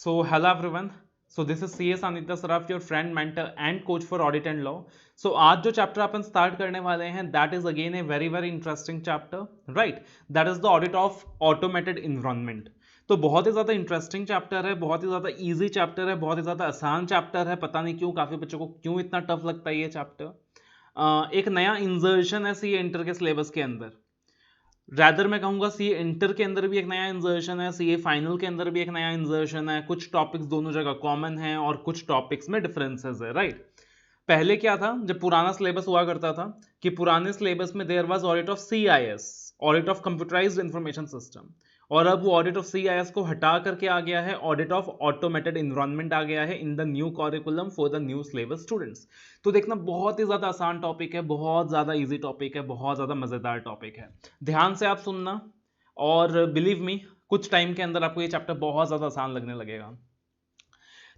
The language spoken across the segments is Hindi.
So, hello everyone. So, this is CS Anitya Saraf, your friend, mentor, and coach for audit and law. So, आज जो चैप्टर अपन स्टार्ट करने वाले हैं that is again a very very interesting chapter, right? That is the audit of automated environment. तो बहुत ही ज़्यादा इंटरेस्टिंग चैप्टर है, बहुत ही ज़्यादा इजी चैप्टर है, बहुत ही ज़्यादा आसान चैप्टर है. पता नहीं क्यों काफ़ी बच्चों को क्यों इतना टफ लगता है ये चैप्टर. एक नया इंजर्शन है सी इंटर के सिलेबस के अंदर. रैदर मैं कहूंगा सी इंटर के अंदर भी एक नया इंजर्शन है, सी फाइनल के अंदर भी एक नया इंजर्शन है. कुछ टॉपिक्स दोनों जगह कॉमन है और कुछ टॉपिक्स में डिफरेंसेस है, राइट? पहले क्या था, जब पुराना सिलेबस हुआ करता था कि पुराने सिलेबस में there was audit of CIS, audit of computerised information system, और अब वो ऑडिट ऑफ CIS को हटा करके आ गया है, ऑडिट ऑफ ऑटोमेटेड इन्वायरमेंट आ गया है in the new curriculum for the new syllabus students. तो देखना बहुत ही ज्यादा आसान टॉपिक है, बहुत ज्यादा इजी टॉपिक है, बहुत ज्यादा मजेदार टॉपिक है. ध्यान से आप सुनना और बिलीव मी कुछ टाइम के अंदर आपको ये चैप्टर बहुत ज्यादा आसान लगने लगेगा.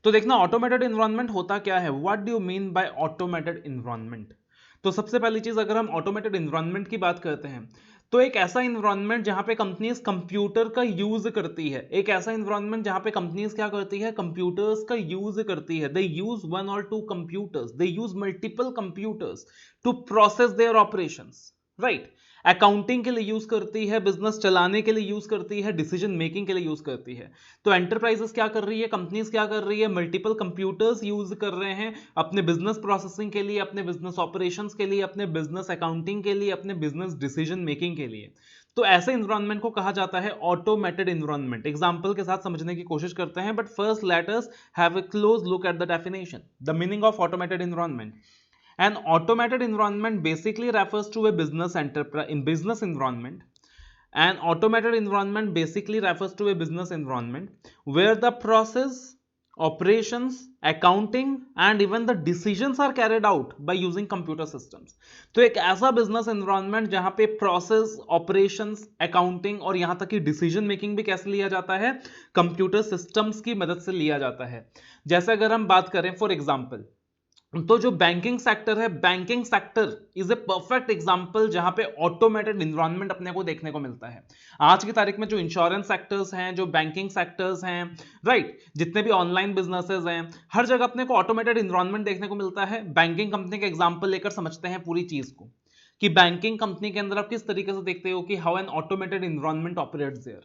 तो देखना ऑटोमेटेड इन्वायरमेंट होता क्या है, what do you mean by automated environment. तो सबसे पहली चीज, अगर हम ऑटोमेटेड इन्वायरमेंट की बात करते हैं तो एक ऐसा इन्वायरमेंट जहां पे कंपनीज कंप्यूटर का यूज करती है, एक ऐसा इन्वायरमेंट जहां पे कंपनीज क्या करती है, कंप्यूटर्स का यूज करती है. They use one or two computers, they use multiple computers to process their operations, right? Accounting के लिए यूज करती है, बिजनेस चलाने के लिए यूज करती है, डिसीजन मेकिंग के लिए यूज करती है. तो एंटरप्राइजेस क्या कर रही है, कंपनीज क्या कर रही है, मल्टीपल कंप्यूटर्स यूज कर रहे हैं अपने बिजनेस प्रोसेसिंग के लिए, अपने बिजनेस ऑपरेशंस के लिए, अपने बिजनेस अकाउंटिंग के लिए, अपने बिजनेस डिसीजन मेकिंग के लिए. तो ऐसे इन्वायरमेंट को कहा जाता है ऑटोमेटेड इन्वायरमेंट. एग्जांपल के साथ समझने की कोशिश करते हैं, but first let us have a close look at the definition, the meaning of automated environment. An automated environment basically refers to a business enterprise in business environment. An automated environment basically refers to a business environment where the process, operations, accounting and even the decisions are carried out by using computer systems. तो एक ऐसा बिजनेस एनवायरनमेंट जहां पे प्रोसेस, ऑपरेशंस, अकाउंटिंग और यहां तक कि डिसीजन मेकिंग भी कैसे लिया जाता है, कंप्यूटर सिस्टम्स की मदद से लिया जाता है. जैसे अगर हम बात करें फॉर एग्जांपल, तो जो बैंकिंग सेक्टर है, banking sector is a perfect example जहां पे ऑटोमेटेड इन्वायरमेंट अपने को देखने को मिलता है. आज की तारीख में जो इंश्योरेंस सेक्टर्स हैं, जो बैंकिंग सेक्टर्स हैं, राइट, जितने भी ऑनलाइन बिजनेसेस हैं, हर जगह अपने को ऑटोमेटेड इन्वायरमेंट देखने को मिलता है. बैंकिंग कंपनी का एग्जांपल लेकर समझते हैं पूरी चीज को कि बैंकिंग कंपनी के अंदर आप किस तरीके से देखते हो कि how an automated environment operates there.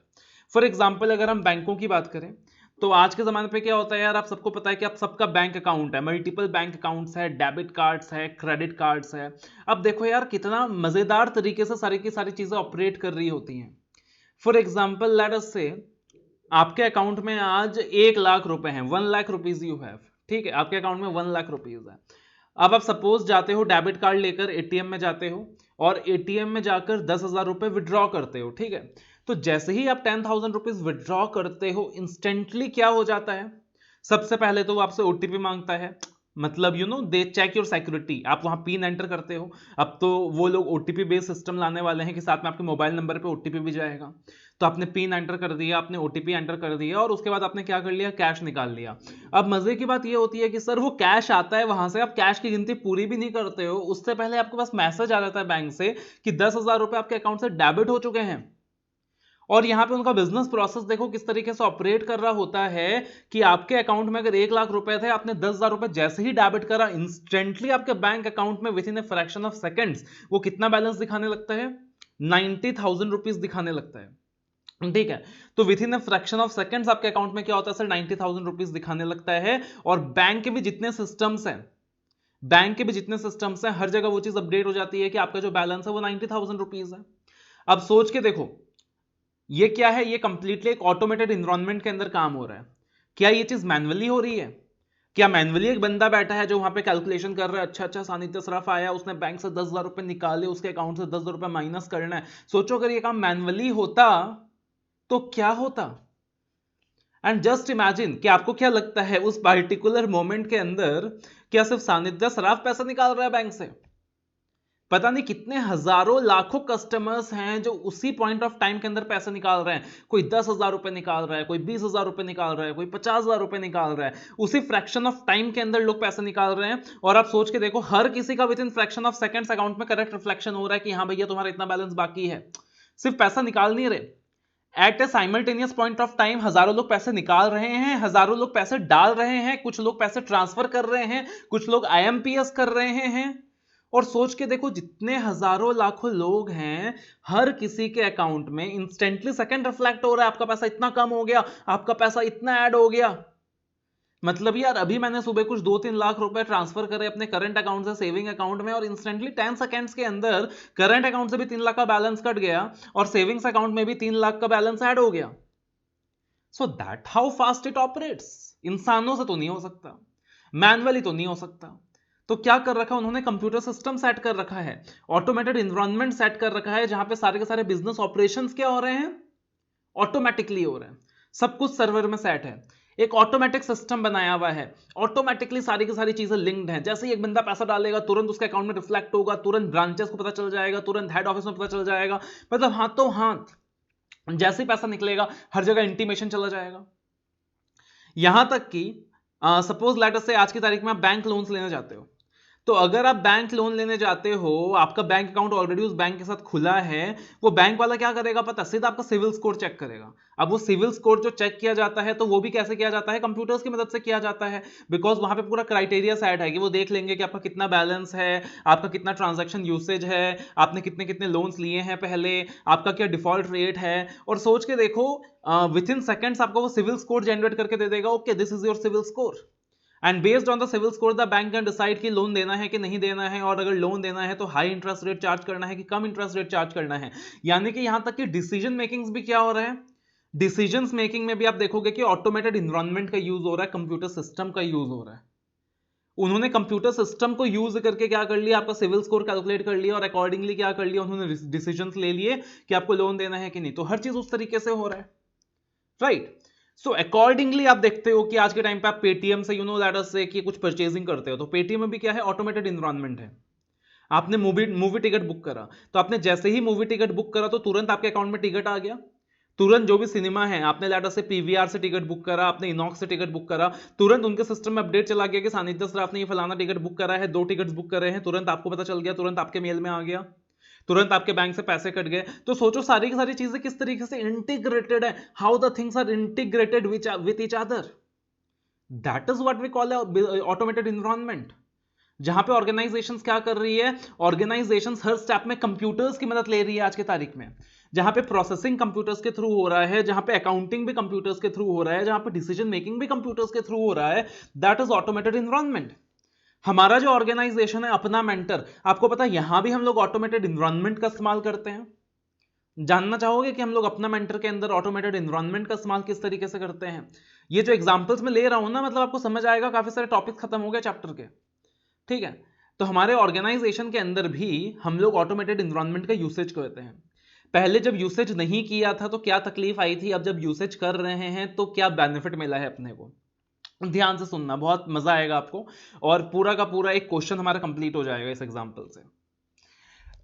For example अगर हम बैंकों की बात करें तो आज के जमाने पे क्या होता है यार, आप सबको पता है कि आप सबका बैंक अकाउंट है, मल्टीपल बैंक अकाउंट्स है, डेबिट कार्ड्स है, क्रेडिट कार्ड्स है. अब देखो यार कितना मजेदार तरीके से सारी की सारी चीजें ऑपरेट कर रही होती हैं. फॉर एग्जाम्पल लेट अस से आपके अकाउंट में आज 1 लाख रुपए हैं, 1 लाख रुपीज यू हैव, ठीक है, आपके अकाउंट में 1 लाख रुपीज है. अब आप सपोज जाते हो डेबिट कार्ड लेकर एटीएम में जाते हो और एटीएम में जाकर 10,000 रुपए विड्रॉ करते हो, ठीक है. तो जैसे ही आप 10,000 रुपीज विड्रॉ करते हो, इंस्टेंटली क्या हो जाता है, सबसे पहले तो वो आपसे ओटीपी मांगता है, मतलब you know they check your security. आप वहां पिन एंटर करते हो. अब तो वो लोग ओटीपी बेस्ड सिस्टम लाने वाले हैं कि साथ में आपके मोबाइल नंबर पे ओटीपी भी जाएगा. तो आपने पिन एंटर कर दिया, आपने ओटीपी एंटर कर दिया और उसके बाद आपने क्या कर लिया, कैश निकाल लिया. अब मजे की बात ये होती है कि सर वो कैश आता है, वहां से आप कैश की गिनती पूरी भी नहीं करते हो, उससे पहले आपके पास मैसेज आ जाता है बैंक से कि 10,000 रुपए आपके अकाउंट से डेबिट हो चुके हैं. और यहां पे उनका बिजनेस प्रोसेस देखो किस तरीके से ऑपरेट कर रहा होता है कि आपके अकाउंट में अगर 1 लाख रुपए थे, आपने 10,000 रुपए जैसे ही डेबिट करा, इंस्टेंटली आपके बैंक अकाउंट में with in a fraction of seconds वो कितना बैलेंस दिखाने लगता है, 90,000 रुपीज दिखाने लगता है, ठीक है. तो with in a fraction of seconds आपके अकाउंट में क्या होता है सर, 90,000 रुपीज दिखाने लगता है. और बैंक के भी जितने सिस्टम्स हैं, बैंक के भी जितने सिस्टम्स हैं, हर जगह वो चीज अपडेट हो जाती है कि आपका जो बैलेंस है वो 90,000 रुपीज है. अब सोच के देखो ये क्या है, ये कंप्लीटली एक ऑटोमेटेड इन्वायरमेंट के अंदर काम हो रहा है. क्या ये चीज मैन्युअली हो रही है, क्या मैन्युअली एक बंदा बैठा है जो वहां पे कैलकुलेशन कर रहा है, अच्छा सानिध्य सराफ आया, उसने बैंक से 10,000 रुपए निकाले, उसके अकाउंट से 10,000 रुपए माइनस करना है. सोचो अगर ये काम मैन्युअली होता तो क्या होता. एंड जस्ट इमेजिन कि आपको क्या लगता है उस पार्टिकुलर मोमेंट के अंदर क्या सिर्फ सानिध्य सराफ पैसा निकाल रहा है बैंक से, पता नहीं कितने हजारों लाखों कस्टमर्स हैं जो उसी पॉइंट ऑफ टाइम के अंदर पैसे निकाल रहे हैं. कोई 10,000 रुपए निकाल रहा है, कोई 20,000 रुपए निकाल रहा है, कोई 50,000 रुपए निकाल रहा है. उसी फ्रैक्शन ऑफ टाइम के अंदर लोग पैसे निकाल रहे हैं. और आप सोच के देखो हर किसी का with in fraction of seconds account में करेक्ट रिफ्लेक्शन हो रहा है कि हाँ भैया तुम्हारा इतना बैलेंस बाकी है. सिर्फ पैसा निकाल नहीं रहे, at a simultaneous point of time हजारों लोग पैसे निकाल रहे हैं, हजारों लोग पैसे डाल रहे हैं, कुछ लोग पैसे ट्रांसफर कर रहे हैं, कुछ लोग आईएमपीएस कर रहे हैं। और सोच के देखो जितने हजारों लाखों लोग हैं, हर किसी के अकाउंट में इंस्टेंटली सेकंड रिफ्लेक्ट हो रहा है, आपका पैसा इतना कम हो गया, आपका पैसा इतना ऐड हो गया। मतलब यार अभी मैंने सुबह कुछ 2-3 लाख रुपए ट्रांसफर करे अपने करंट अकाउंट से सेविंग अकाउंट में, और इंस्टेंटली 10 सेकंड्स के अंदर करंट अकाउंट से भी 3 लाख का बैलेंस कट गया और सेविंग्स अकाउंट में भी 3 लाख का बैलेंस ऐड हो गया। So that how fast it operates. इंसानों से तो नहीं हो सकता, मैनुअली तो नहीं हो सकता। तो क्या कर रखा है उन्होंने, कंप्यूटर सिस्टम सेट कर रखा है, ऑटोमेटेड एनवायरनमेंट सेट कर रखा है, जहां पे सारे के सारे बिजनेस ऑपरेशंस क्या हो रहे हैं, ऑटोमेटिकली हो रहे हैं। सब कुछ सर्वर में सेट है, एक ऑटोमेटिक सिस्टम बनाया हुआ है, ऑटोमेटिकली सारी की सारी चीजें लिंक्ड हैं। जैसे ही एक बंदा पैसा डालेगा तुरंत उसके अकाउंट में रिफ्लेक्ट होगा, तुरंत ब्रांचेस को पता चल जाएगा, तुरंत हेड ऑफिस में पता चल जाएगा, मतलब हाथों हाथ जैसे ही पैसा निकलेगा हर जगह इंटीमेशन चला जाएगा। यहां तक कि सपोज लेट अस से आज की तारीख में आप बैंक लोन्स लेने जाते हो, तो अगर आप बैंक लोन लेने जाते हो, आपका बैंक अकाउंट ऑलरेडी उस बैंक के साथ खुला है, वो बैंक वाला क्या करेगा पता, सीधा आपका सिविल स्कोर चेक करेगा। अब वो सिविल स्कोर जो चेक किया जाता है, तो वो भी कैसे किया जाता है, कंप्यूटर्स की मदद से किया जाता है, बिकॉज वहां पे पूरा क्राइटेरिया सेट है कि वो देख लेंगे कि आपका कितना बैलेंस है, आपका कितना ट्रांजैक्शन यूसेज है, आपने कितने कितने लोन्स लिए हैं पहले, आपका क्या डिफॉल्ट रेट है। और सोच के देखो विद इन सेकेंड्स आपको वो सिविल स्कोर जनरेट करके दे देगा, okay this is your CIBIL score, and based on the CIBIL score the bank can decide कि लोन देना है कि नहीं देना है, और अगर लोन देना है तो हाई इंटरेस्ट रेट चार्ज करना है कि कम इंटरेस्ट रेट चार्ज करना है। यानी कि यहां तक कि डिसीजन मेकिंग भी क्या हो रहा है, डिसीजन मेकिंग में भी आप देखोगे कि ऑटोमेटेड एनवायरनमेंट का यूज हो रहा है, कंप्यूटर सिस्टम का यूज हो रहा है। उन्होंने कंप्यूटर सिस्टम को यूज करके क्या कर लिया, आपका सिविल स्कोर कैलकुलेट कर लिया और अकॉर्डिंगली क्या कर लिया, उन्होंने डिसीजन ले लिए कि आपको लोन देना है कि नहीं। तो हर चीज उस तरीके से हो रहा है, राइट। सो अकॉर्डिंगली आप देखते हो कि आज के टाइम पे आप पेटीएम से दैट अस से कि कुछ परचेजिंग करते हो, तो पेटीएम में भी क्या है, ऑटोमेटेड एनवायरनमेंट है। आपने मूवी टिकट बुक करा, तो आपने जैसे ही मूवी टिकट बुक करा तो तुरंत आपके अकाउंट में टिकट आ गया। तुरंत जो भी सिनेमा है, आपने लेटर से पीवीआर से टिकट बुक करा, आपने इनॉक्स से टिकट बुक करा, तुरंत उनके सिस्टम में अपडेट चला गया कि सानिध्य सराफ ने ये फलाना टिकट बुक करा है, 2 टिकट्स बुक करे हैं, तुरंत आपको पता चल गया, तुरंत आपके मेल में आ गया, तुरंत आपके बैंक से पैसे कट गए। तो सोचो सारी की सारी चीजें किस तरीके से इंटीग्रेटेड है, how the things are integrated with each other. That is what we call automated environment. जहां पे ऑर्गेनाइजेशंस क्या कर रही है, ऑर्गेनाइजेशंस हर स्टेप में कंप्यूटर्स की मदद ले रही है आज के तारीख में, जहां पे प्रोसेसिंग कंप्यूटर्स के थ्रू हो रहा है, जहां पे अकाउंटिंग भी कंप्यूटर्स के थ्रू हो रहा है, जहां पे डिसीजन मेकिंग भी कंप्यूटर्स के थ्रू हो रहा है। That is automated environment. हमारा जो ऑर्गेनाइजेशन है अपना मेंटर, आपको पता है यहां भी हम लोग ऑटोमेटेड एनवायरनमेंट का इस्तेमाल करते हैं। जानना चाहोगे कि हम लोग अपना मेंटर के अंदर ऑटोमेटेड एनवायरनमेंट का इस्तेमाल किस तरीके से करते हैं? ये जो एग्जांपल्स मैं ले रहा हूं ना, मतलब आपको समझ आएगा, काफी सारे टॉपिक खत्म हो गए चैप्टर के, ठीक है। तो हमारे ऑर्गेनाइजेशन के अंदर भी हम लोग ऑटोमेटेड एनवायरनमेंट का यूसेज करते हैं। पहले जब यूसेज नहीं किया था तो क्या तकलीफ आई थी, अब जब यूसेज कर रहे हैं तो क्या बेनिफिट मिला है अपने को। ध्यान से सुनना, बहुत मजा आएगा आपको, और पूरा का पूरा एक क्वेश्चन हमारा कंप्लीट हो जाएगा इस एग्जांपल से।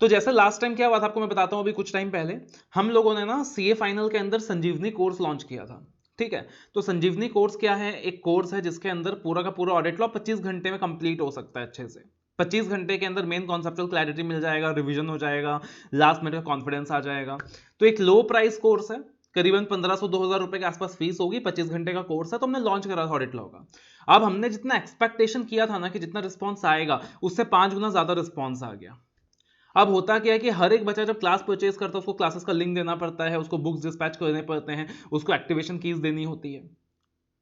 तो जैसे लास्ट टाइम क्या हुआ था आपको मैं बताता हूं, अभी कुछ टाइम पहले हम लोगों ने ना सीए फाइनल के अंदर संजीवनी कोर्स लॉन्च किया था, ठीक है। तो संजीवनी कोर्स क्या है, एक कोर्स है जिसके अंदर पूरा का पूरा ऑडिट लॉ 25 घंटे में कंप्लीट हो सकता है अच्छे से। 25 घंटे के अंदर मेन कॉन्सेप्चुअल क्लैरिटी मिल जाएगा, रिवीजन हो जाएगा, लास्ट मिनट का कॉन्फिडेंस आ जाएगा। तो एक लो प्राइस कोर्स है, करीबन 1500-2000 रुपए के आसपास फीस होगी, 25 घंटे का कोर्स है। तो हमने लॉन्च करा था ऑडिट लॉ का। अब हमने जितना एक्सपेक्टेशन किया था ना कि जितना रिस्पॉन्स आएगा, उससे 5 गुना ज्यादा रिस्पॉन्स आ गया। अब होता क्या है कि हर एक बच्चा जब क्लास परचेज करता है उसको क्लासेस का लिंक देना पड़ता है, उसको बुक्स डिस्पैच करने पड़ते हैं, उसको एक्टिवेशन कीज देनी होती है,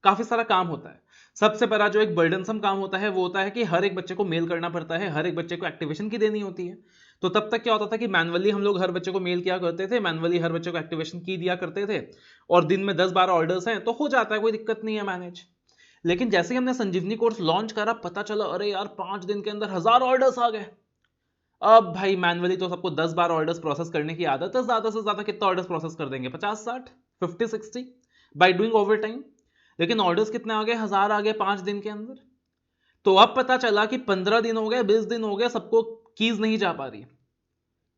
काफी सारा काम होता है। सबसे बड़ा जो एक बर्डनसम काम होता है वो होता है कि हर एक बच्चे को मेल करना पड़ता है, हर एक बच्चे को एक्टिवेशन की देनी होती है। तो तब तक क्या होता था कि मैनुअली हम लोग हर बच्चे को मेल किया करते थे, मैनुअली हर बच्चे को एक्टिवेशन की दिया करते थे, और दिन में 10-12 ऑर्डर्स हैं तो हो जाता है, कोई दिक्कत नहीं है मैनेज। लेकिन जैसे ही हमने संजीवनी कोर्स लॉन्च करा, पता चला अरे यार 5 दिन के अंदर 1000 ऑर्डर्स आ गए। अब भाई मैनुअली तो सबको 10-12 ऑर्डर्स प्रोसेस करने की आदत है, ज्यादा से ज्यादा कितना ऑर्डर्स प्रोसेस कर देंगे, 50-60, 50-60 बाय डूइंग ओवर टाइम। लेकिन ऑर्डर्स कितने आ गए, 1000 आ गए 5 दिन के अंदर। तो अब पता चला कि 15 दिन हो गए, 20 दिन हो गए, सबको कीज नहीं जा पा रही।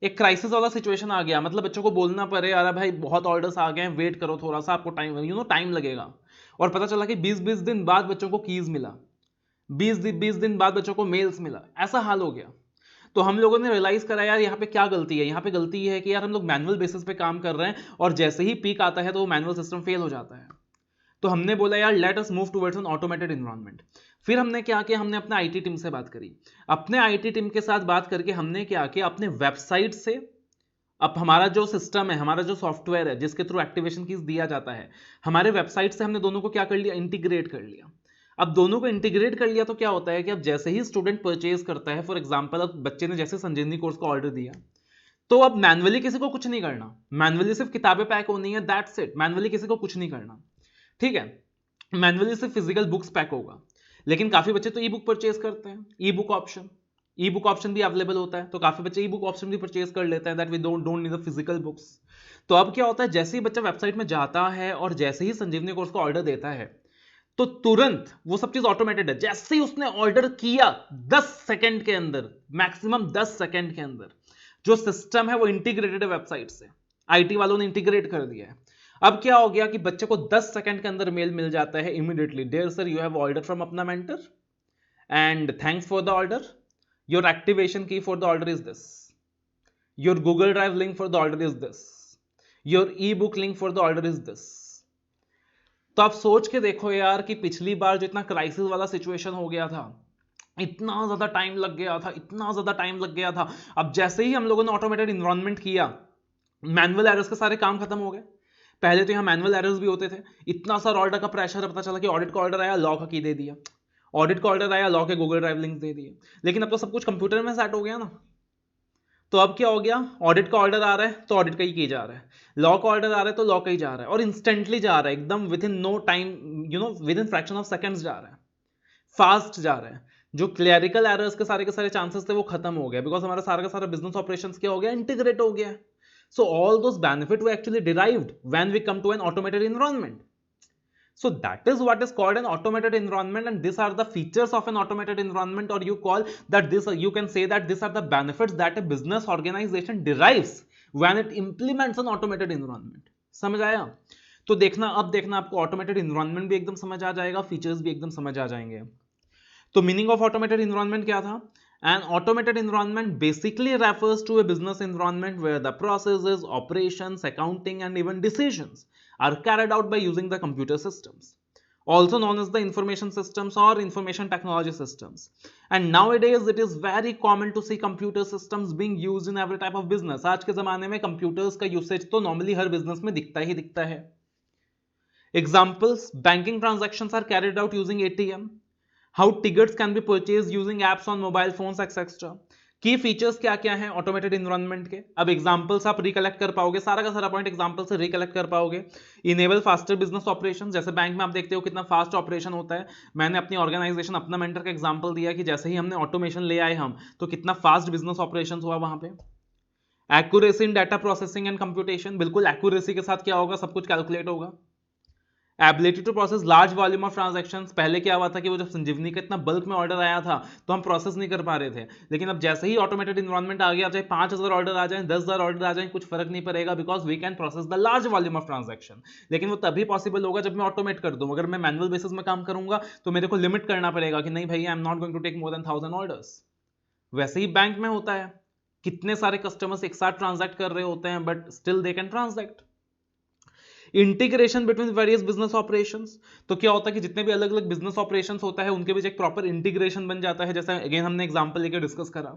एक क्राइसिस वाला सिचुएशन आ गया, मतलब बच्चों को बोलना पड़े यार भाई बहुत ऑर्डर्स आ गए हैं, वेट करो थोड़ा सा, आपको टाइम टाइम लगेगा। और पता चला कि 20-20 दिन बाद बच्चों को कीज मिला, 20 दिन बाद बच्चों को मेल्स मिला, ऐसा हाल हो गया। तो हम लोगों ने रियलाइज करा यार यहाँ पे क्या गलती है, यहाँ पे गलती ये है कि यार हम लोग मैनुअल बेसिस पे काम कर रहे हैं और जैसे ही पीक आता है तो वो मैनुअल सिस्टम फेल हो जाता है। तो हमने बोला यार let us move towards an automated environment. फिर हमने क्या किया, हमने अपने आईटी टीम से बात करी। अपने आईटी टीम के साथ बात करके हमने क्या किया, अपने वेबसाइट से, अब हमारा जो सिस्टम है, हमारा जो सॉफ्टवेयर है जिसके थ्रू एक्टिवेशन कीज दिया जाता है, हमारे वेबसाइट से हमने दोनों को क्या कर लिया, इंटीग्रेट कर लिया। अब दोनों को इंटीग्रेट कर लिया तो क्या होता है कि अब जैसे ही स्टूडेंट परचेज करता है, फॉर एग्जांपल अब बच्चे ने जैसे संजीवनी कोर्स का ऑर्डर दिया, तो अब मैनुअली किसी को कुछ नहीं करना, मैनुअली सिर्फ किताबें पैक होनी है, दैट्स इट, मैनुअली किसी को कुछ नहीं करना, ठीक है। मैनुअली सिर्फ फिजिकल बुक्स पैक होगा। लेकिन काफी बच्चे तो ई बुक परचेज करते हैं, ई बुक ऑप्शन भी अवेलेबल होता है, तो काफी बच्चे ई बुक ऑप्शन भी परचेज कर लेते हैं, that we don't need the physical books. तो अब क्या होता है, जैसे ही बच्चा वेबसाइट में जाता है और जैसे ही संजीवनी कोर्स का ऑर्डर देता है, तो तुरंत वो सब चीज ऑटोमेटेड है। जैसे ही उसने ऑर्डर किया 10 सेकंड के अंदर, मैक्सिमम 10 सेकंड के अंदर जो सिस्टम है वो इंटीग्रेटेड है वेबसाइट से, आईटी वालों ने इंटीग्रेट कर दिया है। अब क्या हो गया कि बच्चे को 10 सेकंड के अंदर मेल मिल जाता है immediately, dear sir you have order from अपना mentor and thanks for the order, your activation key for the order is this, your Google drive link for the order is this, your e book link for the order is this. तो आप सोच के देखो यार कि पिछली बार जो इतना क्राइसिस वाला सिचुएशन हो गया था, इतना ज्यादा टाइम लग गया था, इतना ज्यादा टाइम लग गया था। अब जैसे ही हम लोगों ने ऑटोमेटेड इन्वायरमेंट किया, मैनुअल एरर्स के सारे काम खत्म हो गए। पहले तो यहाँ मैनुअल एरर्स भी होते थे, इतना सारा ऑर्डर का प्रेशर, पता चला कि ऑडिट का ऑर्डर आया, लॉ का की दे दिया, ऑडिट का ऑर्डर आया, लॉ के गूगल ड्राइव लिंक दे दिए। लेकिन अब तो सब कुछ कंप्यूटर में सेट हो गया ना। तो अब क्या हो गया, ऑडिट का ऑर्डर आ रहा है तो ऑडिट का ही जा रहा है, लॉ का ऑर्डर आ रहा है तो लॉ का ही जा रहा है, और इंस्टेंटली जा रहा है, एकदम within no time, within fraction of seconds जा रहा है, फास्ट जा रहा है। जो क्लरिकल एरर्स के सारे चांसेस थे वो खत्म हो गया, बिकॉज हमारा सारा का सारा बिजनेस ऑपरेशंस क्या हो गया, इंटीग्रेट हो गया। So all those benefits were actually derived when we come to an automated environment. So that is what is called an automated environment, and these are the features of an automated environment, or you call that this, you can say that these are the benefits that a business organization derives when it implements an automated environment. समझ आया? तो देखना, अब देखना आपको automated environment भी एकदम समझ आ जाएगा, features भी एकदम समझ आ जाएंगे। तो meaning of automated environment क्या था? An automated environment basically refers to a business environment where the processes, operations, accounting, and even decisions are carried out by using the computer systems, also known as the information systems or information technology systems. And nowadays it is very common to see computer systems being used in every type of business. आज के ज़माने में computers का usage तो normally हर business में दिखता ही दिखता है। Examples: banking transactions are carried out using ATM. How tickets can be purchased using apps on mobile phones, etc. की फीचर्स क्या क्या हैं ऑटोमेटेड इन्वायरमेंट के, अब एग्जांपल्स आप रिकलेक्ट कर पाओगे, सारा का सारा पॉइंट एग्जांपल से रिकलेक्ट कर पाओगे। इनेबल फास्टर बिजनेस ऑपरेशन, जैसे बैंक में आप देखते हो कितना फास्ट ऑपरेशन होता है। मैंने अपनी ऑर्गेनाइजेशन अपना मेंटर का एग्जांपल दिया कि जैसे ही हमने ऑटोमेशन ले आए हम, तो कितना फास्ट बिजनेस ऑपरेशन हुआ वहां पे। Accuracy in data processing and computation, बिल्कुल एक्यूरेसी के साथ क्या होगा, सब कुछ कैलकुलेट होगा। Ability to process large volume of transactions, पहले क्या हुआ था कि वो जब संजीवनी का इतना बल्क में ऑर्डर आया था तो हम प्रोसेस नहीं कर पा रहे थे, लेकिन अब जैसे ही ऑटोमेटेड इन्वायरमेंट आ गया, चाहे 5000 ऑर्डर आ जाए, 10,000 ऑर्डर आ जाए, कुछ फर्क नहीं पड़ेगा, because we can process the large volume of transaction. लेकिन वो तभी पॉसिबल होगा जब मैं ऑटोमेट कर दूं। अगर मैं मैनुअल बेसिस में काम करूंगा तो मेरे को लिमिट करना पड़ेगा कि नहीं भाई, I am not going to take more than 1000 orders. वैसे ही बैंक में होता है, कितने सारे कस्टमर्स एक साथ ट्रांजैक्ट कर रहे होते हैं, but still they can transact. Integration between various business operations, तो क्या होता है कि जितने भी अलग अलग बिजनेस ऑपरेशंस होता है उनके बीच एक प्रॉपर इंटीग्रेशन बन जाता है, जैसे अगेन हमने एग्जांपल लेकर डिस्कस करा।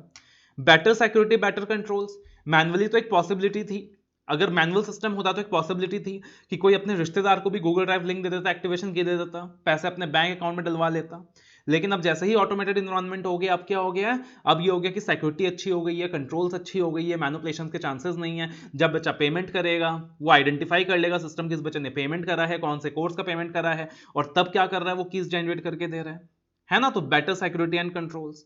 Better security, better controls, manually तो एक पॉसिबिलिटी थी, अगर मैनुअल सिस्टम होता तो एक पॉसिबिलिटी थी कि कोई अपने रिश्तेदार को भी गूगल ड्राइव लिंक दे देता, एक्टिवेशन की दे देता, पैसे अपने बैंक अकाउंट में डलवा लेता। लेकिन अब जैसे ही ऑटोमेटेड इन्वायरमेंट हो गया, अब क्या हो गया है, अब ये हो गया कि सिक्योरिटी अच्छी हो गई है, कंट्रोल्स अच्छी हो गई है, मैनिपुलेशन के चांसेस नहीं है। जब बच्चा पेमेंट करेगा वो आइडेंटिफाई कर लेगा सिस्टम किस बच्चे ने पेमेंट करा है, कौन से कोर्स का पेमेंट करा है, और तब क्या कर रहा है, वो कीज जनरेट करके दे रहा है ना। तो better security and controls.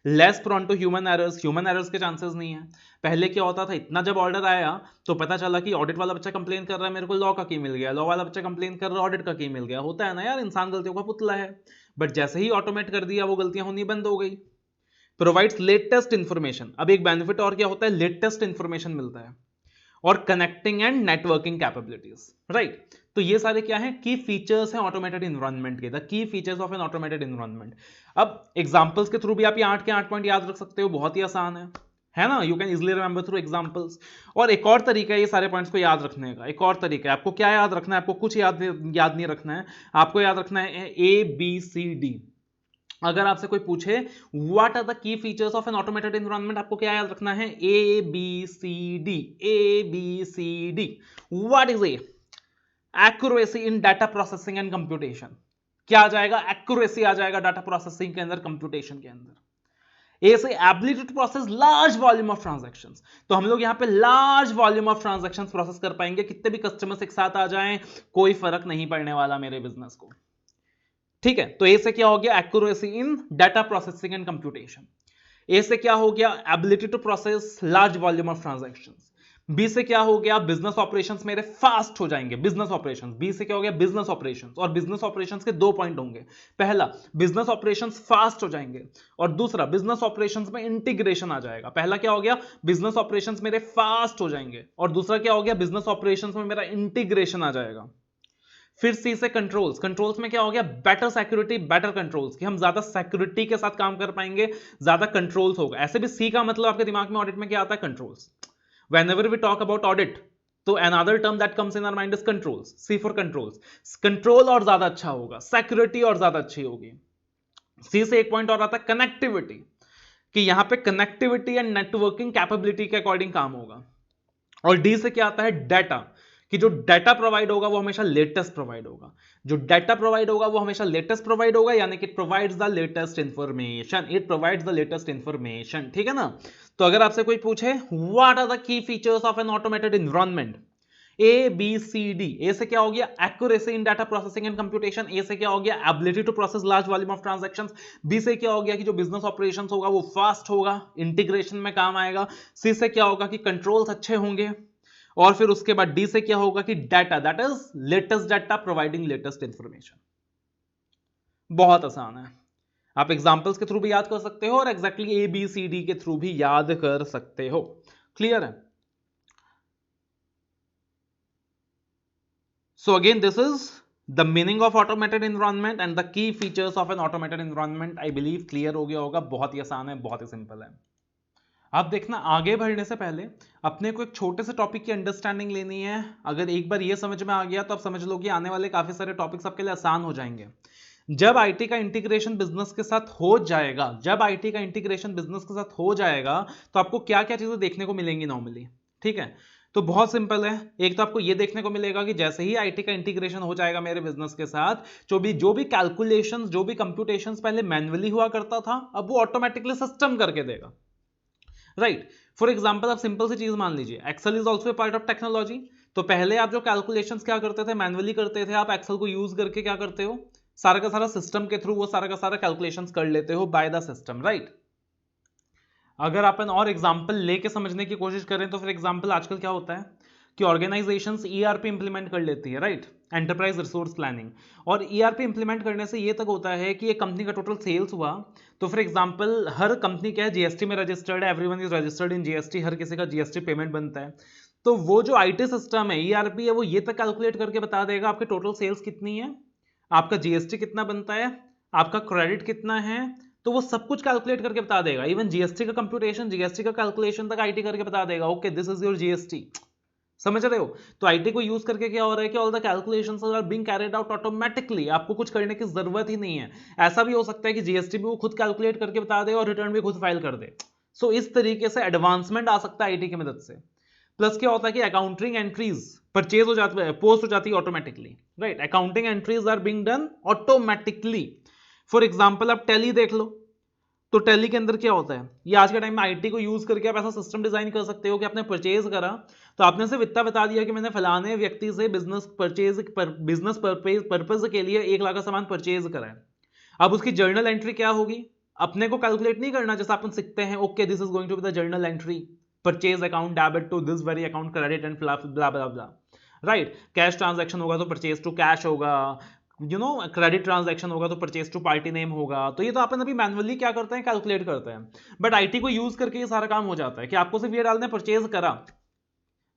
Less prone to human errors के चांसेस नहीं है। पहले क्या होता था, इतना जब ऑर्डर आया तो पता चला कि ऑडिट वाला बच्चा कंप्लेन कर रहा है मेरे को लॉ का की मिल गया, लॉ वाला बच्चा कंप्लेन कर रहा है ऑडिट का की मिल गया। होता है ना यार, इंसान गलतियों का पुतला है। बट जैसे ही ऑटोमेट कर दिया वो गलतियां होनी बंद हो गई। प्रोवाइड्स लेटेस्ट इंफॉर्मेशन, अब एक बेनिफिट और क्या होता है, लेटेस्ट इंफॉर्मेशन मिलता है, और connecting and networking capabilities, right. तो ये सारे क्या है, की फीचर्स हैं ऑटोमेटेड इन्वायरमेंट के, the key features of an automated environment. अब एग्जांपल्स के थ्रू भी आप ये 8 के 8 पॉइंट याद रख सकते हो, बहुत ही आसान है ना, you can easily remember through examples. और एक और तरीका है ये सारे पॉइंट्स को याद रखने का, एक और तरीका है, आपको क्या याद रखना है, आपको कुछ याद नहीं रखना है, आपको याद रखना है ABCD। अगर आपसे कोई पूछे what are the key features of an automated environment, आपको क्या याद रखना है, ABCD, ABCD। What is A accuracy in data processing and computation, क्या आ जाएगा, एक्यूरेसी आ जाएगा डाटा प्रोसेसिंग के अंदर, कंप्यूटेशन के अंदर। ए से ability to process large volume of transactions, तो हम लोग यहां पे large volume of transactions process कर पाएंगे, कितने भी कस्टमर्स एक साथ आ जाएं कोई फर्क नहीं पड़ने वाला मेरे बिजनेस को, ठीक है। तो ए से क्या हो गया, accuracy in data processing and computation. A से क्या हो गया, ability to process large volume of transactions. B से क्या हो गया, बिजनेस ऑपरेशंस मेरे फास्ट हो जाएंगे, बिजनेस ऑपरेशंस। बी से क्या हो गया, बिजनेस ऑपरेशंस। और बिजनेस ऑपरेशंस के 2 पॉइंट होंगे, पहला बिजनेस ऑपरेशंस फास्ट हो जाएंगे, और दूसरा बिजनेस ऑपरेशंस में इंटीग्रेशन आ जाएगा। पहला क्या हो गया, बिजनेस ऑपरेशंस मेरे फास्ट हो जाएंगे, और दूसरा क्या हो गया, बिजनेस ऑपरेशंस में मेरा इंटीग्रेशन आ जाएगा। फिर सी से कंट्रोल्स, कंट्रोल्स में क्या हो गया, बेटर सिक्योरिटी, बेटर कंट्रोल्स, कि हम ज्यादा सिक्योरिटी के साथ काम कर पाएंगे, ज्यादा कंट्रोल्स होगा। ऐसे भी सी का मतलब आपके दिमाग में ऑडिट में क्या आता है, controls. whenever we talk about audit, तो another term that comes in our mind is controls, C for controls, control और ज्यादा अच्छा होगा, सिक्योरिटी और ज्यादा अच्छी होगी। सी से एक पॉइंट और आता है कनेक्टिविटी, कि यहां पे कनेक्टिविटी एंड नेटवर्किंग कैपेबिलिटी के अकॉर्डिंग काम होगा। और डी से क्या आता है, डाटा, कि जो डाटा प्रोवाइड होगा वो हमेशा लेटेस्ट प्रोवाइड होगा, जो डाटा प्रोवाइड होगा वो हमेशा लेटेस्ट प्रोवाइड होगा, यानी कि it provides the latest information, it provides the latest information, ठीक है ना। तो अगर आपसे कोई पूछे what are the key features of an automated environment, ABCD। A से क्या हो गया, accuracy in data processing and computation. A से क्या हो गया, ability to process large volume of transactions. B से क्या हो गया, कि जो बिजनेस ऑपरेशंस होगा वो फास्ट होगा, इंटीग्रेशन में काम आएगा। सी से क्या होगा, कि कंट्रोल्स अच्छे होंगे। और फिर उसके बाद डी से क्या होगा, कि data, that is latest data providing latest information. बहुत आसान है, आप एग्जांपल्स के थ्रू भी याद कर सकते हो और एग्जैक्टली ABCD के थ्रू भी याद कर सकते हो। क्लियर है? So again this is the meaning of automated environment and the key features of an automated environment. I believe clear हो गया होगा, बहुत ही आसान है, बहुत ही सिंपल है। आप देखना, आगे बढ़ने से पहले अपने को एक छोटे से टॉपिक की अंडरस्टैंडिंग लेनी है। अगर एक बार ये समझ में आ गया तो आप समझ लो कि आने वाले काफी सारे टॉपिक्स आपके लिए आसान हो जाएंगे। जब आईटी का इंटीग्रेशन बिजनेस के साथ हो जाएगा, जब आईटी का इंटीग्रेशन बिजनेस के साथ हो जाएगा तो आपको क्या क्या चीजें देखने को मिलेंगी नॉर्मली, ठीक है। तो बहुत सिंपल है, एक तो आपको ये देखने को मिलेगा कि जैसे ही आईटी का इंटीग्रेशन हो जाएगा मेरे बिजनेस के साथ, जो भी कैलकुलेशंस, जो भी कंप्यूटेशंस पहले मैन्युअली हुआ करता था, अब वो ऑटोमेटिकली सिस्टम करके देगा, राइट। फॉर एग्जाम्पल आप सिंपल सी चीज मान लीजिए, excel is also a part of technology. तो पहले आप जो कैलकुलेशंस क्या करते थे, मैन्युअली करते थे, आप एक्सेल को यूज करके क्या करते हो, सारा का सारा सिस्टम के थ्रू वो सारा का सारा कैलकुलेशंस कर लेते हो बाय द सिस्टम, राइट। अगर अपन और एग्जांपल लेके समझने की कोशिश करें तो फिर एग्जांपल आजकल क्या होता है कि ऑर्गेनाइजेशंस ईआरपी इंप्लीमेंट कर लेती है, राइट, एंटरप्राइज रिसोर्स प्लानिंग। और ईआरपी इंप्लीमेंट करने से ये तक होता है कि एक कंपनी का टोटल सेल्स हुआ, तो फॉर एग्जांपल हर कंपनी क्या है, जीएसटी में रजिस्टर्ड है, everyone is registered in GST, हर किसी का जीएसटी पेमेंट बनता है। तो वो जो आईटी सिस्टम है, ईआरपी है, वो ये तक कैलकुलेट करके बता देगा आपके टोटल सेल्स कितनी है, आपका जीएसटी कितना बनता है, आपका क्रेडिट कितना है, तो वो सब कुछ कैलकुलेट करके बता देगा। इवन जीएसटी का कंप्यूटेशन, जीएसटी का कैलकुलेशन तक आईटी करके बता देगा, okay this is your GST. समझ रहे हो? तो आईटी को यूज करके क्या हो रहा है कि all the calculations are being carried out automatically, आपको कुछ करने की जरूरत ही नहीं है। ऐसा भी हो सकता है कि जीएसटी भी वो खुद कैलकुलेट करके बता दे और रिटर्न भी खुद फाइल कर दे। सो इस तरीके से एडवांसमेंट आ सकता है आईटी की मदद से। प्लस क्या होता है कि अकाउंटिंग एंट्रीज परचेज हो जाती है, पोस्ट हो जाती है automatically, right. Accounting entries are being done automatically. For example आप टैली देख लो, तो टैली के अंदर क्या होता है, ये आज के टाइम में आईटी को यूज करके आप ऐसा सिस्टम डिजाइन कर सकते हो कि आपने परचेज करा तो आपने सिर्फ इतना बता दिया कि मैंने फलाने व्यक्ति से बिजनेस पर्पज के लिए 1 लाख का सामान परचेज करा है। अब उसकी जर्नल एंट्री क्या होगी, अपने को कैलकुलेट नहीं करना, जैसे अपन सीखते हैं, okay this is going to be the journal entry, purchase account debit to this very account credit and blah blah blah, right. Cash transaction होगा तो परचेज टू कैश होगा, क्रेडिट ट्रांजैक्शन होगा तो परचेज टू पार्टी नेम होगा। तो ये तो अपन अभी मैन्युअली क्या करते हैं, कैलकुलेट करते हैं। बट आईटी को यूज करके ये सारा काम हो जाता है कि आपको सिर्फ ये डालना है परचेज करा,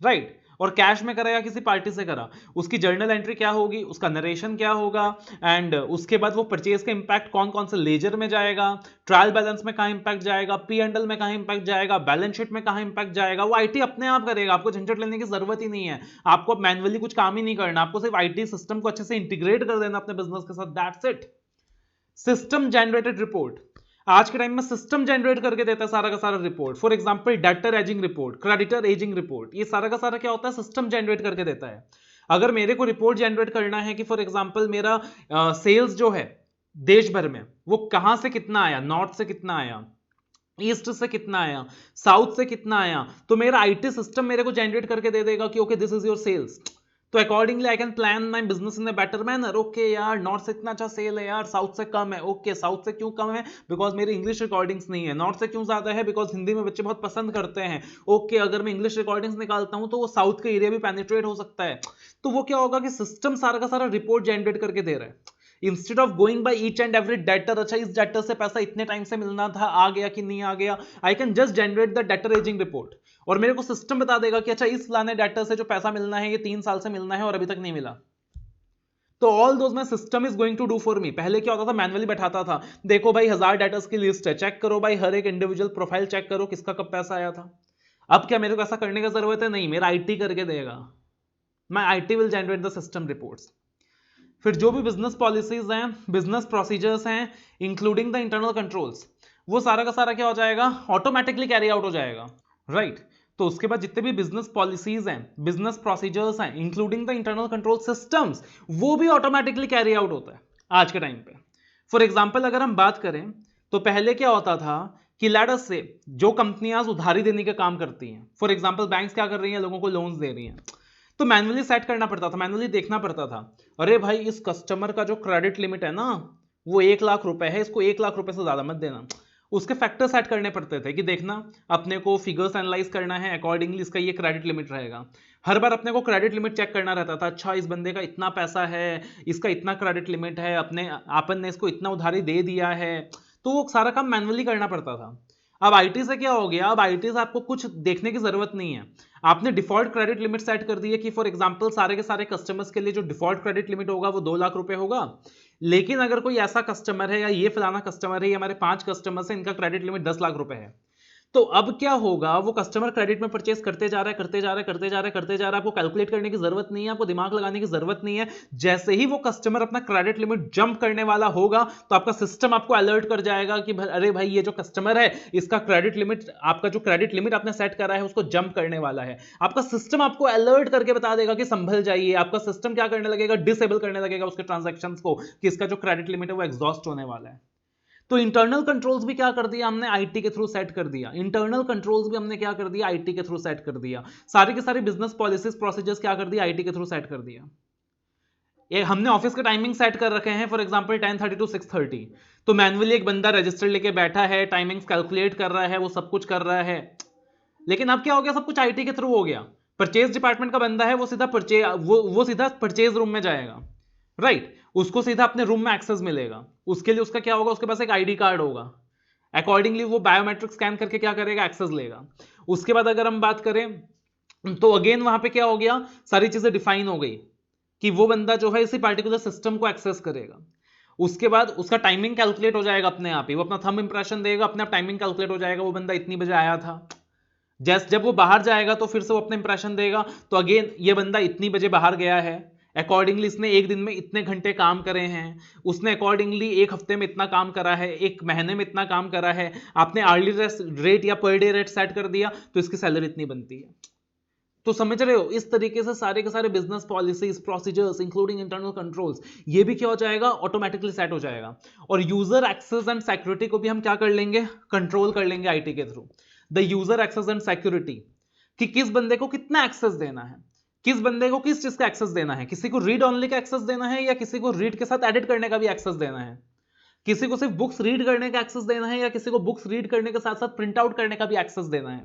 राइट। और कैश में करा या किसी पार्टी से करा, उसकी जर्नल एंट्री क्या होगी, उसका नरेशन क्या होगा, एंड उसके बाद वो परचेज का इंपैक्ट कौन कौन से लेजर में जाएगा, ट्रायल बैलेंस में कहां इंपैक्ट जाएगा, पी एंड एल में कहां इंपैक्ट जाएगा, बैलेंस शीट में कहां इंपैक्ट जाएगा, वो आईटी अपने आप करेगा, आपको झंझट लेने की जरूरत ही नहीं है, आपको मैनुअली कुछ काम ही नहीं करना, आपको सिर्फ आईटी सिस्टम को अच्छे से इंटीग्रेट कर देना अपने बिजनेस के साथ, that's it. System generated report, आज के टाइम में सिस्टम जनरेट करके देता है सारा का सारा report. For example debtor ageing report, creditor ageing report, ये सारा का सारा क्या होता है, सिस्टम जनरेट करके देता है। अगर मेरे को रिपोर्ट जनरेट करना है कि फॉर एग्जांपल मेरा सेल्स जो है देश भर में वो कहां से कितना आया, नॉर्थ से कितना आया, ईस्ट से कितना आया, साउथ से कितना आया, तो मेरा आईटी सिस्टम मेरे को जनरेट करके दे देगा कि okay this is your sales, तो accordingly I can plan my business in a better manner. Okay यार नॉर्थ से इतना अच्छा सेल है यार, साउथ से कम है, ओके साउथ से क्यों कम है, बिकॉज मेरी इंग्लिश रिकॉर्डिंग्स नहीं है, नॉर्थ से क्यों ज्यादा है, बिकॉज हिंदी में बच्चे बहुत पसंद करते हैं, ओके अगर मैं इंग्लिश रिकॉर्डिंग्स निकालता हूं तो वो साउथ के एरिया भी पेनिट्रेट हो सकता है। तो वो क्या होगा कि सिस्टम सारा का सारा रिपोर्ट जनरेट करके दे रहा है, instead of going by each and every debtor, अच्छा इस डेटर से पैसा इतने टाइम से मिलना था, आ गया कि नहीं आ गया, I can just generate the debtor ageing report और मेरे को सिस्टम बता देगा कि अच्छा इस फलाने डेटर से जो पैसा मिलना है ये 3 साल से मिलना है और अभी तक नहीं मिला। तो all those my system is going to do for me. पहले क्या होता था, मैनुअली बैठाता था, देखो भाई 1000 डेटर्स की लिस्ट है, चेक करो भाई हर एक इंडिविजुअल प्रोफाइल चेक करो किसका कब पैसा आया था। अब क्या मेरे को ऐसा करने की जरूरत है, नहीं, मेरा आईटी करके देगा, मैं IT will generate the system reports. फिर जो भी बिजनेस पॉलिसीज हैं, बिजनेस प्रोसीजर्स हैं, इंक्लूडिंग द इंटरनल कंट्रोल्स, वो सारा का सारा क्या हो जाएगा, ऑटोमेटिकली कैरी आउट हो जाएगा, राइट। तो उसके बाद जितने भी बिजनेस पॉलिसीज हैं, बिजनेस प्रोसीजर्स हैं, including the internal control systems, वो भी ऑटोमेटिकली कैरी आउट होता है आज के टाइम पे। फॉर एग्जाम्पल अगर हम बात करें तो पहले क्या होता था कि लेट अस से जो कंपनियां उधारी देने का काम करती हैं, फॉर एग्जाम्पल बैंक्स क्या कर रही हैं, लोगों को लोन्स दे रही हैं, तो मैनुअली सेट करना पड़ता था, मैनुअली देखना पड़ता था, अरे भाई इस कस्टमर का जो क्रेडिट लिमिट है ना वो 1 लाख रुपए है, इसको 1 लाख रुपए से ज्यादा मत देना। उसके फैक्टर सेट करने पड़ते थे कि देखना अपने को फिगर्स एनालाइज करना है, अकॉर्डिंगली इसका ये क्रेडिट लिमिट रहेगा। हर बार अपने को क्रेडिट लिमिट चेक करना रहता था, अच्छा इस बंदे का इतना पैसा है, इसका इतना क्रेडिट लिमिट है, अपने आपन ने इसको इतना उधारी दे दिया है, तो वो सारा काम मैनुअली करना पड़ता था। अब आईटी से क्या हो गया, अब आईटी से आपको कुछ देखने की जरूरत नहीं है, आपने डिफॉल्ट क्रेडिट लिमिट सेट कर दी है कि फॉर एग्जांपल सारे के सारे कस्टमर्स के लिए जो डिफॉल्ट क्रेडिट लिमिट होगा वो 2 लाख रुपए होगा। लेकिन अगर कोई ऐसा कस्टमर है या ये फलाना कस्टमर है, ये हमारे 5 कस्टमर्स हैं, इनका क्रेडिट लिमिट 10 लाख रुपए है, तो अब क्या होगा, वो कस्टमर क्रेडिट में परचेस करते जा रहा है, करते जा रहा है, करते जा रहा है, करते जा रहा है, आपको कैलकुलेट करने की जरूरत नहीं है, आपको दिमाग लगाने की जरूरत नहीं है। जैसे ही वो कस्टमर अपना क्रेडिट लिमिट जंप करने वाला होगा तो आपका सिस्टम आपको अलर्ट कर जाएगा कि अरे भाई ये जो कस्टमर है इसका क्रेडिट लिमिट, आपका जो क्रेडिट लिमिट आपने सेट करा है उसको जंप करने वाला है। आपका सिस्टम आपको अलर्ट करके बता देगा कि संभल जाइए, आपका सिस्टम क्या करने लगेगा, डिसेबल करने लगेगा उसके ट्रांजेक्शन को कि इसका जो क्रेडिट लिमिट है वो एग्जॉस्ट होने वाला है। तो इंटरनल कंट्रोल्स भी क्या कर दिया हमने, आईटी के थ्रू सेट कर दिया, इंटरनल कंट्रोल्स भी हमने क्या कर दिया, आईटी के थ्रू सेट कर दिया, सारी की सारी बिजनेस पॉलिसीज प्रोसीजर्स क्या कर दिया, आईटी के थ्रू सेट कर दिया। ये हमने ऑफिस के टाइमिंग सेट कर रखे हैं, फॉर एग्जांपल 10:30 टू 6:30, तो मैनुअली एक बंदा रजिस्टर लेके बैठा है, टाइमिंग्स कैलकुलेट कर रहा है, वो सब कुछ कर रहा है। लेकिन अब क्या हो गया, सब कुछ आईटी के थ्रू हो गया। परचेज डिपार्टमेंट का बंदा है, वो सीधा परचेज रूम में जाएगा, राइट, उसको सीधा अपने रूम में एक्सेस मिलेगा। उसके लिए उसका क्या होगा, उसके पास एक आईडी कार्ड होगा, अकॉर्डिंगली वो बायोमेट्रिक स्कैन करके क्या करेगा, एक्सेस लेगा। उसके बाद अगर हम बात करें तो अगेन वहां पे क्या हो गया, सारी चीजें डिफाइन हो गई कि वो बंदा जो है इसी पार्टिकुलर सिस्टम को एक्सेस करेगा। उसके बाद उसका टाइमिंग कैलकुलेट हो जाएगा अपने आप ही, वो अपना थंब इंप्रेशन देगा, अपने आप टाइमिंग कैलकुलेट हो जाएगा, वो बंदा इतनी बजे आया था। जब वो बाहर जाएगा तो फिर से वो अपना इंप्रेशन देगा, तो अगेन ये बंदा इतनी बजे बाहर गया है, अकॉर्डिंगली इसने एक दिन में इतने घंटे काम करे हैं, उसने अकॉर्डिंगली एक हफ्ते में इतना काम करा है, एक महीने में इतना काम करा है, आपने आर्ली रेट या पर डे रेट सेट कर दिया तो इसकी सैलरी इतनी बनती है। तो समझ रहे हो, इस तरीके से सारे के सारे business policies procedures including internal controls, ये भी क्या हो जाएगा, ऑटोमेटिकली सेट हो जाएगा। और यूजर एक्सेस एंड सिक्योरिटी को भी हम क्या कर लेंगे, कंट्रोल कर लेंगे आईटी के थ्रू। The user access and security, कि किस बंदे को कितना एक्सेस देना है, किस बंदे को किस चीज का एक्सेस देना है, किसी को रीड ओनली का एक्सेस देना है या किसी को रीड के साथ एडिट करने का भी एक्सेस देना है, किसी को सिर्फ बुक्स रीड करने का एक्सेस देना है या किसी को बुक्स रीड करने के साथ साथ प्रिंट आउट करने का भी एक्सेस देना है।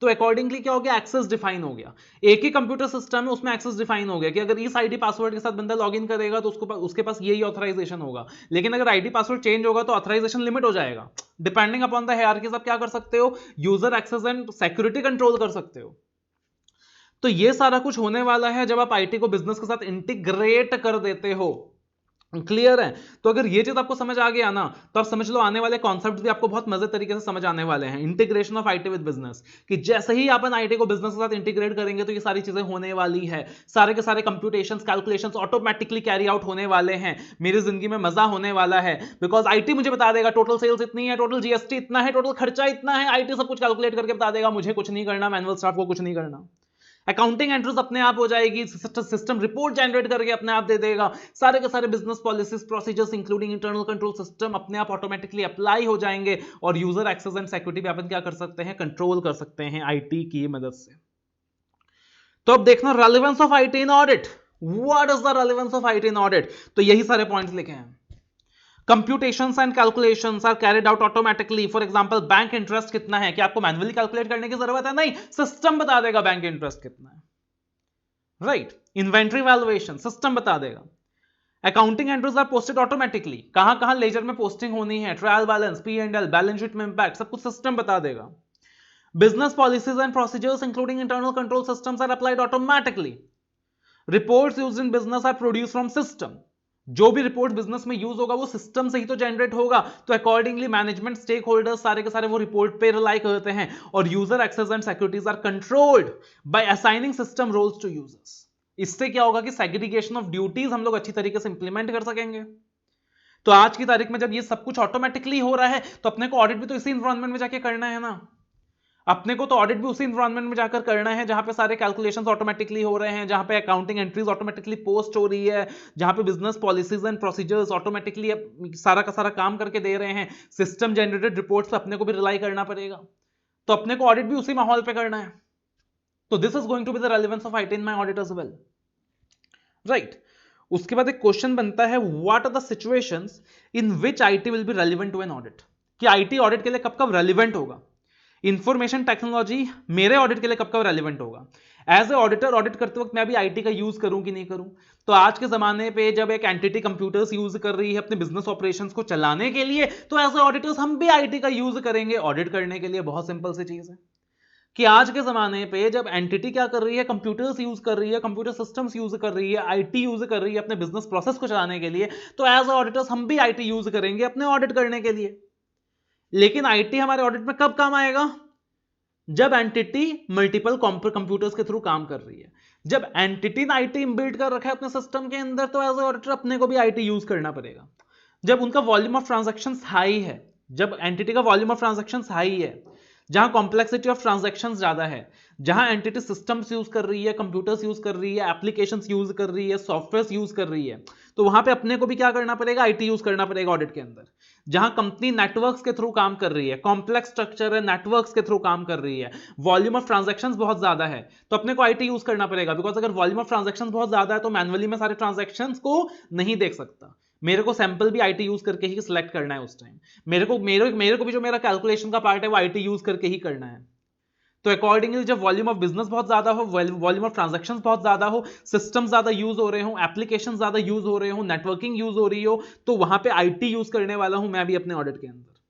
तो अकॉर्डिंगली क्या हो गया, एक्सेस डिफाइन हो गया। एक ही कंप्यूटर सिस्टम है उसमें एक्सेस डिफाइन हो गया कि अगर इस आईडी पासवर्ड के साथ बंदा लॉगिन करेगा तो उसके पास यही ऑथराइजेशन होगा। लेकिन अगर आईडी पासवर्ड चेंज होगा तो ऑथराइजेशन लिमिट हो जाएगा। डिपेंडिंग अपॉन द हायरार्कीज आप क्या कर सकते हो, user access and security control कर सकते हो। तो ये सारा कुछ होने वाला है जब आप आईटी को बिजनेस के साथ इंटीग्रेट कर देते हो। क्लियर है? तो अगर ये चीज आपको समझ आ गया ना, तो आप समझ लो आने वाले कॉन्सेप्ट्स भी आपको बहुत मजे तरीके से समझ आने वाले हैं। Integration of IT with business, कि जैसे ही अपन आईटी को बिजनेस के साथ इंटीग्रेट करेंगे तो ये सारी चीजें होने वाली है। सारे के सारे computations, calculations automatically carry out होने वाले हैं। मेरी जिंदगी में मजा होने वाला है, बिकॉज आईटी मुझे बता देगा टोटल सेल्स इतनी है, टोटल जीएसटी इतना है, टोटल खर्चा इतना है। आईटी सब कुछ कैलकुलेट करके बता देगा, मुझे कुछ नहीं करना, मैनुअल स्टाफ को कुछ नहीं करना। अकाउंटिंग एंट्रीज अपने आप हो जाएगी, सिस्टम रिपोर्ट जनरेट करके अपने आप दे देगा। सारे के सारे business policies, procedures including internal control system अपने आप ऑटोमेटिकली अप्लाई हो जाएंगे। और यूजर एक्सेस एंड सिक्योरिटी भी अपन क्या कर सकते हैं, कंट्रोल कर सकते हैं आईटी की मदद से। तो अब देखना relevance of IT in audit. What is the relevance of IT in audit? तो यही सारे पॉइंट्स लिखे हैं। Computations and calculations are carried out automatically. For example, bank interest कितना है, क्या आपको मैन्युअली कैलकुलेट करने की जरूरत है? नहीं, सिस्टम बता देगा बैंक इंटरेस्ट कितना है। राइट? इन्वेंट्री वैल्यूएशन सिस्टम बता देगा। Accounting entries are posted automatically, कहां कहां लेजर में पोस्टिंग होनी है, trial balance, P&L, balance sheet में इंपैक्ट, सब कुछ सिस्टम बता देगा। Business policies and procedures including internal control systems are applied automatically. Reports used in business are produced from system. जो भी रिपोर्ट बिजनेस में यूज होगा वो सिस्टम से ही तो जनरेट होगा। तो अकॉर्डिंगली मैनेजमेंट, स्टेक होल्डर्स सारे के सारे वो रिपोर्ट पे रिलाई करते हैं। और user access and securities are controlled by assigning system roles to users. इससे क्या होगा कि सेग्रीगेशन ऑफ ड्यूटीज हम लोग अच्छी तरीके से इंप्लीमेंट कर सकेंगे। तो आज की तारीख में जब ये सब कुछ ऑटोमेटिकली हो रहा है तो अपने को ऑडिट भी तो इसी इन्वायरमेंट में जाके करना है ना। अपने को तो ऑडिट भी उसी इन्वायरमेंट में जाकर करना है जहां पे सारे कैलकुलेशंस ऑटोमेटिकली हो रहे हैं, जहां पे अकाउंटिंग एंट्रीज ऑटोमेटिकली पोस्ट हो रही है, जहां पे business policies and procedures automatically सारा का सारा काम करके दे रहे हैं। सिस्टम जनरेटेड रिपोर्ट्स पे अपने को भी रिलाई करना पड़ेगा। तो अपने को ऑडिट भी उसी माहौल पे करना है। तो this is going to be the relevance of IT in my audit as well. Right? उसके बाद एक क्वेश्चन बनता है, what are the situations in which IT will be relevant to an audit? कि आईटी ऑडिट के लिए कब कब रेलिवेंट होगा। इंफॉर्मेशन टेक्नोलॉजी मेरे ऑडिट के लिए कब कब रेलिवेंट होगा। एज ए ऑडिटर ऑडिट करते वक्त मैं भी आईटी का यूज करूं कि नहीं करूं। तो आज के जमाने पे जब एक एंटिटी कंप्यूटर्स यूज कर रही है अपने बिजनेस ऑपरेशंस को चलाने के लिए, तो एज ए ऑडिटर्स हम भी आईटी का यूज करेंगे ऑडिट करने के लिए। बहुत सिंपल सी चीज है कि आज के जमाने पे जब एंटिटी क्या कर रही है, कंप्यूटर्स यूज कर रही है, कंप्यूटर सिस्टम्स यूज कर रही है, आईटी यूज कर रही है अपने बिजनेस प्रोसेस को चलाने के लिए, तो एज ए ऑडिटर्स हम भी आईटी यूज करेंगे अपने ऑडिट करने के लिए। लेकिन आईटी हमारे ऑडिट में कब काम आएगा? जब एंटिटी मल्टीपल कंप्यूटर्स के थ्रू काम कर रही है। जब एंटिटी ने आईटी इनबिल्ट कर रखा है अपने सिस्टम के अंदर, तो एज ए ऑडिटर अपने को भी आईटी यूज करना पड़ेगा। जब उनका वॉल्यूम ऑफ ट्रांजैक्शंस हाई है, जब एंटिटी का वॉल्यूम ऑफ ट्रांजैक्शंस हाई है, जहां कॉम्प्लेक्सिटी ऑफ ट्रांजैक्शंस ज्यादा है, जहां एंटिटी सिस्टम्स यूज कर रही है, कंप्यूटर्स यूज कर रही है, एप्लीकेशंस यूज कर रही है, सॉफ्टवेयर यूज कर रही है, तो वहां पे अपने को भी क्या करना पड़ेगा? आईटी यूज करना पड़ेगा ऑडिट के अंदर। जहां कंपनी नेटवर्क्स के थ्रू काम कर रही है, कॉम्प्लेक्स स्ट्रक्चर है, नेटवर्क्स के थ्रू काम कर रही है, वॉल्यूम ऑफ ट्रांजैक्शंस बहुत ज्यादा है, तो अपने को आईटी यूज करना पड़ेगा। बिकॉज अगर वॉल्यूम ऑफ ट्रांजैक्शंस बहुत ज्यादा है तो मैन्युअली में सारे ट्रांजैक्शंस को नहीं देख सकता। मेरे को सैंपल भी आईटी यूज करके ही सिलेक्ट करना है उस टाइम। मेरे को भी जो मेरा कैलकुलेशन का पार्ट है वो आईटी यूज करके ही करना है। तो अकॉर्डिंगली जब वॉल्यूम ऑफ बिजनेस बहुत ज्यादा हो, वॉल्यूम ऑफ ट्रांजैक्शंस बहुत ज्यादा हो, सिस्टम ज्यादा यूज हो रहे हो, एप्लीकेशन ज्यादा यूज हो रहे हो, नेटवर्किंग यूज हो रही हो, तो वहां पे आईटी यूज करने वाला हूं मैं भी अपने ऑडिट के अंदर।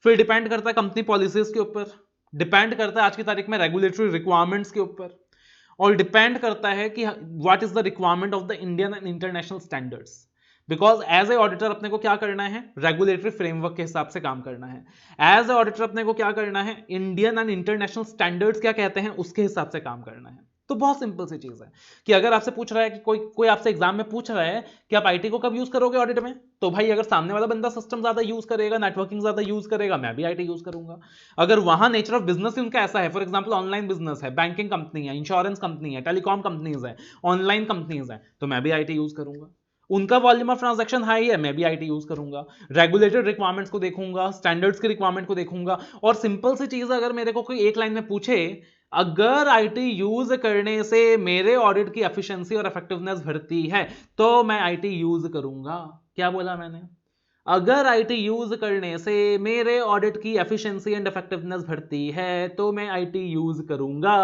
फिर डिपेंड करता है कंपनी पॉलिसीज के ऊपर, डिपेंड करता है आज की तारीख में रेगुलेटरी रिक्वायरमेंट्स के ऊपर, और डिपेंड करता है कि what is the requirement of the Indian and international standards. Because as a auditor अपने को क्या करना है? रेगुलेटरी फ्रेमवर्क के हिसाब से काम करना है। एज ए ऑडिटर अपने को क्या करना है? इंडियन एंड इंटरनेशनल स्टैंडर्ड्स क्या कहते हैं उसके हिसाब से काम करना है। तो बहुत सिंपल सी चीज है कि अगर आपसे पूछ रहा है कि कोई आपसे एग्जाम में पूछ रहा है कि आप आईटी को कब यूज करोगे ऑडिट में, तो भाई अगर सामने वाला बंदा सिस्टम ज्यादा यूज करेगा, नेटवर्किंग ज्यादा यूज करेगा, मैं भी आईटी यूज करूंगा। अगर वहां नेचर ऑफ बिजनेस उनका ऐसा है, फॉर एग्जांपल ऑनलाइन बिजनेस है, बैंकिंग कंपनी है, इंश्योरेंस कंपनी है, टेलीकॉम कंपनीज है, ऑनलाइन कंपनीज है, तो मैं भी आईटी यूज करूंगा। उनका वॉल्यूम ऑफ ट्रांजैक्शन हाई है, मैं भी आईटी यूज करूंगा। रेगुलेटेड रिक्वायरमेंट्स को देखूंगा, स्टैंडर्ड्स की रिक्वायरमेंट को देखूंगा। और सिंपल सी चीज अगर मेरे को कोई एक लाइन में पूछे, अगर आईटी यूज करने से मेरे ऑडिट की एफिशिएंसी और इफेक्टिवनेस बढ़ती है तो मैं आईटी यूज करूंगा। क्या बोला मैंने? अगर आईटी यूज करने से मेरे ऑडिट की एफिशिएंसी एंड इफेक्टिवनेस बढ़ती है तो मैं आईटी यूज करूंगा।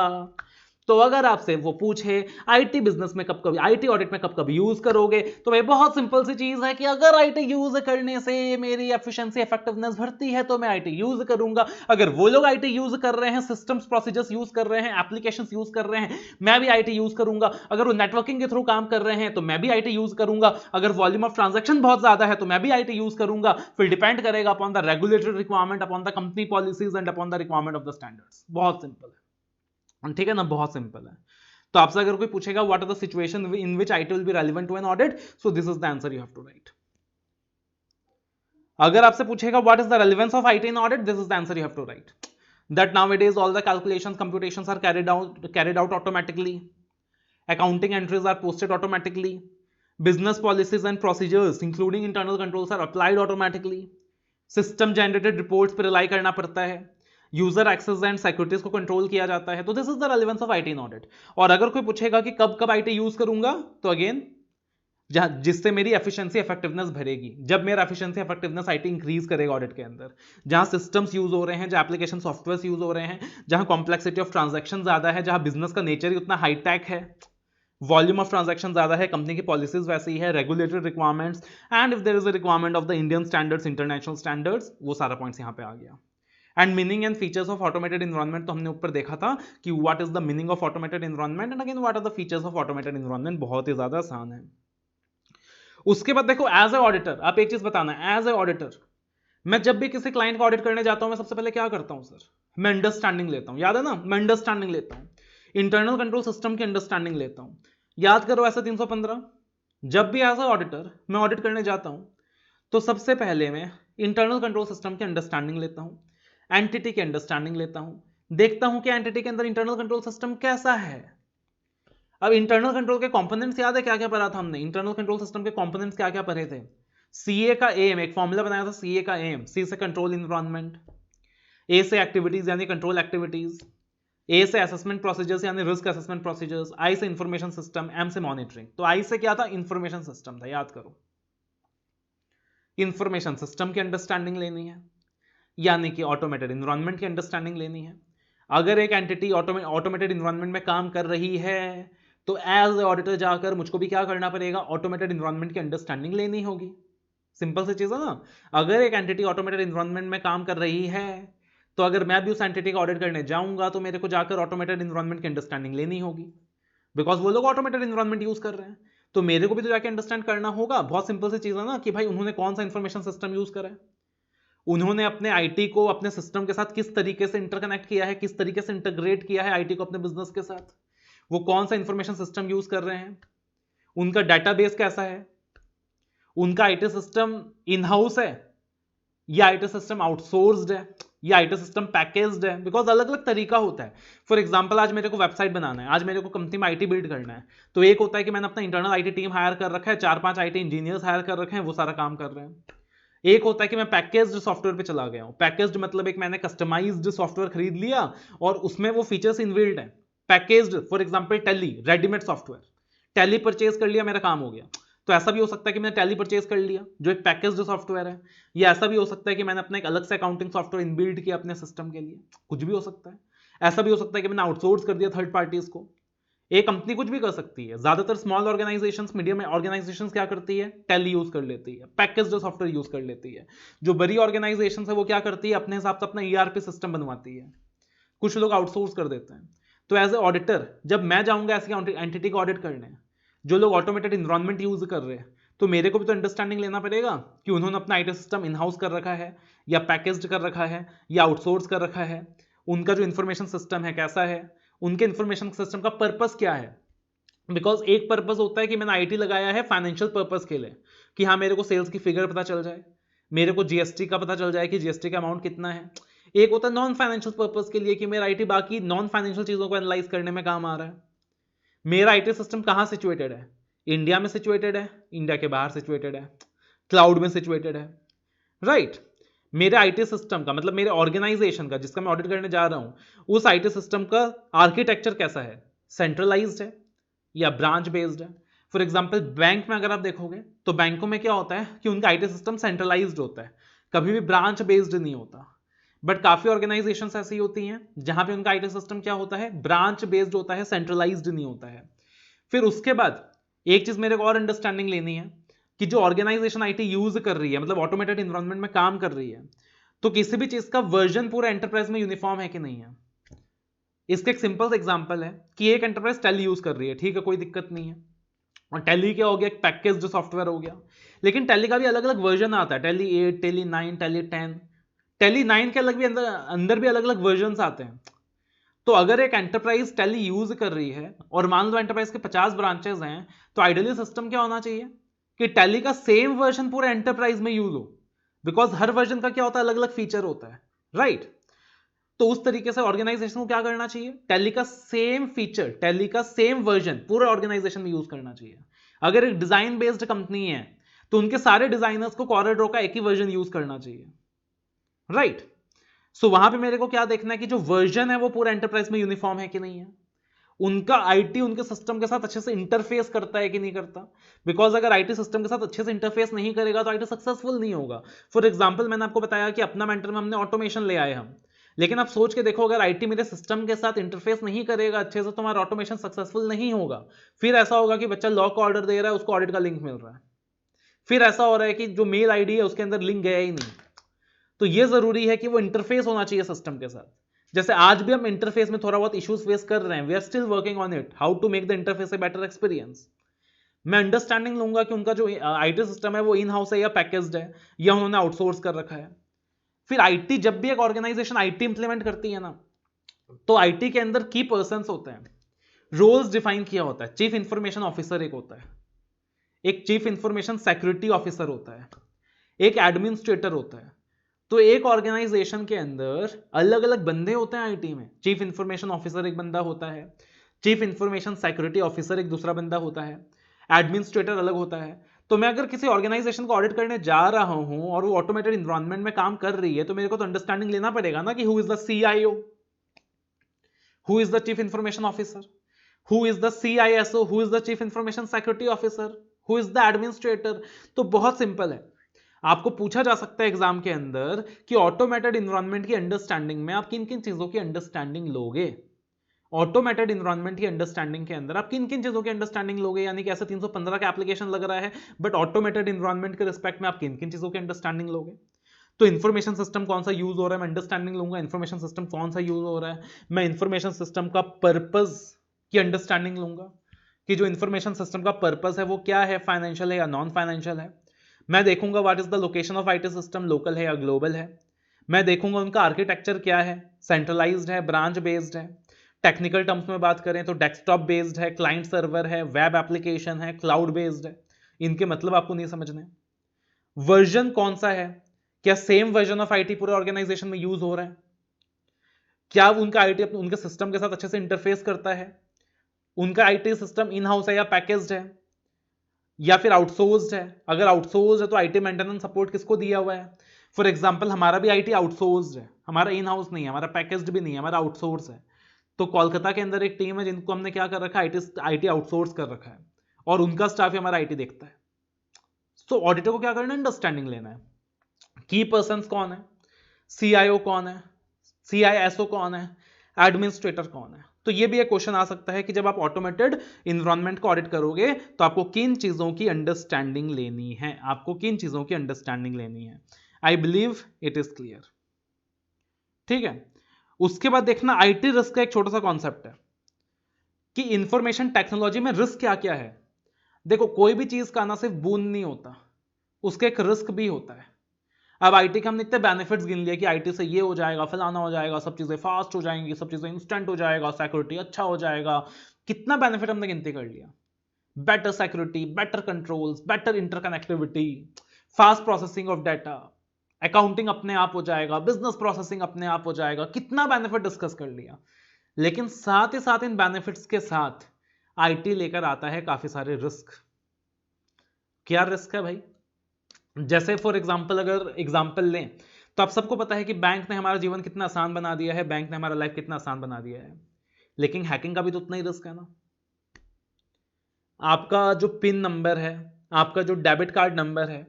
तो अगर आपसे वो पूछे आईटी बिजनेस में कब कभी, आईटी ऑडिट में कब कभी यूज करोगे, तो भाई बहुत सिंपल सी चीज है कि अगर आईटी यूज करने से मेरी एफिशिएंसी इफेक्टिवनेस बढ़ती है तो मैं आईटी यूज करूंगा। अगर वो लोग आईटी यूज कर रहे हैं, सिस्टम्स प्रोसीजर्स यूज कर रहे हैं, एप्लीकेशंस यूज कर रहे हैं, मैं भी आईटी यूज करूंगा। अगर वो नेटवर्किंग के थ्रू काम कर रहे हैं तो मैं भी आईटी यूज करूंगा। अगर वॉल्यूम ऑफ ट्रांजैक्शन बहुत ज्यादा है तो मैं भी आईटी यूज करूंगा। फिर डिपेंड करेगा upon the regulatory requirement, upon the company policies and upon the requirement of the standards. बहुत सिंपल है, ठीक है ना, बहुत सिंपल है। तो आपसे अगर कोई पूछेगा what are the situation in which IT will be relevant to an audit, so this is the answer you have to write. अगर आपसे पूछेगा what is the relevance of IT in audit, this is the answer you have to write that nowadays all the calculations, computations are carried out automatically. Accounting entries are posted automatically. Business policies and procedures including internal controls are applied automatically. System generated reports पर rely करना पड़ता है। यूजर एक्सेस एंड सिक्योरिटीज को कंट्रोल किया जाता है। तो this is the relevance of IT in audit. और अगर कोई पूछेगा कि कब कब आईटी यूज करूंगा, तो अगेन जिससे मेरी एफिशिएंसी इफेक्टिवनेस बढ़ेगी, जब मेरा एफिशिएंसी इफेक्टिवनेस आईटी इंक्रीज करेगा ऑडिट के अंदर, जहां सिस्टम्स यूज हो रहे हैं, जहां एप्लीकेशन सॉफ्टवेयर यूज हो रहे हैं, जहां कॉम्प्लेक्सिटी ऑफ ट्रांजैक्शन ज्यादा है, जहां बिजनेस का नेचर ही उतना हाईटेक है, वॉल्यूम ऑफ ट्रांजैक्शन ज्यादा है, कंपनी की पॉलिसीज वैसी है, regulatory requirements and if there is a requirement of the Indian standards, international standards, वो सारा पॉइंट्स यहां पे आ गया। And meaning and features of automated environment, तो हमने ऊपर देखा था कि what is the meaning of automated environment and again what are the features of automated environment. बहुत ही ज्यादा आसान है। उसके बाद देखो एज ए ऑडिटर, आप एक चीज बताना, एज ए ऑडिटर मैं जब भी किसी क्लाइंट को ऑडिट करने जाता हूं, मैं सबसे पहले क्या करता हूं सर, मैं अंडरस्टैंडिंग लेता हूं। याद है ना, मैं अंडरस्टैंडिंग लेता हूं, इंटरनल कंट्रोल सिस्टम की अंडरस्टैंडिंग लेता हूं। याद करो ऐसा 315। जब भी एज ए ऑडिटर मैं ऑडिट करने जाता हूं, तो सबसे पहले मैं इंटरनल कंट्रोल सिस्टम की अंडरस्टैंडिंग लेता हूं, एंटिटी की अंडरस्टैंडिंग लेता हूं, देखता हूं कि एंटिटी के अंदर इंटरनल कंट्रोल सिस्टम कैसा है। अब इंटरनल कंट्रोल के कंपोनेंट्स याद है क्या क्या पढ़ा था हमने, इंटरनल कंट्रोल सिस्टम के कंपोनेंट्स क्या क्या पढ़े थे। सीए का एम, एक फॉर्मूला बनाया था सीए का एम, सी से कंट्रोल एनवायरनमेंट, ए से एक्टिविटीज यानी कंट्रोल एक्टिविटीज, ए से असेसमेंट प्रोसीजर्स यानी रिस्क असेसमेंट प्रोसीजर्स, आई से इंफॉर्मेशन सिस्टम, एम से मॉनिटरिंग। तो आई से क्या था, इंफॉर्मेशन सिस्टम था, याद करो। इंफॉर्मेशन सिस्टम की अंडरस्टैंडिंग लेनी है, यानी कि ऑटोमेटेड एनवायरनमेंट की अंडरस्टैंडिंग लेनी है। अगर एक एंटिटी ऑटोमेटेड एनवायरनमेंट में काम कर रही है, तो एज ए ऑडिटर जाकर मुझको भी क्या करना पड़ेगा, ऑटोमेटेड एनवायरनमेंट की अंडरस्टैंडिंग लेनी होगी। सिंपल सी चीज है ना। अगर एक एंटिटी ऑटोमेटेड एनवायरनमेंट में काम कर रही है, तो अगर मैं भी उस एंटिटी का ऑडिट करने जाऊंगा, तो मेरे को जाकर ऑटोमेटेड एनवायरनमेंट की अंडरस्टैंडिंग लेनी होगी, बिकॉज वो लोग ऑटोमेटेड एनवायरनमेंट यूज कर रहे हैं। तो मेरे को भी तो जाके अंडरस्टैंड करना होगा। बहुत सिंपल सी चीज है ना कि भाई उन्होंने कौन सा इंफॉर्मेशन सिस्टम यूज करा है, उन्होंने अपने आईटी को अपने सिस्टम के साथ किस तरीके से इंटरकनेक्ट किया है, किस तरीके से इंटीग्रेट किया है आईटी को अपने बिजनेस के साथ, वो कौन सा इंफॉर्मेशन सिस्टम यूज कर रहे हैं, उनका डेटाबेस कैसा है, उनका आईटी सिस्टम इन हाउस है या आईटी सिस्टम आउटसोर्स्ड है या आईटी सिस्टम पैकेज्ड है, बिकॉज अलग अलग तरीका होता है। फॉर एग्जांपल आज मेरे को वेबसाइट बनाना है, आज मेरे को कंपनी में आईटी बिल्ड करना है, तो एक होता है कि मैंने अपना इंटरनल आईटी टीम हायर कर रखा है, 4-5 आईटी इंजीनियर्स हायर कर रखे हैं, वो सारा काम कर रहे हैं। एक होता है कि मैं पैकेज्ड सॉफ्टवेयर पे चला गया हूं। पैकेज्ड मतलब एक मैंने कस्टमाइज्ड सॉफ्टवेयर खरीद लिया और उसमें वो फीचर्स इनबिल्ट है। Packaged for example tally, readymade software, tally purchase कर लिया, मेरा काम हो गया। तो ऐसा भी हो सकता है कि मैंने टैली परचेज कर लिया जो एक पैकेज्ड सॉफ्टवेयर है, या ऐसा भी हो सकता है कि मैंने अपना एक अलग से अकाउंटिंग सॉफ्टवेयर इनबिल्ट किया अपने सिस्टम के लिए, कुछ भी हो सकता है। ऐसा भी हो सकता है कि मैंने आउटसोर्स कर दिया थर्ड पार्टीज को। एक कंपनी कुछ भी कर सकती है। ज्यादातर स्मॉल ऑर्गेनाइजेशंस, मीडियम ऑर्गेनाइजेशंस क्या करती है, टैली यूज कर लेती है, पैकेज्ड सॉफ्टवेयर यूज कर लेती है। जो बड़ी ऑर्गेनाइजेशंस है वो क्या करती है, अपने हिसाब से अपना ईआरपी सिस्टम बनवाती है। कुछ लोग आउटसोर्स कर देते हैं। तो एज ए ऑडिटर जब मैं जाऊंगा ऐसी एंटिटी को ऑडिट करने, जो लोग ऑटोमेटेड एनवायरनमेंट यूज कर रहे हैं, तो मेरे को भी तो अंडरस्टैंडिंग लेना पड़ेगा कि उन्होंने अपना आईटी सिस्टम इन हाउस कर रखा है या पैकेज्ड कर रखा है या आउटसोर्स कर रखा है, उनका जो इंफॉर्मेशन सिस्टम है कैसा है, उनके इंफॉर्मेशन सिस्टम का पर्पस क्या है। बिकॉज एक पर्पस होता है कि मैंने आईटी लगाया है फाइनेंशियल पर्पस के लिए, कि हाँ मेरे को सेल्स की फिगर पता चल जाए, मेरे को जीएसटी का पता चल जाए कि जीएसटी का अमाउंट कितना है। एक होता है नॉन फाइनेंशियल पर्पस के लिए कि मेरा आईटी बाकी नॉन फाइनेंशियल चीजों को एनालाइज करने में काम आ रहा है। मेरा आईटी सिस्टम कहाँ सिचुएटेड है, इंडिया में सिचुएटेड है, इंडिया के बाहर सिचुएटेड है, क्लाउड में सिचुएटेड है, राइट। मेरे आईटी सिस्टम का मतलब मेरे ऑर्गेनाइजेशन का जिसका मैं ऑडिट करने जा रहा हूं, उस आईटी सिस्टम का आर्किटेक्चर कैसा है, सेंट्रलाइज्ड है या ब्रांच बेस्ड है। फॉर एग्जांपल बैंक में अगर आप देखोगे तो बैंकों में क्या होता है कि उनका आईटी सिस्टम सेंट्रलाइज्ड होता है, कभी भी ब्रांच बेस्ड नहीं होता। बट काफी ऑर्गेनाइजेशंस ऐसी होती हैं जहां पे उनका आईटी सिस्टम क्या होता है, ब्रांच बेस्ड होता है, सेंट्रलाइज्ड नहीं होता है। फिर उसके बाद एक चीज मेरे को और अंडरस्टैंडिंग लेनी है कि जो ऑर्गेनाइजेशन आईटी यूज कर रही है, मतलब ऑटोमेटेड इन्वायरमेंट में काम कर रही है, तो किसी भी चीज का वर्जन पूरा एंटरप्राइज में यूनिफॉर्म है कि नहीं है। इसका एक सिंपल एग्जांपल है कि एक एंटरप्राइज टैली यूज कर रही है, ठीक है, कोई दिक्कत नहीं है, और टैली क्या हो गया, एक पैकेज सॉफ्टवेयर हो गया। लेकिन टैली का भी अलग अलग वर्जन आता है, टैली 8, टैली 9, टैली 10, टैली 9 के अलग भी अंदर भी अलग अलग वर्जन आते हैं। तो अगर एक एंटरप्राइज टैली यूज कर रही है और मान लो एंटरप्राइज के 50 ब्रांचेस हैं, तो आइडियली सिस्टम क्या होना चाहिए कि टैली का सेम वर्जन पूरे एंटरप्राइज में यूज हो, बिकॉज हर वर्जन का क्या होता है, अलग अलग फीचर होता है, राइट। तो उस तरीके से ऑर्गेनाइजेशन को क्या करना चाहिए, टैली का सेम फीचर, टैली का सेम वर्जन पूरे ऑर्गेनाइजेशन में यूज करना चाहिए। अगर एक डिजाइन बेस्ड कंपनी है तो उनके सारे डिजाइनर्स को कॉरिडोर का एक ही वर्जन यूज करना चाहिए, राइट। सो वहां पे मेरे को क्या देखना है कि जो वर्जन है वो पूरा एंटरप्राइज में यूनिफॉर्म है कि नहीं है, उनका आईटी उनके सिस्टम के साथ अच्छे से इंटरफेस करता है कि नहीं करता। बिकॉज अगर आईटी सिस्टम के साथ अच्छे से इंटरफेस नहीं करेगा तो आईटी सक्सेसफुल नहीं होगा। फॉर एग्जांपल मैंने आपको बताया कि अपना मेंटर में हमने ऑटोमेशन ले आए हम, लेकिन आप सोच के देखो अगर आईटी मेरे सिस्टम के साथ इंटरफेस नहीं करेगा अच्छे से तो हमारा ऑटोमेशन सक्सेसफुल नहीं होगा। फिर ऐसा होगा कि बच्चा लॉ का ऑर्डर दे रहा है, उसको ऑडिट का लिंक मिल रहा है। फिर ऐसा हो रहा है कि जो मेल आईडी है उसके अंदर लिंक गया ही नहीं। तो ये जरूरी है कि वो इंटरफेस होना चाहिए सिस्टम के साथ। जैसे आज भी हम इंटरफेस में थोड़ा बहुत इश्यूज फेस कर रहे हैं, we are still working on it, how to make the interface a better experience. मैं अंडरस्टैंडिंग लूंगा कि उनका जो आईटी सिस्टम है वो इन हाउस है या पैकेज्ड है या उन्होंने आउटसोर्स कर रखा है। फिर आईटी, जब भी एक ऑर्गेनाइजेशन आईटी इंप्लीमेंट करती है ना, तो आईटी के अंदर की पर्संस होते हैं, रोल्स डिफाइन किया होता है। चीफ इंफॉर्मेशन ऑफिसर एक होता है, एक चीफ इंफॉर्मेशन सिक्योरिटी ऑफिसर होता है, एक एडमिनिस्ट्रेटर होता है। तो एक ऑर्गेनाइजेशन के अंदर अलग अलग बंदे होते हैं आईटी में। चीफ इंफॉर्मेशन ऑफिसर एक बंदा होता है, चीफ इंफॉर्मेशन सिक्योरिटी ऑफिसर एक दूसरा बंदा होता है, एडमिनिस्ट्रेटर अलग होता है। तो मैं अगर किसी ऑर्गेनाइजेशन को ऑडिट करने जा रहा हूं और वो ऑटोमेटेड इन्वायरमेंट में काम कर रही है तो मेरे को तो अंडरस्टैंडिंग लेना पड़ेगा ना कि who is the CIO, who is the chief information officer, who is the CISO, who is the chief information security officer, who is the administrator. तो बहुत सिंपल है, आपको पूछा जा सकता है एग्जाम के अंदर कि ऑटोमेटेड इन्वायरमेंट की अंडरस्टैंडिंग में आप किन किन चीजों की अंडरस्टैंडिंग लोगे। ऑटोमेटेड इन्वायरमेंट की अंडरस्टैंडिंग के अंदर आप किन किन चीजों की अंडरस्टैंडिंग लोगे, यानी कि ऐसे 315 का एप्लीकेशन लग रहा है, बट ऑटोमेटेड इन्वायरमेंट के रिस्पेक्ट में आप किन किन चीजों की अंडरस्टैंडिंग लोगे। तो इन्फॉर्मेशन सिस्टम कौन सा यूज हो रहा है, मैं अंडरस्टैंडिंग लूंगा इन्फॉर्मेशन सिस्टम कौन सा यूज हो रहा है। मैं इन्फॉर्मेशन सिस्टम का पर्पज की अंडरस्टैंडिंग लूंगा कि जो इन्फॉर्मेशन सिस्टम का पर्पज है वो क्या है, फाइनेंशियल है या नॉन फाइनेंशियल है। मैं देखूंगा what is the location of IT system, local है या ग्लोबल है। मैं देखूंगा उनका आर्किटेक्चर क्या है, सेंट्रलाइज्ड है, ब्रांच बेस्ड है। टेक्निकल टर्म्स में बात करें तो डेस्कटॉप बेस्ड है, क्लाइंट सर्वर है, वेब एप्लीकेशन है, क्लाउड बेस्ड है। इनके मतलब आपको नहीं समझने। वर्जन कौन सा है, क्या सेम वर्जन ऑफ आईटी पूरे ऑर्गेनाइजेशन में यूज हो रहा है, क्या उनका आईटी अपने उनके सिस्टम के साथ अच्छे से इंटरफेस करता है, उनका आईटी सिस्टम इन हाउस है या पैकेज्ड है या फिर आउटसोर्स्ड है। अगर आउटसोर्स्ड है तो आईटी मेंटेनेंस सपोर्ट किसको दिया हुआ है। फॉर एग्जांपल हमारा भी आईटी आउटसोर्स्ड है, हमारा इन हाउस नहीं है, हमारा पैकेज्ड भी नहीं है, हमारा आउटसोर्स है। तो कोलकाता के अंदर एक टीम है जिनको हमने क्या कर रखा है, आईटी आउटसोर्स कर रखा है और उनका स्टाफ ही हमारा आईटी देखता है। तो ऑडिटर को क्या करना है, अंडरस्टैंडिंग लेना है। की पर्संस कौन है, सीआईओ कौन है, सीआईएसओ कौन है, एडमिनिस्ट्रेटर कौन है। तो ये भी एक क्वेश्चन आ सकता है कि जब आप ऑटोमेटेड इन्वायरमेंट को ऑडिट करोगे तो आपको किन चीजों की अंडरस्टैंडिंग लेनी है, आपको किन चीजों की अंडरस्टैंडिंग लेनी है। I believe it is clear, ठीक है। उसके बाद देखना आईटी रिस्क का एक छोटा सा कॉन्सेप्ट है कि इंफॉर्मेशन टेक्नोलॉजी में रिस्क क्या क्या है। देखो कोई भी चीज का ना सिर्फ बूंद नहीं होता, उसके एक रिस्क भी होता है। अब आईटी के हमने इतने बेनिफिट्स गिन लिए कि आईटी से ये हो जाएगा, फलाना हो जाएगा, सब चीजें फास्ट हो जाएंगी, सब चीजें इंस्टेंट हो जाएगा, सिक्योरिटी अच्छा हो जाएगा। कितना बेनिफिट हमने गिनती कर लिया, better security, better controls, better interconnectivity, fast processing of data, accounting अपने आप हो जाएगा, बिजनेस प्रोसेसिंग अपने आप हो जाएगा, कितना बेनिफिट डिस्कस कर लिया। लेकिन साथ ही साथ इन बेनिफिट्स के साथ आईटी लेकर आता है काफी सारे रिस्क। क्या रिस्क है भाई, जैसे फॉर एग्जाम्पल अगर एग्जाम्पल लें तो आप सबको पता है कि बैंक ने हमारा जीवन कितना आसान बना दिया है, बैंक ने हमारा लाइफ कितना आसान बना दिया है। लेकिन हैकिंग का भी तो उतना ही रिस्क है ना। आपका जो पिन नंबर है, आपका जो डेबिट कार्ड नंबर है,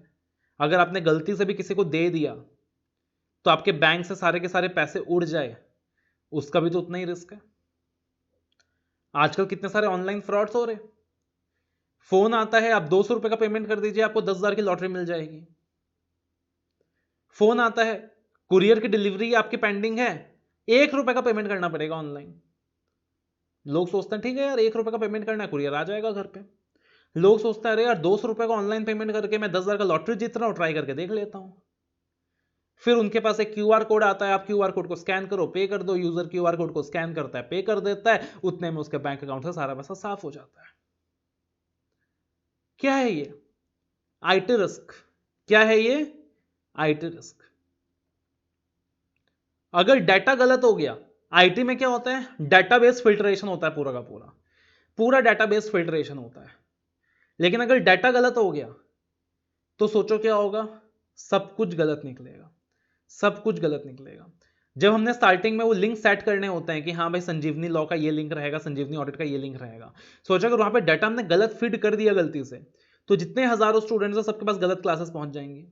अगर आपने गलती से भी किसी को दे दिया तो आपके बैंक से सारे के सारे पैसे उड़ जाए, उसका भी तो उतना ही रिस्क है। आजकल कितने सारे ऑनलाइन फ्रॉड्स हो रहे, फोन आता है आप 200 रुपए का पेमेंट कर दीजिए, आपको 10,000 की लॉटरी मिल जाएगी। फोन आता है कुरियर की डिलीवरी आपकी पेंडिंग है, 1 रुपए का पेमेंट करना पड़ेगा ऑनलाइन। लोग सोचते हैं ठीक है यार 1 रुपए का पेमेंट करना है, कुरियर आ जाएगा घर पे। लोग सोचते हैं अरे यार 200 रुपए का ऑनलाइन पेमेंट करके मैं 10,000 का लॉटरी जीत रहा हूं, ट्राई करके देख लेता हूं। फिर उनके पास एक क्यूआर कोड आता है, आप क्यूआर कोड को स्कैन करो, पे कर दो। यूजर क्यूआर कोड को स्कैन करता है, पे कर देता है, उतने में उसके बैंक अकाउंट से सारा पैसा साफ हो जाता है। क्या है ये? IT risk. क्या है ये? IT risk. अगर डाटा गलत हो गया, आईटी में क्या होता है, डाटाबेस फिल्ट्रेशन होता है, पूरा का पूरा डाटाबेस फिल्ट्रेशन होता है। लेकिन अगर डाटा गलत हो गया तो सोचो क्या होगा, सब कुछ गलत निकलेगा, सब कुछ गलत निकलेगा। जब हमने स्टार्टिंग में वो लिंक सेट करने होते हैं कि हाँ भाई संजीवनी लॉ का ये लिंक रहेगा, संजीवनी ऑडिट का ये लिंक रहेगा, सोचा अगर वहां पे डाटा हमने गलत फीड कर दिया गलती से, तो जितने हजारों स्टूडेंट्स हैं सबके पास गलत क्लासेस पहुंच जाएंगी।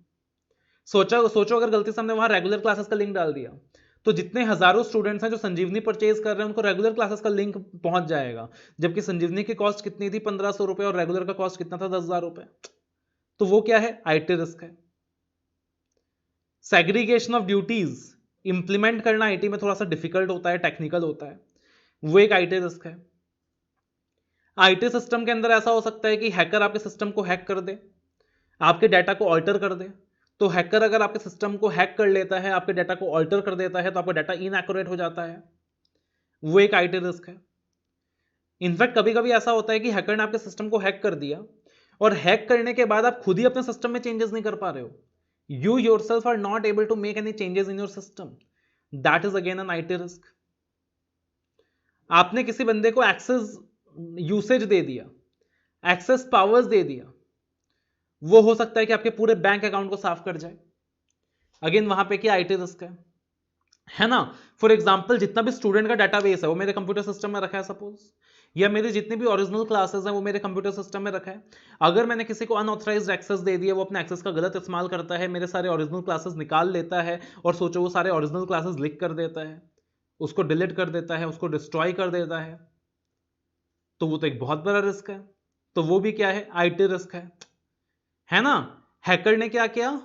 सोचो अगर गलती से हमने वहां रेगुलर क्लासेस का लिंक डाल दिया, तो जितने हजारों स्टूडेंट्स हैं जो संजीवनी परचेज कर रहे हैं उनको रेगुलर क्लासेस का लिंक पहुंच जाएगा, जबकि संजीवनी की कॉस्ट कितनी थी, 1500 रुपए, और रेगुलर का कॉस्ट कितना था, 10,000 रुपए। तो वो क्या है, आईटी रिस्क है। सेग्रीगेशन ऑफ ड्यूटीज इंप्लीमेंट करना आईटी में थोड़ा सा डिफिकल्ट होता है, टेक्निकल होता है, वो एक आईटी रिस्क है। आईटी सिस्टम के अंदर ऐसा हो सकता है कि हैकर आपके सिस्टम को हैक कर दे, आपके डाटा को ऑल्टर कर दे। तो हैकर अगर आपके सिस्टम को हैक कर लेता है, आपके डाटा को ऑल्टर कर देता है, तो आपका डाटा इनएक्यूरेट हो जाता है, वो एक आईटी रिस्क है। इनफैक्ट कभी कभी ऐसा होता है कि हैकर ने आपके सिस्टम को हैक कर दिया, और हैक करने के बाद आप खुद ही अपने सिस्टम में चेंजेस नहीं कर पा रहे हो, you yourself are not able to make any changes in your system, that is again an IT risk। आपने किसी बंदे को एक्सेस यूसेज दे दिया, एक्सेस पावर्स दे दिया, वो हो सकता है कि आपके पूरे बैंक अकाउंट को साफ कर जाए। अगेन वहां पे क्या आईटी रिस्क है ना। फॉर एग्जांपल जितना भी स्टूडेंट का डाटाबेस है वो मेरे कंप्यूटर सिस्टम में रखा है सपोज, या मेरे जितने भी ओरिजिनल क्लासेस हैं वो मेरे कंप्यूटर सिस्टम में रखा है। अगर मैंने किसी को अनऑथराइज्ड एक्सेस दे दिया, वो अपने एक्सेस का गलत इस्तेमाल करता है, मेरे सारे ओरिजिनल क्लासेस निकाल लेता है, और सोचो वो सारे ओरिजिनल क्लासेस लीक कर देता है, उसको डिलीट कर देता है, उसको डिस्ट्रॉय कर देता है, तो वो तो एक बहुत बड़ा रिस्क है। तो वो भी क्या है, आईटी रिस्क है ना। हैकर ने क्या किया,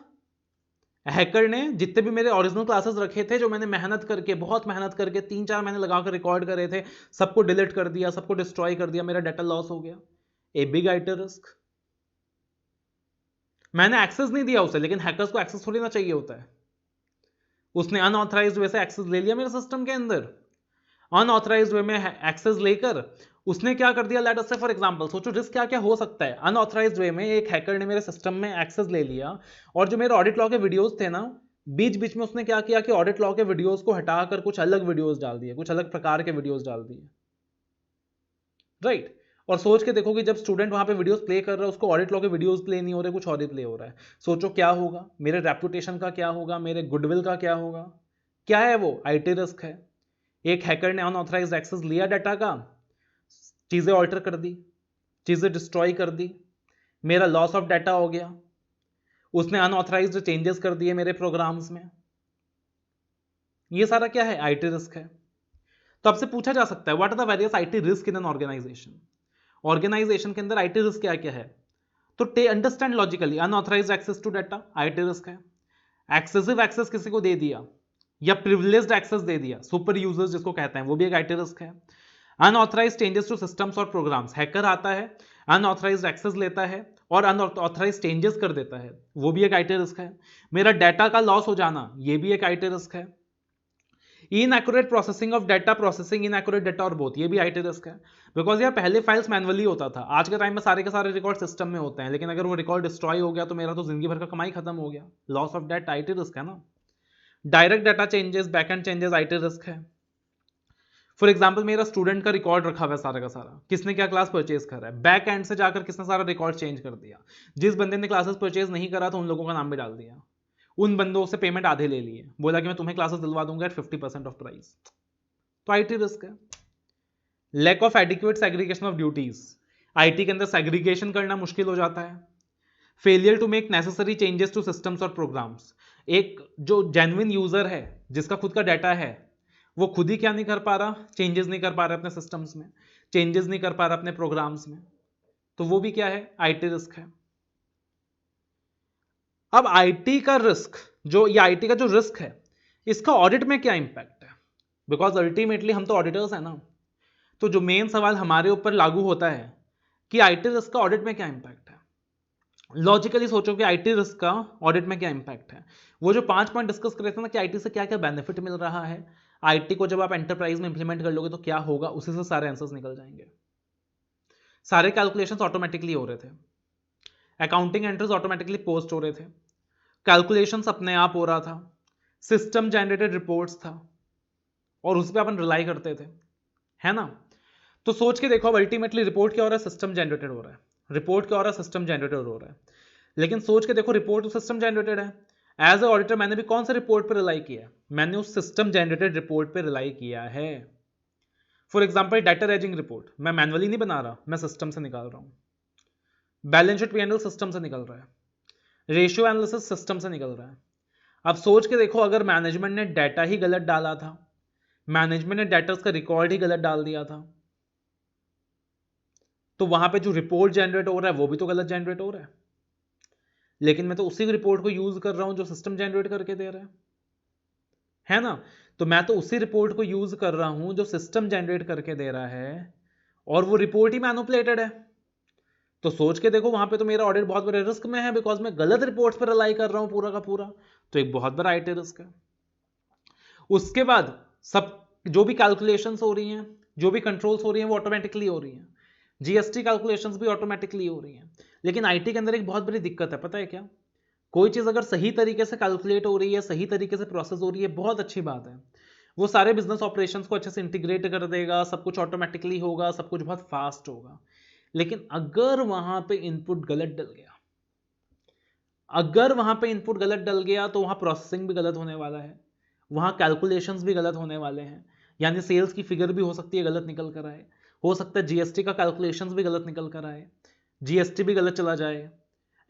हैकर ने जितने भी मेरे ओरिजिनल क्लासेस रखे थे, जो मैंने मेहनत करके, बहुत मेहनत करके 3-4 महीने लगाकर रिकॉर्ड करे थे, सबको डिलीट कर दिया, सबको डिस्ट्रॉय कर दिया, मेरा डाटा लॉस हो गया। A big IT risk. मैंने एक्सेस नहीं दिया उसे, लेकिन हैकर्स को एक्सेस थोड़ी ना चाहिए होता है। उसने अनऑथराइज्ड वे से एक्सेस ले लिया मेरे सिस्टम के अंदर, अनऑथराइज्ड वे में एक्सेस लेकर उसने क्या कर दिया, लेट अस से फॉर एग्जांपल, सोचो रिस्क क्या क्या हो सकता है। अनऑथराइज्ड वे में एक हैकर ने मेरे सिस्टम में एक्सेस ले लिया, और जो मेरे ऑडिट लॉ के वीडियोस थे ना, बीच बीच में उसने क्या किया कि ऑडिट लॉ के वीडियोस को हटाकर कुछ अलग वीडियोस डाल दिए, कुछ अलग प्रकार के वीडियोस डाल दिए, राइट। और सोच के देखो कि जब स्टूडेंट वहां पे वीडियोस प्ले कर रहा है, उसको ऑडिट लॉ के वीडियोस प्ले नहीं हो रहे, कुछ और ही प्ले हो रहा है। सोचो क्या होगा, मेरे रेपुटेशन का क्या होगा, मेरे गुडविल का क्या होगा। क्या है वो, आईटी रिस्क है। एक हैकर ने अनऑथराइज्ड एक्सेस लिया डाटा का, चीजें ऑल्टर कर दी, चीजें डिस्ट्रॉय कर दी, मेरा लॉस ऑफ डाटा हो गया। उसने अनऑथराइज्ड चेंजेस कर दिए मेरे प्रोग्राम्स में। ये सारा क्या है, आईटी रिस्क है। तो आपसे पूछा जा सकता है what are the various IT risk in an organisation. Organisation के अंदर आईटी रिस्क क्या क्या है, तो understand logically, unauthorised access to data IT risk है। एक्सेसिव एक्सेस किसी को दे दिया, या प्रिविलेज्ड एक्सेस दे दिया, सुपर यूजर्स जिसको कहते हैं, वो भी एक आईटी रिस्क है। अनऑथराइज्ड चेंजेस टू सिस्टम्स और प्रोग्राम्स, हैकर आता है, अनऑथराइज्ड एक्सेस लेता है और अनऑथराइज्ड चेंजेस कर देता है, वो भी एक आईटी रिस्क है। मेरा डाटा का लॉस हो जाना, ये भी एक आईटी रिस्क है। Inaccurate processing of data, processing inaccurate data और बोथ, ये भी आईटी रिस्क है। बिकॉज यार पहले फाइल्स मैनुअली होता था, आज के टाइम में सारे के सारे रिकॉर्ड सिस्टम में होते हैं, लेकिन अगर वो रिकॉर्ड डिस्ट्रॉय हो गया तो मेरा तो जिंदगी भर का कमाई खत्म हो गया। Loss of data IT risk है ना। Direct data changes, backend changes IT risk है। फॉर एग्जाम्पल मेरा स्टूडेंट का रिकॉर्ड रखा हुआ है सारा का सारा, किसने क्या क्लास परचेज करा है, बैक एंड से जाकर किसने सारा रिकॉर्ड चेंज कर दिया। जिस बंदे ने क्लासेस परचेज नहीं करा था उन लोगों का नाम भी डाल दिया, उन बंदों से पेमेंट आधे ले लिए, बोला कि मैं तुम्हें क्लासेस दिलवा दूंगा एट 50% ऑफ प्राइस। तो आईटी रिस्क है। Lack of adequate segregation of duties, IT के अंदर सेग्रीगेशन करना मुश्किल हो जाता है। Failure to make necessary changes to systems और प्रोग्राम्स, एक जो जेन्युइन यूजर है जिसका खुद का डाटा है वो खुद ही क्या नहीं कर पा रहा, चेंजेस नहीं कर पा रहा अपने सिस्टम्स में, चेंजेस नहीं कर पा रहा अपने प्रोग्राम्स में, तो वो भी क्या है, आईटी रिस्क है। अब आईटी का रिस्क जो, ये आईटी का जो रिस्क है इसका ऑडिट में क्या इंपैक्ट है, बिकॉज अल्टीमेटली हम तो ऑडिटर्स हैं ना। तो जो मेन सवाल हमारे ऊपर लागू होता है कि आईटी रिस्क का ऑडिट में क्या इंपैक्ट है। लॉजिकली सोचो कि आईटी रिस्क का ऑडिट में क्या इंपैक्ट है। वो जो 5 पॉइंट डिस्कस करे थे ना कि आईटी से क्या क्या बेनिफिट मिल रहा है, आईटी को जब आप एंटरप्राइज में इंप्लीमेंट कर लोगे तो क्या होगा, उसी से सारे आंसर्स निकल जाएंगे। सारे कैलकुलेशंस ऑटोमेटिकली हो रहे थे, अकाउंटिंग एंट्रीज ऑटोमेटिकली पोस्ट हो रहे थे, कैलकुलेशंस अपने आप हो रहा था, सिस्टम जनरेटेड रिपोर्ट्स था और उस पर अपन रिलाई करते थे, है ना। तो सोच के देखो अब अल्टीमेटली रिपोर्ट क्या हो रहा है, सिस्टम जनरेटेड हो रहा है, रिपोर्ट क्या हो रहा है, सिस्टम जनरेटेड हो रहा है। लेकिन सोच के देखो रिपोर्ट तो सिस्टम जनरेटेड है, एज ए ऑडिटर मैंने भी कौन सा रिपोर्ट पर रिलाई किया है, मैंने उस सिस्टम जनरेटेड रिपोर्ट पर रिलाई किया है। For example data raising report मैं मैनुअली नहीं बना रहा, मैं सिस्टम से निकाल रहा हूं। बैलेंस शीट पी&एल सिस्टम से निकल रहा है, रेशियो एनालिसिस सिस्टम से निकल रहा है। अब सोच के देखो अगर मैनेजमेंट ने डाटा ही गलत डाला था, मैनेजमेंट ने डाटा का रिकॉर्ड ही गलत डाल दिया था, तो वहां पे जो रिपोर्ट जनरेट हो रहा है वो भी तो गलत जनरेट हो रहा है। लेकिन मैं तो उसी रिपोर्ट को यूज कर रहा हूं जो सिस्टम जनरेट करके दे रहा है ना। तो मैं तो उसी रिपोर्ट को यूज कर रहा हूं जो सिस्टम जनरेट करके दे रहा है और वो रिपोर्ट ही मैनिपुलेटेड है। तो सोच के देखो वहां पे तो मेरा ऑडिट बहुत बड़े रिस्क में है, बिकॉज मैं गलत रिपोर्ट्स पर रिलाई कर रहा हूं पूरा का पूरा। तो एक बहुत बड़ा आईटी रिस्क है। उसके बाद सब जो भी कैलकुलेशंस हो रही हैं, जो भी कंट्रोल्स हो रही हैं वो ऑटोमेटिकली हो रही हैं, जीएसटी कैलकुलेशंस भी ऑटोमेटिकली हो रही हैं। लेकिन आईटी के अंदर एक बहुत बड़ी दिक्कत है, पता है क्या, कोई चीज अगर सही तरीके से कैलकुलेट हो रही है, सही तरीके से प्रोसेस हो रही है, बहुत अच्छी बात है, वो सारे बिजनेस ऑपरेशंस को अच्छे से इंटीग्रेट कर देगा, सब कुछ ऑटोमेटिकली होगा, सब कुछ बहुत फास्ट होगा। लेकिन अगर वहां पे इनपुट गलत डल गया, अगर वहां पे इनपुट गलत डल गया तो वहां प्रोसेसिंग भी गलत होने वाला है, वहां कैलकुलेशंस भी गलत होने वाले हैं। यानी सेल्स की फिगर भी हो सकती है गलत निकल कर आए, हो सकता है जीएसटी का कैलकुलेशंस भी गलत निकल कर आए, जीएसटी भी गलत चला जाए।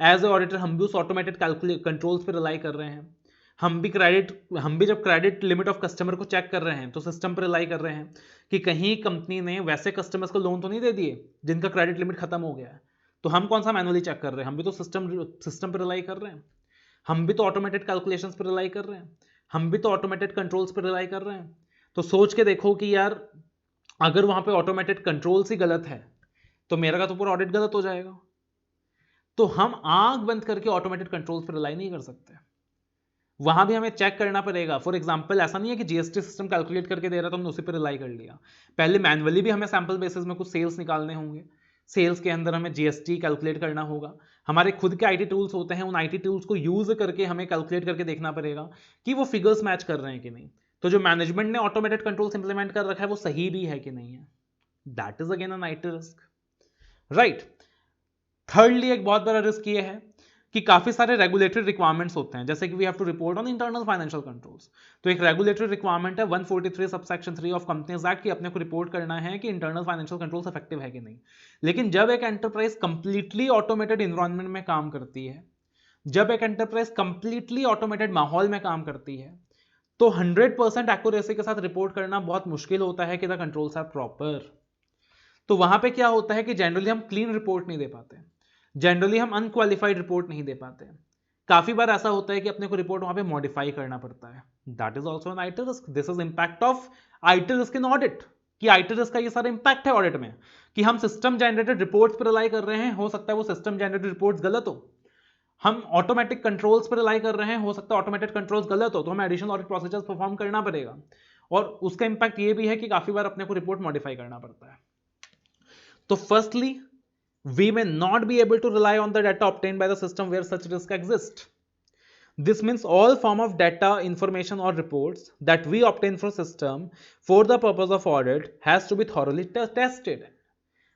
एज ए ऑडिटर हम भी उस ऑटोमेटेड कंट्रोल्स पर रिलाई कर रहे हैं, हम भी जब क्रेडिट लिमिट ऑफ कस्टमर को चेक कर रहे हैं तो सिस्टम पर रिलाई कर रहे हैं कि कहीं कंपनी ने वैसे कस्टमर्स को लोन तो नहीं दे दिए जिनका क्रेडिट लिमिट खत्म हो गया है। तो हम कौन सा मैनुअली चेक कर रहे हैं, हम भी तो सिस्टम पर रिलाई कर रहे हैं, हम भी तो ऑटोमेटेड कैलकुलेशंस पर रिलाई कर रहे हैं, हम भी तो ऑटोमेटेड कंट्रोल्स पर रिलाई कर रहे हैं। तो सोच के देखो कि यार अगर वहां पे ऑटोमेटेड कंट्रोल्स ही गलत है तो मेरा का तो पूरा ऑडिट गलत हो जाएगा। तो हम आंख बंद करके ऑटोमेटेड कंट्रोल्स पर रिलाई नहीं कर सकते, वहां भी हमें चेक करना पड़ेगा। फॉर एग्जांपल ऐसा नहीं है कि जीएसटी सिस्टम कैलकुलेट करके दे रहा तो हमने उसी पर रिलाई कर लिया, पहले मैनुअली भी हमें सैंपल बेसिस में कुछ सेल्स निकालने होंगे, सेल्स के अंदर हमें जीएसटी कैलकुलेट करना होगा, हमारे खुद के आईटी टूल्स होते हैं, उन आईटी टूल्स को यूज करके हमें कैलकुलेट करके देखना पड़ेगा कि वो फिगर्स मैच कर रहे हैं कि नहीं, तो जो मैनेजमेंट ने ऑटोमेटेड कंट्रोल्स इंप्लीमेंट कर रखा है वो सही भी है कि नहीं है। That is again an IT risk, right. Thirdly एक बहुत बड़ा रिस्क ये है कि काफी सारे रेगुलेटरी रिक्वायरमेंट्स होते हैं, जैसे कि we have to report on internal financial controls. तो एक रेगुलेटरी रिक्वायरमेंट है 143 सबसेक्शन 3 ऑफ कंपनीज एक्ट कि अपने को रिपोर्ट करना है कि इंटरनल फाइनेंशियल कंट्रोल्स इफेक्टिव है कि नहीं। लेकिन जब एक एंटरप्राइज कंप्लीटली ऑटोमेटेड इन्वायरमेंट में काम करती है, जब एक एंटरप्राइज कंप्लीटली ऑटोमेटेड माहौल में काम करती है, तो 100% एक्यूरेसी के साथ रिपोर्ट करना बहुत मुश्किल होता है कि द कंट्रोल्स आर प्रॉपर। तो वहां पे क्या होता है कि जनरली हम क्लीन रिपोर्ट नहीं दे पाते, जनरली हम अनक्वालिफाइड रिपोर्ट नहीं दे पाते। काफी बार ऐसा होता है कि अपने को रिपोर्ट वहां पे मॉडिफाई करना पड़ता है। That is also an IT risk, this is impact of IT risk in audit, कि आईटी रिस्क का ये सारा इंपैक्ट है ऑडिट में कि हम सिस्टम जनरेटेड रिपोर्ट्स पर रिलाई कर रहे हैं, हो सकता है वो सिस्टम जनरेटेड रिपोर्ट्स गलत हो, हम ऑटोमेटिक कंट्रोल्स पर रिलाई कर रहे हैं, हो सकता है ऑटोमेटेड कंट्रोल्स गलत हो, तो हमें एडिशनल ऑडिट प्रोसीजर्स परफॉर्म करना पड़ेगा। और उसका इंपैक्ट ये भी है कि काफी बार अपने को रिपोर्ट मॉडिफाई करना पड़ता है। तो firstly we may not be able to rely on the data obtained by the system where such risk exists. This means all form of data, information or reports that we obtain from system for the purpose of audit has to be thoroughly tested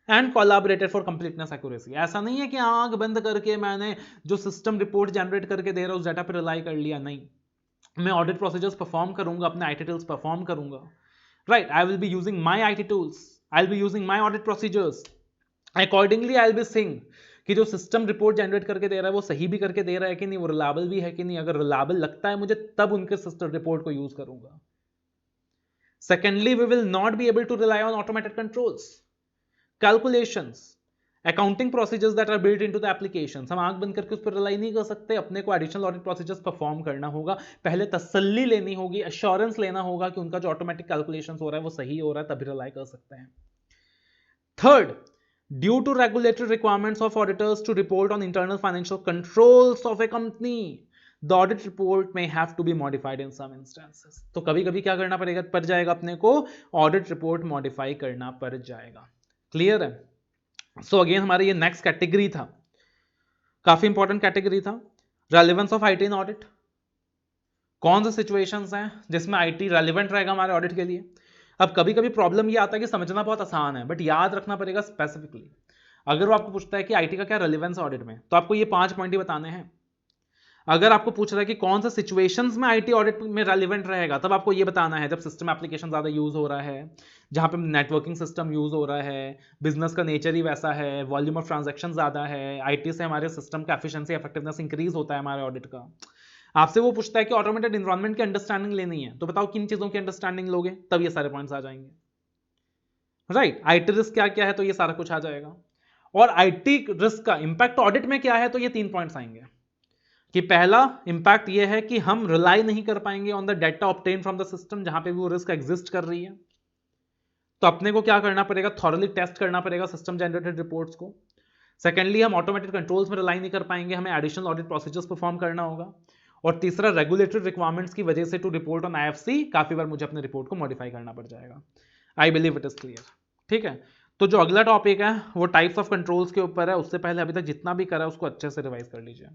and collaborated for completeness accuracy. ऐसा नहीं है कि आंख बंद करके मैंने जो सिस्टम रिपोर्ट जनरेट करके दे रहा हूं उस डाटा पर रिलाई कर लिया, नहीं, मैं ऑडिट प्रोसीजर्स परफॉर्म करूंगा, अपने आईटी टूल्स परफॉर्म करूंगा, right. I will be using my IT tools, I will be using my audit procedures, accordingly I will be seeing कि जो सिस्टम रिपोर्ट जनरेट करके दे रहा है वो सही भी करके दे रहा है कि नहीं, वो रिलायबल भी है कि नहीं। अगर रिलायबल लगता है मुझे, तब उनके सिस्टम रिपोर्ट को यूज करूंगा। Secondly, we will not be able to rely on automated controls, calculations, accounting procedures that are built into the applications. हम आंख बंद करके उस पर रिलाई नहीं कर सकते। अपने को एडिशनल ऑडिट प्रोसीजर्स परफॉर्म करना होगा, पहले तसल्ली लेनी होगी, एश्योरेंस लेना होगा कि उनका जो ऑटोमेटिक कैलकुलेशंस हो रहा है वो सही हो रहा है, तभी रिलाई कर सकते हैं। Third, due to regulatory requirements of auditors to report on internal financial controls of a company, the audit report may have to be modified in some instances. तो कभी कभी क्या करना पड़ जाएगा अपने को, ऑडिट रिपोर्ट मॉडिफाई करना पड़ जाएगा। क्लियर है? सो अगेन हमारे ये नेक्स्ट कैटेगरी था, काफी इंपॉर्टेंट कैटेगरी था, relevance of IT in audit. कौन से सिचुएशंस हैं जिसमें आईटी रेलिवेंट रहेगा हमारे ऑडिट के लिए। अब कभी कभी प्रॉब्लम ये आता है कि समझना बहुत आसान है, बट याद रखना पड़ेगा स्पेसिफिकली। अगर वो आपको पूछता है कि आईटी का क्या रेलिवेंस ऑडिट में, तो आपको ये 5 पॉइंट ही बताने हैं। अगर आपको पूछ रहा है कि कौन से सिचुएशंस में आईटी ऑडिट में रेलिवेंट रहेगा, तब आपको ये बताना है, जब सिस्टम एप्लीकेशन ज्यादा यूज हो रहा है, जहां पे नेटवर्किंग सिस्टम यूज हो रहा है, बिजनेस का नेचर ही वैसा है, वॉल्यूम ऑफ ट्रांजैक्शन ज्यादा है, आईटी से हमारे सिस्टम का एफिशिएंसी इफेक्टिवनेस इंक्रीज होता है हमारे ऑडिट का। आपसे वो पूछता है कि ऑटोमेटेड एनवायरनमेंट की अंडरस्टैंडिंग लेनी है, तो बताओ किन चीजों की अंडरस्टैंडिंग लोगे, तब ये सारे पॉइंट्स आ जाएंगे। राइट, आईटी रिस्क क्या क्या है, तो ये सारा कुछ आ जाएगा। और आईटी रिस्क का इंपैक्ट ऑडिट में क्या है, तो ये 3 पॉइंट्स आएंगे। कि पहला इंपैक्ट ये है कि हम रिलाई नहीं कर पाएंगे on the data obtain from the system, जहां पे भी वो रिस्क एग्जिस्ट कर रही है। तो अपने को क्या करना पड़ेगा, थॉरली टेस्ट करना पड़ेगा सिस्टम जनरेटेड रिपोर्ट्स को। सेकेंडली, हम ऑटोमेटेड कंट्रोल्स में रिलाई नहीं कर पाएंगे, हमें एडिशनल ऑडिट प्रोसीजर्स परफॉर्म करना होगा। और तीसरा, रेगुलेटरी रिक्वायरमेंट्स की वजह से टू रिपोर्ट ऑन आईएफसी, काफी बार मुझे अपने रिपोर्ट को मॉडिफाई करना पड़ जाएगा। I believe it is clear. ठीक है, तो जो अगला टॉपिक है वो टाइप्स ऑफ कंट्रोल्स के ऊपर है। उससे पहले अभी तक जितना भी करा है उसको अच्छे से रिवाइज कर लीजिए।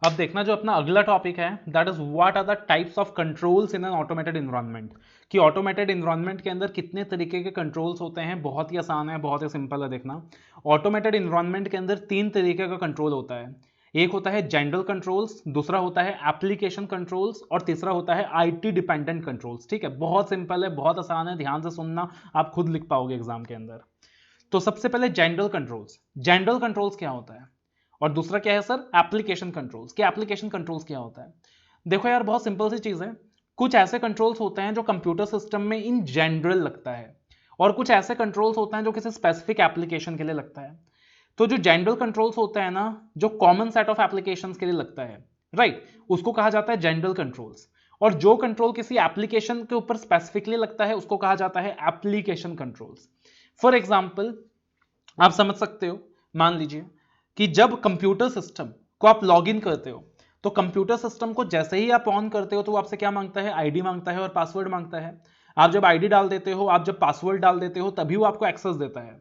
अब देखना जो अपना अगला टॉपिक है, that is what are the types of controls in an automated environment. कि ऑटोमेटेड एनवायरनमेंट के अंदर कितने तरीके के कंट्रोल्स होते हैं। बहुत ही आसान है, बहुत ही सिंपल है। देखना, ऑटोमेटेड एनवायरनमेंट के अंदर 3 तरीके का कंट्रोल होता है। एक होता है जनरल कंट्रोल्स, दूसरा होता है एप्लीकेशन कंट्रोल्स, और तीसरा होता है आईटी डिपेंडेंट कंट्रोल्स। ठीक है, बहुत सिंपल है, बहुत आसान है, ध्यान से सुनना, आप खुद लिख पाओगे एग्जाम के अंदर। तो सबसे पहले जनरल कंट्रोल्स। जनरल कंट्रोल्स क्या होता है, और दूसरा क्या है सर, एप्लीकेशन कंट्रोल्स। क्या एप्लीकेशन कंट्रोल्स क्या होता है? देखो यार, बहुत सिंपल सी चीज है। कुछ ऐसे कंट्रोल्स होते हैं जो कंप्यूटर सिस्टम में इन जनरल लगता है, और कुछ ऐसे कंट्रोल्स होते हैं जो किसी स्पेसिफिक एप्लीकेशन के लिए लगता है। तो जो जनरल कंट्रोल्स होता है ना, जो कॉमन सेट ऑफ एप्लीकेशंस के लिए लगता है, राइट, उसको कहा जाता है जनरल कंट्रोल्स। और जो कंट्रोल किसी एप्लीकेशन के ऊपर स्पेसिफिकली लगता है उसको कहा जाता है एप्लीकेशन कंट्रोल्स। फॉर एग्जाम्पल, आप समझ सकते हो, मान लीजिए कि जब कंप्यूटर सिस्टम को आप लॉग इन करते हो, तो कंप्यूटर सिस्टम को जैसे ही आप ऑन करते हो तो वो आपसे क्या मांगता है, आईडी मांगता है और पासवर्ड मांगता है। आप जब आईडी डाल देते हो, आप जब पासवर्ड डाल देते हो, तभी वो आपको एक्सेस देता है।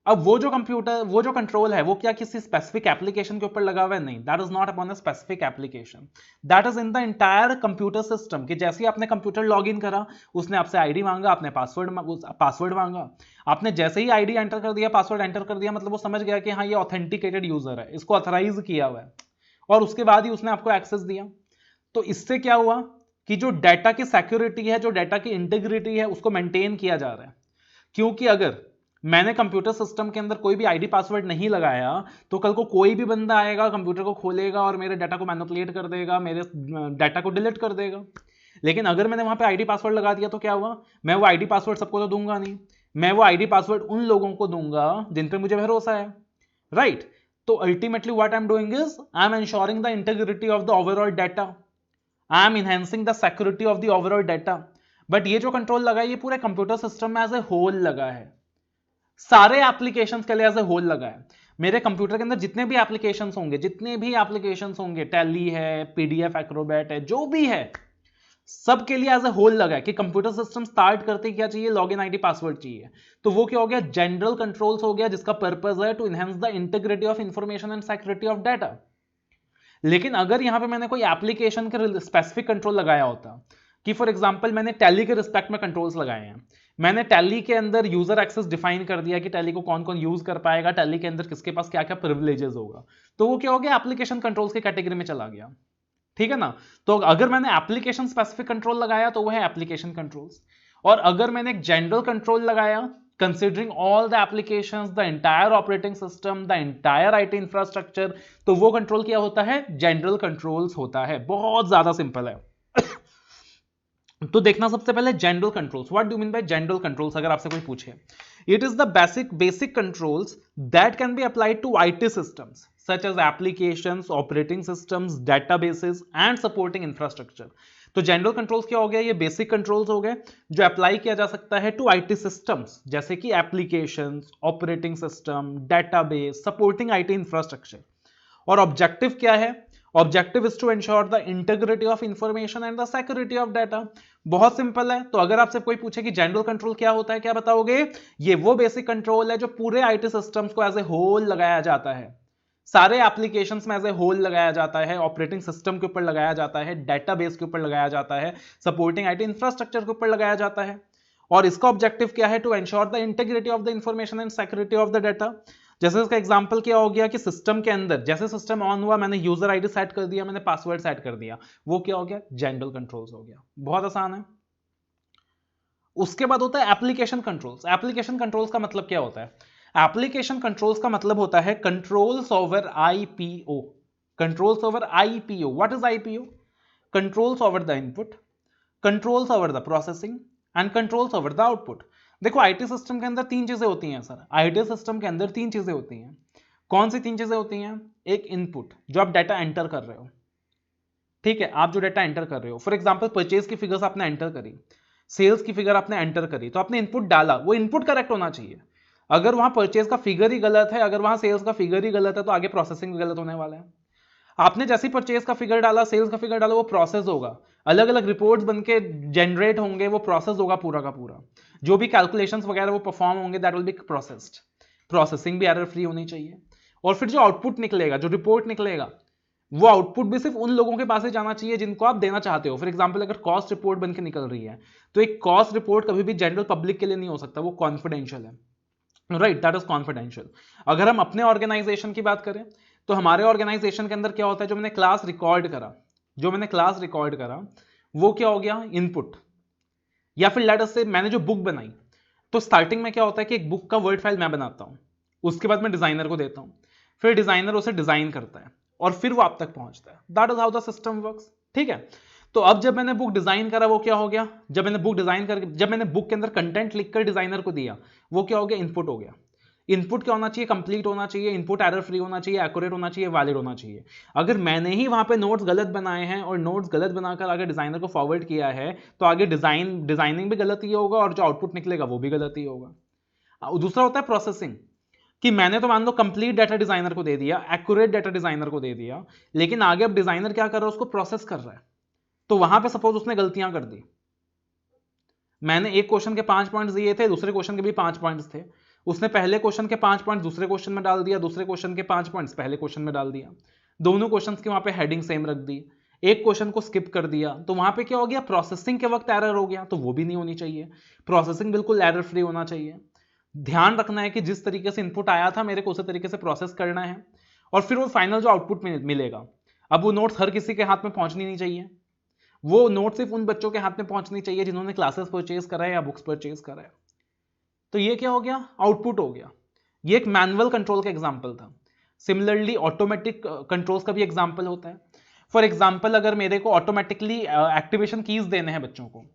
अब वो जो कंट्रोल है, वो क्या किसी स्पेसिफिक एप्लीकेशन के ऊपर लगा हुआ है? नहीं, that is not upon a specific application, that is in the entire computer system. कि जैसे ही आपने कंप्यूटर लॉग इन करा, उसने आपसे आईडी मांगा, आपने पासवर्ड मांगा, आपने जैसे ही आईडी एंटर कर दिया, पासवर्ड एंटर कर दिया, मतलब वो समझ गया कि हाँ ये ऑथेंटिकेटेड यूजर है, इसको ऑथराइज किया हुआ है, और उसके बाद ही उसने आपको एक्सेस दिया। तो इससे क्या हुआ कि जो डाटा की सिक्योरिटी है, जो डाटा की इंटीग्रिटी है, उसको मेंटेन किया जा रहा है। क्योंकि अगर मैंने कंप्यूटर सिस्टम के अंदर कोई भी आईडी पासवर्ड नहीं लगाया, तो कल को कोई भी बंदा आएगा, कंप्यूटर को खोलेगा और मेरे डाटा को मैनिपुलेट कर देगा, मेरे डाटा को डिलीट कर देगा। लेकिन अगर मैंने वहां पे आईडी पासवर्ड लगा दिया, तो क्या हुआ, मैं वो आईडी पासवर्ड सबको तो दूंगा नहीं, मैं वो आईडी पासवर्ड उन लोगों को दूंगा जिन पे मुझे भरोसा है, राइट। तो ultimately what I am doing is I am ensuring the integrity of the overall data, I am enhancing the security of the overall data. But ये जो कंट्रोल लगा है, ये पूरे कंप्यूटर सिस्टम में एज ए होल लगा है, सारे एप्लीकेशंस के लिए एज ए होल लगा है। मेरे कंप्यूटर के अंदर जितने भी एप्लीकेशंस होंगे, टैली है, पीडीएफ एक्रोबैट है, जो भी है, सबके लिए एज ए होल लगा है। कि कंप्यूटर सिस्टम स्टार्ट करते क्या चाहिए, लॉगिन आईडी पासवर्ड चाहिए। तो वो क्या हो गया, जनरल कंट्रोल्स हो गया, जिसका पर्पस है to enhance the integrity of information and security of data. लेकिन अगर यहां पे मैंने कोई एप्लीकेशन के स्पेसिफिक कंट्रोल लगाया होता, कि फॉर एग्जांपल मैंने टैली के रिस्पेक्ट में कंट्रोल्स लगाए हैं, मैंने टैली के अंदर यूजर एक्सेस डिफाइन कर दिया कि टैली को कौन कौन यूज कर पाएगा, टैली के अंदर किसके पास क्या क्या प्रिविलेजेस होगा, तो वो क्या हो गया, एप्लीकेशन कंट्रोल्स की कैटेगरी में चला गया। ठीक है ना। तो अगर मैंने एप्लीकेशन स्पेसिफिक कंट्रोल लगाया तो वो है एप्लीकेशन कंट्रोल्स, और अगर मैंने एक जनरल कंट्रोल लगाया considering all the applications, the entire operating system, the entire IT infrastructure, तो वो कंट्रोल क्या होता है? जनरल कंट्रोल्स होता है। बहुत ज्यादा सिंपल है। तो देखना सबसे पहले general controls. What do mean by general controls? अगर आपसे कोई पूछे, it is the basic controls that can be applied to IT systems such as applications, operating systems, databases and supporting infrastructure. तो जनरल कंट्रोल्स क्या हो गया? ये बेसिक कंट्रोल्स हो गए जो अप्लाई किया जा सकता है टू आईटी सिस्टम्स, जैसे कि applications, operating system, database, supporting IT infrastructure. और ऑब्जेक्टिव क्या है? Objective is to ensure the integrity of information and the security of data. बहुत सिंपल है। तो अगर आपसे कोई पूछे कि जनरल कंट्रोल क्या होता है, क्या बताओगे? ये वो बेसिक कंट्रोल है जो पूरे आईटी सिस्टम्स को एज ए होल लगाया जाता है, सारे एप्लीकेशंस में एज ए होल लगाया जाता है, ऑपरेटिंग सिस्टम के ऊपर लगाया जाता है, डेटाबेस के ऊपर लगाया जाता है, सपोर्टिंग आईटी इंफ्रास्ट्रक्चर के ऊपर लगाया जाता है। और इसका ऑब्जेक्टिव क्या है? To ensure the integrity of the information and security of the data. जैसे इसका एग्जांपल क्या हो गया कि सिस्टम के अंदर जैसे सिस्टम ऑन हुआ, मैंने यूजर आईडी सेट कर दिया, मैंने पासवर्ड सेट कर दिया, वो क्या हो गया? जनरल कंट्रोल्स हो गया। बहुत आसान है। उसके बाद होता है एप्लीकेशन कंट्रोल्स। एप्लीकेशन कंट्रोल्स का मतलब क्या होता है? एप्लीकेशन कंट्रोल्स का मतलब होता है controls over IPO. Controls over IPO. What is IPO? Controls over the input, controls over the processing and controls over the output. देखो आईटी सिस्टम के अंदर तीन चीजें होती हैं सर। आईटी सिस्टम के अंदर तीन चीजें होती हैं। कौन सी तीन चीजें होती हैं? एक इनपुट, जो आप डाटा एंटर कर रहे हो, ठीक है, आप जो डाटा एंटर कर रहे हो, फॉर एग्जांपल परचेज की फिगर्स आपने एंटर करी, सेल्स की फिगर आपने एंटर करी, तो आपने इनपुट डाला, वो इनपुट करेक्ट होना चाहिए। अगर वहां परचेज का फिगर ही गलत है, अगर वहां सेल्स का फिगर ही गलत है, तो आगे प्रोसेसिंग भी गलत होने वाला है। आपने जैसे ही परचेज का फिगर डाला, सेल्स का फिगर डाला, वो प्रोसेस होगा, अलग अलग रिपोर्ट्स बनके जनरेट होंगे, वो प्रोसेस होगा पूरा का पूरा। जो भी कैलकुलेशंस वगैरह वो परफॉर्म होंगे, that will be processed. Processing भी एरर फ्री होनी चाहिए। और फिर जो आउटपुट निकलेगा, जो रिपोर्ट निकलेगा, वो आउटपुट भी सिर्फ उन लोगों के पास ही जाना चाहिए जिनको आप देना चाहते हो। फॉर एग्जाम्पल अगर कॉस्ट रिपोर्ट बनकर निकल रही है, तो एक कॉस्ट रिपोर्ट कभी भी जनरल पब्लिक के लिए नहीं हो सकता, वो कॉन्फिडेंशियल है। Right, that is confidential. अगर हम अपने ऑर्गेनाइजेशन की बात करें, तो हमारे ऑर्गेनाइजेशन के अंदर क्या होता है? जो मैंने क्लास रिकॉर्ड करा, वो क्या हो गया? इनपुट। या फिर लेट अस से मैंने जो बुक बनाई, तो स्टार्टिंग में क्या होता है कि एक बुक का वर्ड फाइल मैं बनाता हूं, उसके बाद मैं डिजाइनर को देता हूं, फिर डिजाइनर उसे डिजाइन करता है और फिर वो आप तक पहुंचता है। That is how the system works. ठीक है। तो अब जब मैंने बुक डिजाइन करा, वो क्या हो गया? जब मैंने बुक के अंदर कंटेंट लिखकर डिजाइनर को दिया, वो क्या हो गया? इनपुट हो गया। इनपुट क्या होना चाहिए? कंप्लीट होना चाहिए, इनपुट एरर फ्री होना चाहिए, एक्यूरेट होना चाहिए, वैलिड होना चाहिए। अगर मैंने ही वहां पे नोट्स गलत बनाए हैं और नोट्स गलत बनाकर आगे डिजाइनर को फॉरवर्ड किया है, तो आगे डिजाइनिंग भी गलत ही होगा और जो आउटपुट निकलेगा वो भी गलत ही होगा। दूसरा होता है प्रोसेसिंग, कि मैंने तो मान लो कंप्लीट डाटा डिजाइनर को दे दिया, एक्यूरेट डाटा डिजाइनर को दे दिया, लेकिन आगे अब डिजाइनर क्या कर रहा है? उसको प्रोसेस कर रहा है। तो वहां पे सपोज उसने गलतियां कर दी, मैंने एक क्वेश्चन के 5 पॉइंट्स दिए थे, दूसरे क्वेश्चन के भी 5 पॉइंट्स थे, उसने पहले क्वेश्चन के 5 पॉइंट्स दूसरे क्वेश्चन में डाल दिया, दूसरे क्वेश्चन के 5 पॉइंट्स पहले क्वेश्चन में डाल दिया, दोनों क्वेश्चन की वहां पे हेडिंग सेम रख दी, एक क्वेश्चन को स्किप कर दिया, तो वहां पे क्या हो गया? प्रोसेसिंग के वक्त एरर हो गया। तो वो भी नहीं होनी चाहिए। प्रोसेसिंग बिल्कुल एरर फ्री होना चाहिए। ध्यान रखना है कि जिस तरीके से इनपुट आया था, मेरे को उसी तरीके से प्रोसेस करना है, और फिर वो फाइनल जो आउटपुट मिलेगा, अब वो नोट्स हर किसी के हाथ में पहुंचनी नहीं चाहिए। वो नोट सिर्फ उन बच्चों के हाथ में पहुंचनी चाहिए जिन्होंने क्लासेस परचेज करा है या बुक्स परचेज करा है। तो ये क्या हो गया? आउटपुट हो गया। ये एक मैनुअल कंट्रोल का एग्जांपल था। सिमिलरली ऑटोमेटिक कंट्रोल्स का भी एग्जांपल होता है। फॉर एग्जांपल अगर मेरे को ऑटोमेटिकली एक्टिवेशन कीज देने हैं बच्चों को,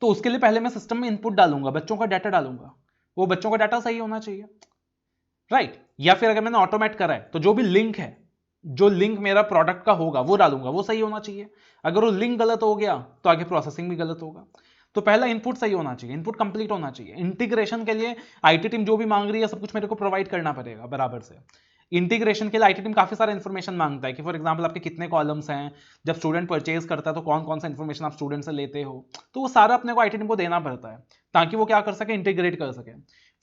तो उसके लिए पहले मैं सिस्टम में इनपुट डालूंगा, बच्चों का डाटा डालूंगा, वो बच्चों का डाटा सही होना चाहिए। राइट। या फिर अगर मैंने ऑटोमेट करा है, तो जो भी लिंक है, जो लिंक मेरा प्रोडक्ट का होगा वो डालूंगा, वो सही होना चाहिए। अगर वो लिंक गलत हो गया, तो आगे प्रोसेसिंग भी गलत होगा। तो पहला इनपुट सही होना चाहिए, इनपुट कंप्लीट होना चाहिए। इंटीग्रेशन के लिए आईटी टीम जो भी मांग रही है, सब कुछ मेरे को प्रोवाइड करना पड़ेगा बराबर से। इंटीग्रेशन के लिए आईटी टीम काफी सारा इंफॉर्मेशन मांगता है कि फॉर एग्जांपल आपके कितने कॉलम्स हैं, जब स्टूडेंट परचेज करता है तो कौन कौन सा इंफॉर्मेशन आप स्टूडेंट से लेते हो, तो वो सारा अपने को आईटी टीम को देना पड़ता है, ताकि वो क्या कर सके? इंटीग्रेट कर सके।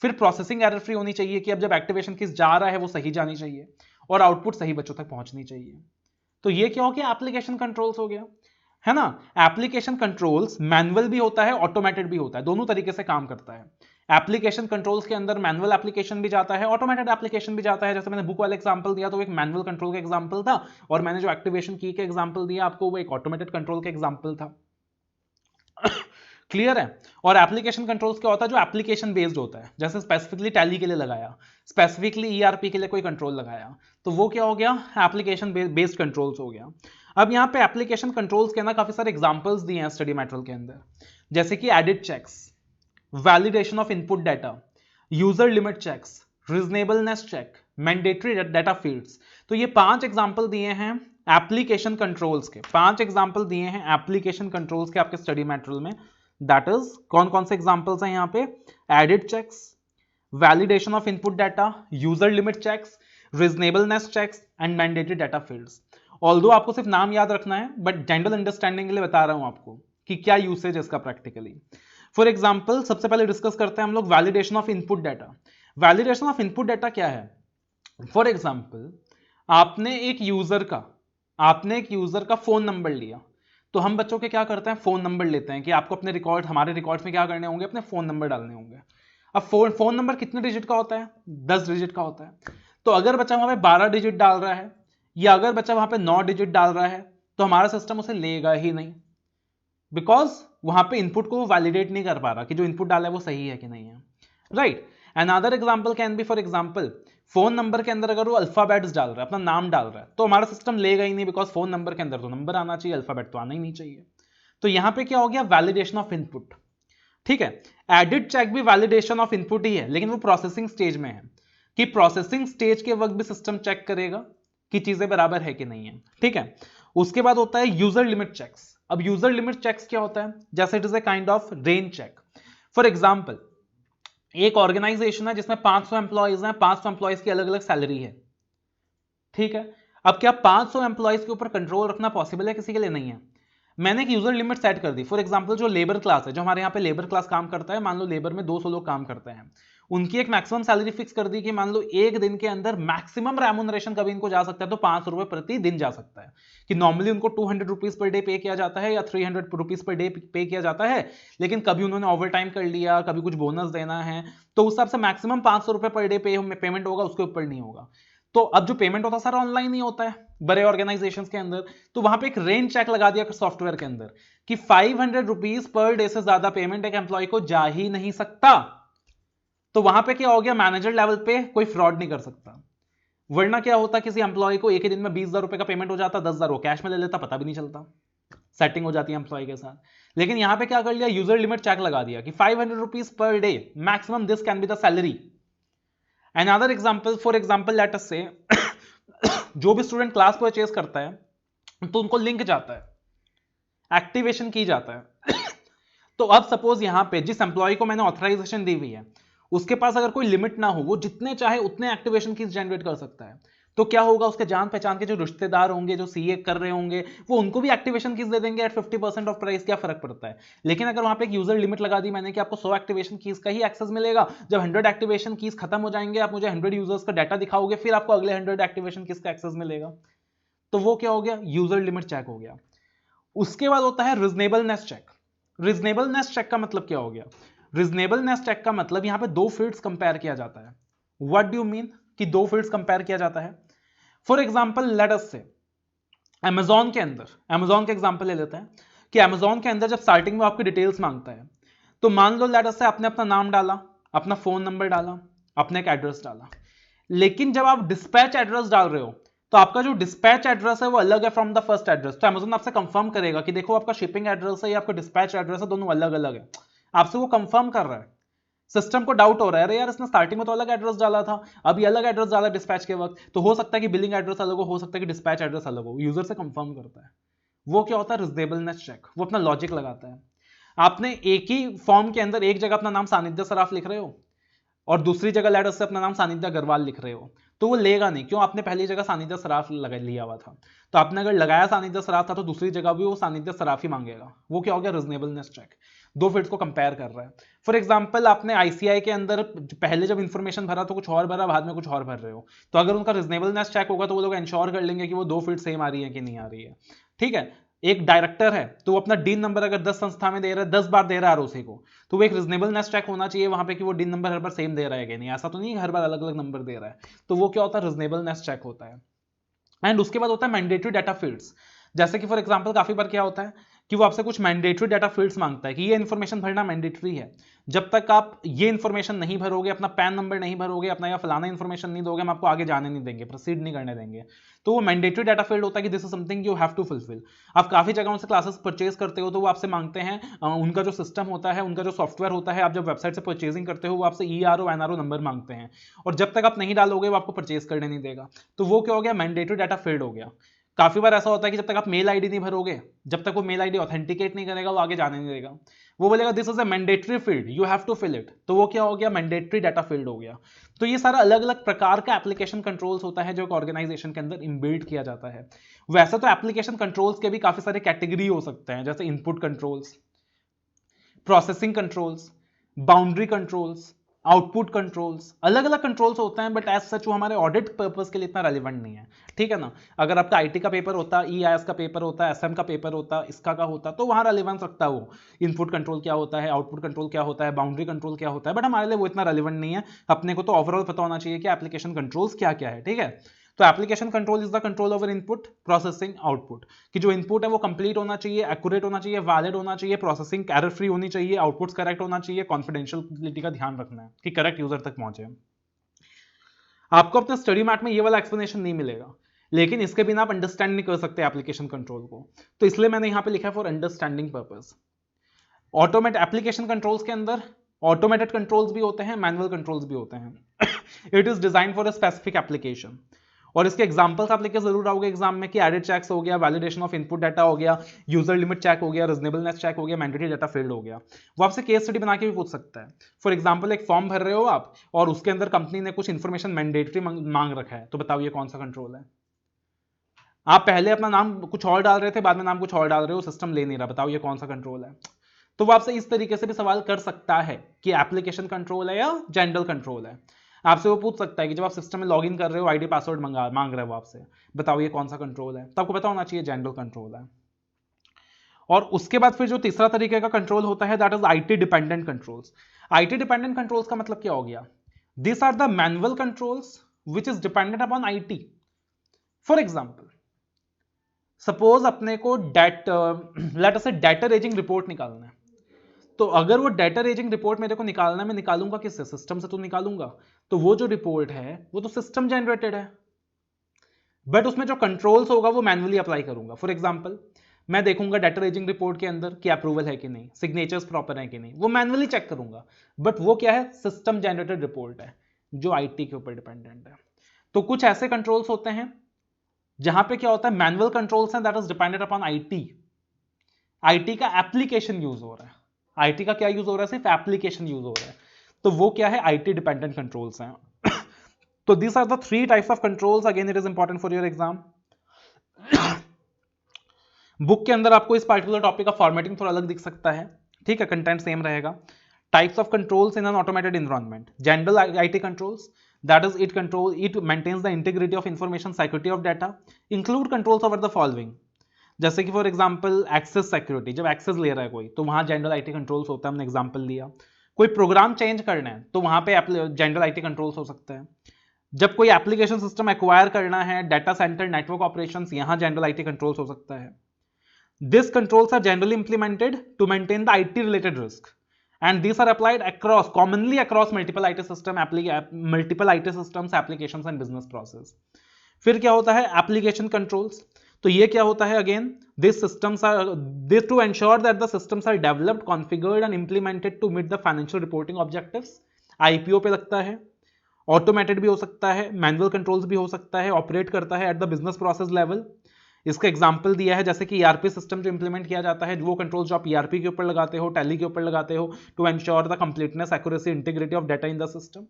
फिर प्रोसेसिंग एरर फ्री होनी चाहिए, कि अब जब एक्टिवेशन किस जा रहा है वो सही जानी चाहिए, और आउटपुट सही बच्चों तक पहुंचनी चाहिए। तो ये क्या हो गया? एप्लीकेशन कंट्रोल्स हो गया, है ना। एप्लीकेशन कंट्रोल्स मैनुअल भी होता है, ऑटोमेटेड भी होता है, दोनों तरीके से काम करता है। एप्लीकेशन कंट्रोल्स के अंदर मैनुअल एप्लीकेशन भी जाता है, ऑटोमेटेड एप्लीकेशन भी जाता है। जैसे मैंने बुक वाला एग्जांपल दिया, तो एक मैनुअल कंट्रोल का एग्जांपल था, और मैंने जो एक्टिवेशन की का एग्जांपल दिया आपको, वो एक ऑटोमेटेड कंट्रोल का एग्जांपल था। क्लियर है। और एप्लीकेशन कंट्रोल्स क्या होता है, जो एप्लीकेशन बेस्ड होता है, जैसे स्पेसिफिकली टैली के लिए लगाया, स्पेसिफिकली ईआरपी के लिए कोई कंट्रोल लगाया, तो वो क्या हो गया, एप्लीकेशन बेस्ड कंट्रोल्स हो गया। अब यहाँ पे एप्लीकेशन कंट्रोल्स के ना काफी सारे एग्जांपल्स दिए हैं स्टडी मटेरियल के अंदर, जैसे कि edit checks, validation of input data, user limit checks, reasonableness check, mandatory data fields. तो ये 5 एग्जांपल दिए हैं एप्लीकेशन कंट्रोल्स के, 5 एग्जांपल दिए हैं एप्लीकेशन कंट्रोल्स के आपके स्टडी मटेरियल में। दैट इज कौन कौन से एग्जांपल्स हैं यहाँ पे, edit checks, validation of input data, user limit checks, reasonableness checks and mandatory data fields. Although आपको सिर्फ नाम याद रखना है, बट जनरल अंडरस्टैंडिंग के लिए बता रहा हूं आपको कि क्या यूसेज है इसका प्रैक्टिकली। फॉर एग्जाम्पल सबसे पहले डिस्कस करते हैं हम लोग validation of input data. Validation of input data क्या है, फॉर एग्जाम्पल आपने एक यूजर का फोन नंबर लिया, तो हम बच्चों के क्या करते हैं, फोन नंबर लेते हैं कि आपको अपने रिकॉर्ड, हमारे रिकॉर्ड्स में क्या करने होंगे, अपने फोन नंबर डालने होंगे। अब फोन नंबर कितने डिजिट का होता है, 10 डिजिट का होता है। तो अगर बच्चा वहां पे 12 डिजिट डाल रहा है या अगर बच्चा वहां पे 9 डिजिट डाल रहा है, तो हमारा सिस्टम उसे लेगा ही नहीं, बिकॉज वहां पे इनपुट को वैलिडेट नहीं कर पा रहा कि जो इनपुट डाला है वो सही है कि नहीं है, right. Another example can be, for example phone number के अंदर अगर वो अल्फाबेट्स डाल रहा है, अपना नाम डाल रहा है, तो हमारा सिस्टम लेगा ही नहीं, बिकॉज फोन नंबर के अंदर तो नंबर आना चाहिए, अल्फाबेट तो आना ही नहीं चाहिए। तो यहां पे क्या हो गया, वैलिडेशन ऑफ इनपुट। ठीक है, एडिट चेक भी वैलिडेशन ऑफ इनपुट ही है, लेकिन वो प्रोसेसिंग स्टेज में है, कि प्रोसेसिंग स्टेज के वक्त भी सिस्टम चेक करेगा कि चीजें बराबर है कि नहीं है। ठीक है, उसके बाद होता है यूजर लिमिट चेक्स। अब यूजर लिमिट चेक्स क्या होता है, जैसे it is a kind of range check. For example एक ऑर्गेनाइजेशन है जिसमें 500 एम्प्लॉइज हैं, 500 एम्प्लॉइज की अलग अलग सैलरी है। ठीक है, अब क्या 500 एम्प्लॉइज के ऊपर कंट्रोल रखना पॉसिबल है, किसी के लिए नहीं है। मैंने एक यूजर लिमिट सेट कर दी। फॉर एग्जांपल जो लेबर क्लास है, जो हमारे यहाँ पे लेबर क्लास काम करता है, मान लो लेबर में 200 लोग काम करते हैं, उनकी एक मैक्सिमम सैलरी फिक्स कर दी कि मान लो एक दिन के अंदर मैक्सिमम रेम्यूनरेशन कभी इनको जा सकता है तो 500 रुपए प्रति दिन जा सकता है, कि नॉर्मली उनको 200 रुपीज पर डे पे किया जाता है या 300 रुपीज पर डे पे किया जाता है, लेकिन कभी उन्होंने ओवर टाइम कर लिया, कभी कुछ बोनस देना है, तो उस हिसाब से मैक्सिमम 500 रुपए पर डे पेमेंट होगा, उसके ऊपर नहीं होगा। तो अब जो पेमेंट होता है सारा ऑनलाइन ही होता है बड़े ऑर्गेनाइजेशंस के अंदर, तो वहां पे एक रेंज चेक लगा दिया सॉफ्टवेयर के अंदर कि 500 रुपीज पर डे से ज्यादा पेमेंट एक एम्प्लॉय को जा ही नहीं सकता। तो वहां पे क्या हो गया, मैनेजर लेवल पे कोई फ्रॉड नहीं कर सकता। वरना क्या होता, किसी एम्प्लॉय को एक ही दिन में 20,000 रुपए का पेमेंट हो जाता, 10,000 वो कैश में ले लेता, पता भी नहीं चलता, सेटिंग हो जाती है एम्प्लॉय के साथ। लेकिन यहां पे क्या कर लिया, यूजर लिमिट चेक लगा दिया कि 500 rupees per day maximum this can be the salary. Another example, for example, let us say जो भी स्टूडेंट क्लास परचेज करता है तो उनको लिंक जाता है, एक्टिवेशन की जाता है। तो अब सपोज यहां पे जिस एम्प्लॉय को मैंने ऑथराइजेशन दी हुई है, उसके पास अगर कोई लिमिट ना हो, वो जितने चाहे उतने एक्टिवेशन कीज जनरेट कर सकता है। तो क्या होगा, उसके जान पहचान के जो रिश्तेदार होंगे, जो सीए कर रहे होंगे, वो उनको भी एक्टिवेशन कीज दे देंगे एट 50% ऑफ प्राइस, क्या फर्क पड़ता है। लेकिन अगर वहां पे एक यूजर लिमिट लगा दी मैंने कि आपको 100 एक्टिवेशन कीज का ही एक्सेस मिलेगा, जब 100 एक्टिवेशन कीज खत्म हो जाएंगे, आप मुझे 100 यूजर्स का डाटा दिखाओगे, फिर आपको अगले 100 एक्टिवेशन कीज का एक्सेस मिलेगा। तो वो क्या हो गया, यूजर लिमिट चेक हो गया। उसके बाद होता है रीजनेबलनेस चेक। रीजनेबलनेस चेक का मतलब क्या हो गया, रीजनेबलनेस चेक का मतलब यहां पे दो फील्ड्स कंपेयर किया जाता है। व्हाट डू यू मीन कि दो फील्ड्स कंपेयर किया जाता है। फॉर एग्जांपल लेट अस से अमेजॉन के अंदर, अमेजॉन का एग्जांपल ले लेते हैं कि अमेजॉन के अंदर जब स्टार्टिंग में आपकी डिटेल्स मांगता है, तो मान लो लेट अस से आपने अपना नाम डाला, अपना फोन नंबर डाला, अपना एक एड्रेस डाला, लेकिन जब आप डिस्पैच एड्रेस डाल रहे हो तो आपका जो डिस्पैच एड्रेस है वो अलग है फ्रॉम द फर्स्ट एड्रेस। तो अमेजॉन आपसे कंफर्म करेगा कि देखो आपका शिपिंग एड्रेस है या आपका डिस्पैच एड्रेस है, दोनों अलग अलग है। आपसे वो कंफर्म कर रहा है, सिस्टम को डाउट हो रहा है, अरे यार इसने स्टार्टिंग में तो अलग एड्रेस डाला था, अभी अलग एड्रेस डाला डिस्पैच के वक्त, तो हो सकता है कि बिलिंग एड्रेस अलग हो सकता है कि डिस्पैच एड्रेस अलग हो। यूजर से कंफर्म करता है, वो क्या होता है, रिजनेबलनेस चेक। वो अपना लॉजिक लगाता है। आपने एक ही फॉर्म के अंदर एक जगह अपना नाम सानिध्य सराफ लिख रहे हो और दूसरी जगह लेटर से अपना नाम सानिध्य अग्रवाल लिख रहे हो, तो वो लेगा नहीं, क्यों, आपने पहली जगह सानिध्य सराफ लगा लिया हुआ था। तो आपने अगर लगाया सानिध्य सराफ था तो दूसरी जगह भी वो सानिध्य सराफ ही मांगेगा। वो क्या हो गया, रीजनेबलनेस चेक। दो फील्ड्स को कंपेयर कर रहा है। फॉर एग्जांपल आपने आईसीआई के अंदर पहले जब इंफॉर्मेशन भरा तो कुछ और भरा, बाद में कुछ और भर रहे हो, तो अगर उनका रीजनेबलनेस चेक होगा तो वो लोग इंश्योर कर लेंगे कि वो दो फील्ड सेम आ रही है कि नहीं आ रही है। ठीक है, एक डायरेक्टर है तो वो अपना डीन नंबर अगर 10 संस्था में दे रहा है, 10 बार दे रहा है आरओसी को, तो वो एक रीजनेबलनेस चेक होना चाहिए वहां पे कि वो डीन नंबर हर बार सेम दे रहा है कि नहीं। ऐसा तो नहीं हर बार अलग अलग नंबर दे रहा है, तो वो क्या होता है, रीजनेबलनेस चेक होता है। एंड उसके बाद होता है मैंडेटरी डाटा फील्ड्स। जैसे कि फॉर एग्जांपल काफी बार क्या होता है कि वो आपसे कुछ मैंडेटरी डाटा फील्ड्स मांगता है कि ये इन्फॉर्मेशन भरना मैंडेटरी है, जब तक आप ये इन्फॉर्मेशन नहीं भरोगे, अपना पैन नंबर नहीं भरोगे, अपना या फलाना इन्फॉर्मेशन नहीं दोगे, हम आपको आगे जाने नहीं देंगे, प्रोसीड नहीं करने देंगे। तो वो मैंडेटरी डाटा फील्ड होता है कि this is something you have to fulfil. आप काफी जगहों से क्लासेस परचेज करते हो तो वो आपसे मांगते हैं उनका जो सिस्टम होता है, उनका जो सॉफ्टवेयर होता है, आप जब वेबसाइट से परचेजिंग करते हो वो आपसे ERO NRO नंबर मांगते हैं, और जब तक आप नहीं डालोगे वो आपको परचेज करने नहीं देगा। तो वो क्या हो गया, मैंडेटरी डाटा फील्ड हो गया। काफी बार ऐसा होता है कि जब तक आप मेल आईडी नहीं भरोगे, जब तक वो मेल आईडी ऑथेंटिकेट नहीं करेगा, वो आगे जाने नहीं देगा। वो बोलेगा this is a mandatory field, you have to fill it. तो वो क्या हो गया, मैंडेटरी डाटा फील्ड हो गया। तो ये सारा अलग अलग प्रकार का एप्लीकेशन कंट्रोल्स होता है जो एक ऑर्गेनाइजेशन के अंदर इनबिल्ट किया जाता है। वैसे तो एप्लीकेशन कंट्रोल्स के भी काफी सारे कैटेगरी हो सकते हैं, जैसे input controls, processing controls, boundary controls, output controls, अलग अलग कंट्रोल्स होते हैं, बट एज सच वो हमारे ऑडिट पर्पस के लिए इतना रेलिवेंट नहीं है, ठीक है ना। अगर आपका आईटी का पेपर होता, EIS का पेपर होता, SM का पेपर होता, इसका का होता, तो वहां रेलिवेंस रखता है वो इनपुट कंट्रोल क्या होता है, आउटपुट कंट्रोल क्या होता है, बाउंड्री कंट्रोल क्या होता है, बट हमारे लिए वो इतना रेलिवेंट नहीं है। अपने को तो ओवरऑल पता होना चाहिए कि एप्लीकेशन कंट्रोल्स क्या क्या है, ठीक है। तो application control is the control over input, processing, output, कि जो इनपुट है वो कंप्लीट होना चाहिए, एक्यूरेट होना चाहिए, वैलिड होना चाहिए, प्रोसेसिंग एरर फ्री होनी चाहिए, आउटपुट्स करेक्ट होना चाहिए, कॉन्फिडेंशियलिटी का ध्यान रखना है कि करेक्ट यूजर तक पहुंचे। आपको अपने स्टडी मैट में ये वाला एक्सप्लेनेशन नहीं मिलेगा, लेकिन इसके बिना आप अंडरस्टैंड नहीं कर सकते एप्लीकेशन कंट्रोल को, तो इसलिए मैंने यहां पे लिखा है for understanding purpose. Automate application controls के अंदर ऑटोमेटेड कंट्रोल्स भी होते हैं, मैनुअल कंट्रोल्स भी होते हैं। It is design for a specific application, और इसके एग्जांपल्स आप लेके जरूर आओगे एग्जाम में कि एडिट चेक्स हो गया, वैलिडेशन ऑफ इनपुट डाटा हो गया, यूजर लिमिट चेक हो गया, रीजनेबलनेस चेक हो गया, मैंडेटरी डाटा फील्ड हो गया। वो आपसे केस स्टडी बना के भी पूछ सकता है। फॉर एग्जांपल एक फॉर्म भर रहे हो आप और उसके अंदर कंपनी ने कुछ इंफॉर्मेशन मैंडेटरी मांग रखा है, तो बताओ ये कौन सा कंट्रोल है। आप पहले अपना नाम कुछ और डाल रहे थे, बाद में नाम कुछ और डाल रहे हो, सिस्टम ले नहीं रहा, बताओ ये कौन सा कंट्रोल है। तो वो आपसे इस तरीके से भी सवाल कर सकता है कि एप्लीकेशन कंट्रोल है या जनरल कंट्रोल है। आपसे वो पूछ सकता है कि जब आप सिस्टम में लॉगिन कर रहे हो, आईडी पासवर्ड मांग रहे हो आपसे, बताओ ये कौन सा कंट्रोल है, तो आपको पता होना चाहिए जनरल कंट्रोल है। और उसके बाद फिर जो तीसरा तरीके का कंट्रोल होता है, that is IT dependent controls. IT dependent controls का मतलब क्या हो गया, this are the manual controls which is dependent upon IT। For example, suppose अपने को लेट अस से डेटा रेजिंग रिपोर्ट निकालना है, तो अगर वो डेटा रेजिंग रिपोर्ट मेरे को निकालना है, मैं निकालूंगा किससे, सिस्टम से तो निकालूंगा। तो वो जो रिपोर्ट है वो तो सिस्टम जनरेटेड है, बट उसमें जो कंट्रोल्स होगा वो मैनुअली अप्लाई करूंगा। फॉर एग्जांपल, मैं देखूंगा डेटा रेजिंग रिपोर्ट के अंदर कि अप्रूवल है कि नहीं, सिग्नेचर्स प्रॉपर है कि नहीं, वो मैनुअली चेक करूंगा। बट वो क्या है, सिस्टम जनरेटेड रिपोर्ट है जो IT के ऊपर डिपेंडेंट है। तो कुछ ऐसे कंट्रोल्स होते हैं जहां पे क्या होता है, मैनुअल कंट्रोल्स हैं, that is dependent upon IT का एप्लीकेशन यूज हो रहा है, IT का क्या यूज हो रहा है, सिर्फ एप्लीकेशन यूज हो रहा है, तो वो क्या है, IT डिपेंडेंट कंट्रोल्स हैं। तो these are the 3 types of controls, again it is important for your exam। Book के अंदर आपको इस पार्टिकुलर टॉपिक का फॉर्मेटिंग थोड़ा अलग दिख सकता है, ठीक है, कंटेंट सेम रहेगा। Types of controls in an automated environment, general IT controls, that is it maintains the integrity of information, security of data, include controls over the following, जैसे कि फॉर एग्जांपल एक्सेस सिक्योरिटी, जब एक्सेस ले रहा है कोई तो वहां जनरल IT कंट्रोल्स होता है, हमने एग्जांपल लिया। कोई प्रोग्राम चेंज करना है तो वहां पे जनरल IT कंट्रोल्स हो सकते हैं। जब कोई एप्लीकेशन सिस्टम एक्वायर करना है, डाटा सेंटर, नेटवर्क ऑपरेशंस, यहां जनरल IT कंट्रोल्स हो सकता है। This controls are generally implemented to maintain the IT related risk, and these are applied commonly across multiple IT systems, applications and business process। फिर क्या होता है, एप्लीकेशन कंट्रोल्स। तो ये क्या होता है, again this systems are this to ensure that the systems are developed, configured and implemented to meet the financial reporting objectives। IPO पे लगता है, ऑटोमेटेड भी हो सकता है, मैनुअल कंट्रोल्स भी हो सकता है, ऑपरेट करता है at the business process level. इसका एग्जांपल दिया है, जैसे कि ERP सिस्टम जो इंप्लीमेंट किया जाता है, वो कंट्रोल्स जो आप ERP के ऊपर लगाते हो, टैली के ऊपर लगाते हो, to ensure the completeness, accuracy, integrity of data in the system.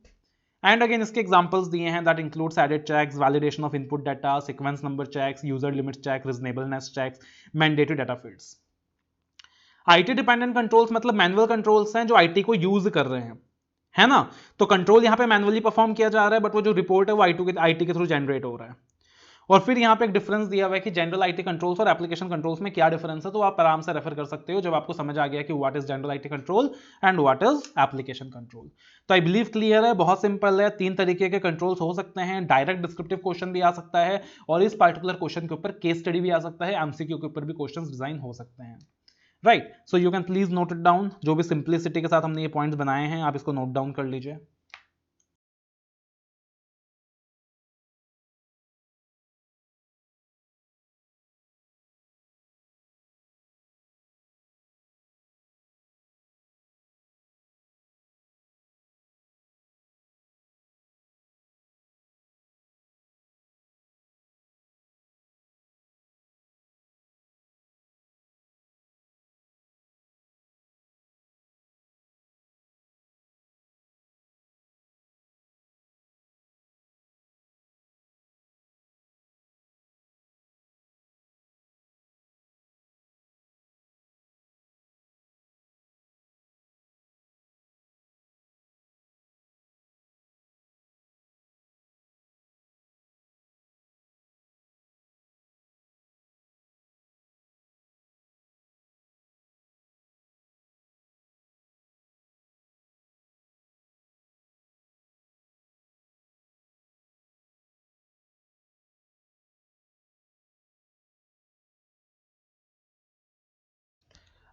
And again इसके एग्जांपल्स दिए हैं, that includes edit checks, validation of input data, sequence number checks, user limit check, reasonableness checks, mandatory data fields. IT dependent controls मतलब मैनुअल कंट्रोल्स हैं जो IT को यूज कर रहे हैं, है ना। तो कंट्रोल यहाँ पे मैनुअली परफॉर्म किया जा रहा है, बट वो जो रिपोर्ट है वो IT के थ्रू जनरेट हो रहा है। और फिर यहाँ पे एक डिफरेंस दिया हुआ है कि जनरल IT कंट्रोल्स और एप्लीकेशन कंट्रोल्स में क्या डिफरेंस है, तो आप आराम से रेफर कर सकते हो जब आपको समझ आ गया कि what is general IT control and what is application control. तो आई बिलीव क्लियर है, बहुत सिंपल है। 3 तरीके के कंट्रोल्स हो सकते हैं, डायरेक्ट डिस्क्रिप्टिव क्वेश्चन भी आ सकता है, और इस पार्टिकुलर क्वेश्चन के ऊपर केस स्टडी भी आ सकता है, MCQ के ऊपर भी क्वेश्चन डिजाइन हो सकते हैं। Right, so you can please note it down. जो भी सिंप्लिसिटी के साथ हमने ये पॉइंट्स बनाए हैं आप इसको नोट डाउन कर लीजिए।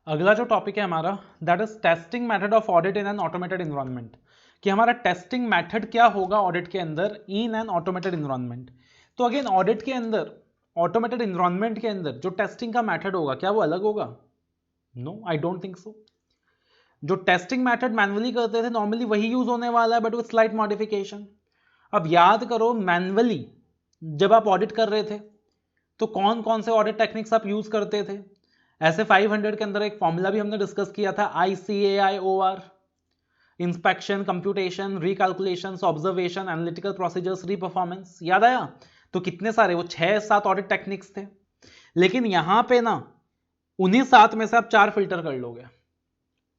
अगला जो टॉपिक है हमारा that is testing method of audit in an automated environment, कि हमारा टेस्टिंग मेथड क्या होगा ऑडिट के अंदर इन एन ऑटोमेटेड इन्वायरमेंट। तो अगेन ऑडिट के अंदर ऑटोमेटेड इन्वायरमेंट के अंदर जो टेस्टिंग का मेथड होगा क्या वो अलग होगा? No, I don't think so. जो टेस्टिंग मेथड मैनुअली करते थे नॉर्मली वही यूज होने वाला है बट विद स्लाइट मॉडिफिकेशन। अब याद करो मैनुअली जब आप ऑडिट कर रहे थे तो कौन कौन से ऑडिट टेक्निक्स आप यूज करते थे? ऐसे 500 के अंदर एक फॉर्मूला भी हमने डिस्कस किया था ICAIOR, inspection, computation, recalculation, observation, analytical procedures, reperformance. याद आया? तो कितने सारे वो 6-7 ऑडिट टेक्निक्स थे, लेकिन यहां पे ना उन्हीं 7 में से आप 4 फिल्टर कर लोगे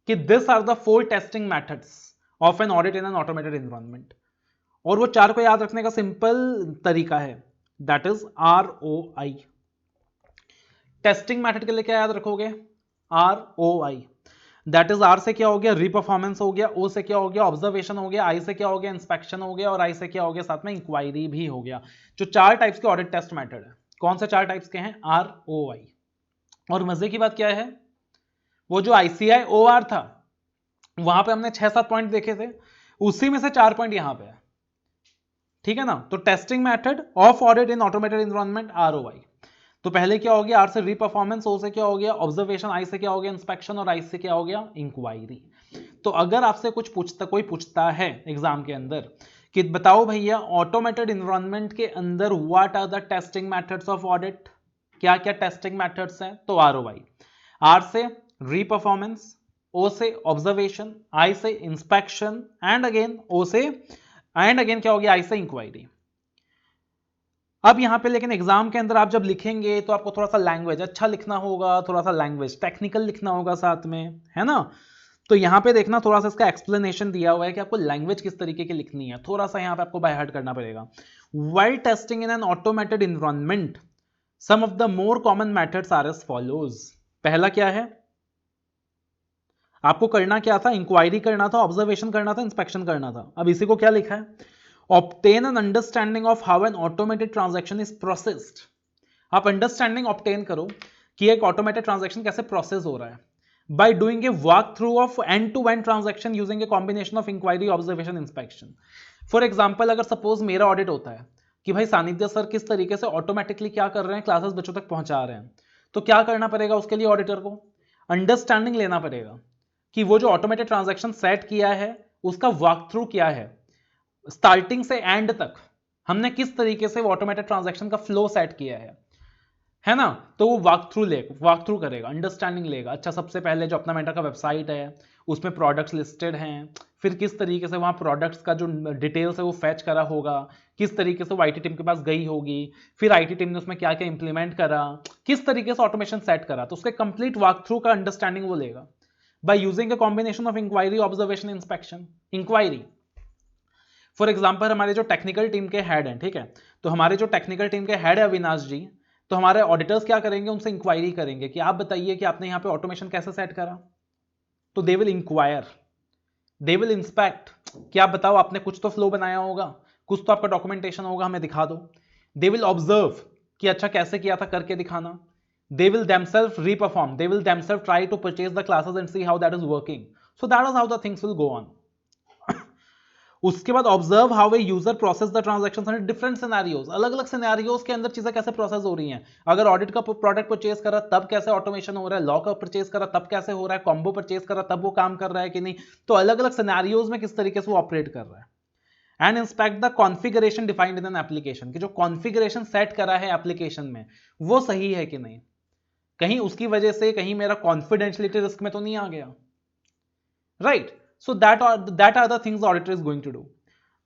कि this are the 4 testing methods of an audit in an automated environment. और वो 4 को याद रखने का सिंपल तरीका है, that is ROI। Testing method के लिए क्या याद रखोगे? ROI। दैट इज R से क्या हो गया? रीपरफॉर्मेंस हो गया, O से क्या हो गया? ऑब्जर्वेशन हो गया, I से क्या हो गया? इंस्पेक्शन हो गया, और I से क्या हो गया? साथ में इंक्वायरी भी हो गया। जो 4 टाइप्स के ऑडिट टेस्ट मेथड है, कौन से 4 टाइप्स के हैं? ROI। और मजे की बात क्या है, वो जो ICAIOR था वहां पे हमने 6-7 पॉइंट देखे थे, उसी में से 4 पॉइंट यहां पे है, ठीक है ना? तो testing method of audit in automated environment ROI। तो पहले क्या हो गया? R से रीपरफॉर्मेंस, O से क्या हो गया? ऑब्जर्वेशन, I से क्या हो गया? इंस्पेक्शन, और I से क्या हो गया? इंक्वायरी। तो अगर आपसे कोई पूछता है एग्जाम के अंदर कि बताओ भैया ऑटोमेटेड एनवायरनमेंट के अंदर what are the testing methods of audit, क्या क्या टेस्टिंग मेथड्स हैं? तो ROI। R से रीपरफॉर्मेंस, O से ऑब्जर्वेशन, I से इंस्पेक्शन, एंड अगेन O से एंड अगेन क्या हो गया? I से इंक्वायरी। अब यहां पे लेकिन एग्जाम के अंदर आप जब लिखेंगे तो आपको थोड़ा सा लैंग्वेज अच्छा लिखना होगा, थोड़ा सा लैंग्वेज टेक्निकल लिखना होगा साथ में, है ना? तो यहां पे देखना थोड़ा सा इसका एक्सप्लेनेशन दिया हुआ है कि आपको लैंग्वेज किस तरीके की लिखनी है, थोड़ा सा यहां पे आपको बाय हार्ट करना पड़ेगा। While testing in an automated environment some of the more common methods are as follows. पहला क्या है? आपको करना क्या था? इंक्वायरी करना था, ऑब्जर्वेशन करना था, इंस्पेक्शन करना था। अब इसी को क्या लिखा है? Obtain an understanding of how an automated transaction is processed. आप अंडरस्टैंडिंग ऑब्टेन करो कि एक ऑटोमेटेड ट्रांजैक्शन कैसे प्रोसेस हो रहा है by doing a walk through of end to end transaction using a combination of inquiry, observation, inspection. For example अगर सपोज मेरा ऑडिट होता है कि भाई सानिध्य सर किस तरीके से ऑटोमेटिकली क्या कर रहे हैं, क्लासेस बच्चों तक पहुंचा रहे हैं, तो क्या करना पड़ेगा उसके लिए? ऑडिटर को अंडरस्टैंडिंग लेना पड़ेगा कि वो जो ऑटोमेटेड ट्रांजैक्शन सेट किया है उसका वॉक थ्रू क्या है, स्टार्टिंग से एंड तक हमने किस तरीके से वो ऑटोमेटेड ट्रांजैक्शन का फ्लो सेट किया है ना? तो वो वॉक थ्रू करेगा, अंडरस्टैंडिंग लेगा। अच्छा, सबसे पहले जो अपना मेंटर का वेबसाइट है उसमें प्रोडक्ट्स लिस्टेड हैं, फिर किस तरीके से वहां प्रोडक्ट्स का जो डिटेल्स है वो फैच करा होगा, किस तरीके से वो आईटी टीम के पास गई होगी, फिर आईटी टीम ने उसमें क्या क्या इंप्लीमेंट करा, किस तरीके से ऑटोमेशन सेट करा, तो उसके कंप्लीट वॉक थ्रू का अंडरस्टैंडिंग वो लेगा by using a combination of inquiry, observation, inspection. Inquiry for example हमारे जो टेक्निकल टीम के हेड हैं, ठीक है, तो हमारे जो टेक्निकल टीम के हेड है अविनाश जी, तो हमारे ऑडिटर्स क्या करेंगे? उनसे इंक्वायरी करेंगे कि आप बताइए कि आपने यहाँ पे ऑटोमेशन कैसे सेट करा। तो they will inquire, they will inspect कि आप बताओ आपने कुछ तो फ्लो बनाया होगा, कुछ तो आपका डॉक्यूमेंटेशन होगा, हमें दिखा दो। दे विल ऑब्जर्व कि अच्छा कैसे किया था, करके दिखाना। they will themselves reperform, they will themselves try to purchase the classes and see how that is working. So that is how the things will go on. उसके बाद observe how a user process the transactions under different scenarios, अलग अलग सिनेरियोज के अंदर चीजें कैसे प्रोसेस हो रही हैं. अगर ऑडिट का प्रोडक्ट परचेज करा तब कैसे ऑटोमेशन हो रहा है, लॉ का परचेज करा तब कैसे हो रहा है, कॉम्बो परचेज करा तब वो काम कर रहा है कि नहीं. तो अलग अलग सिनेरियोज में किस तरीके से वो ऑपरेट कर रहा है. And inspect the configuration defined in an application, कि जो कॉन्फ़िगरेशन सेट करा है एप्लीकेशन में वो सही है कि नहीं, कहीं उसकी वजह से कहीं मेरा कॉन्फिडेंशियलिटी रिस्क में तो नहीं आ गया. Right. So that are the things the auditor is going to do.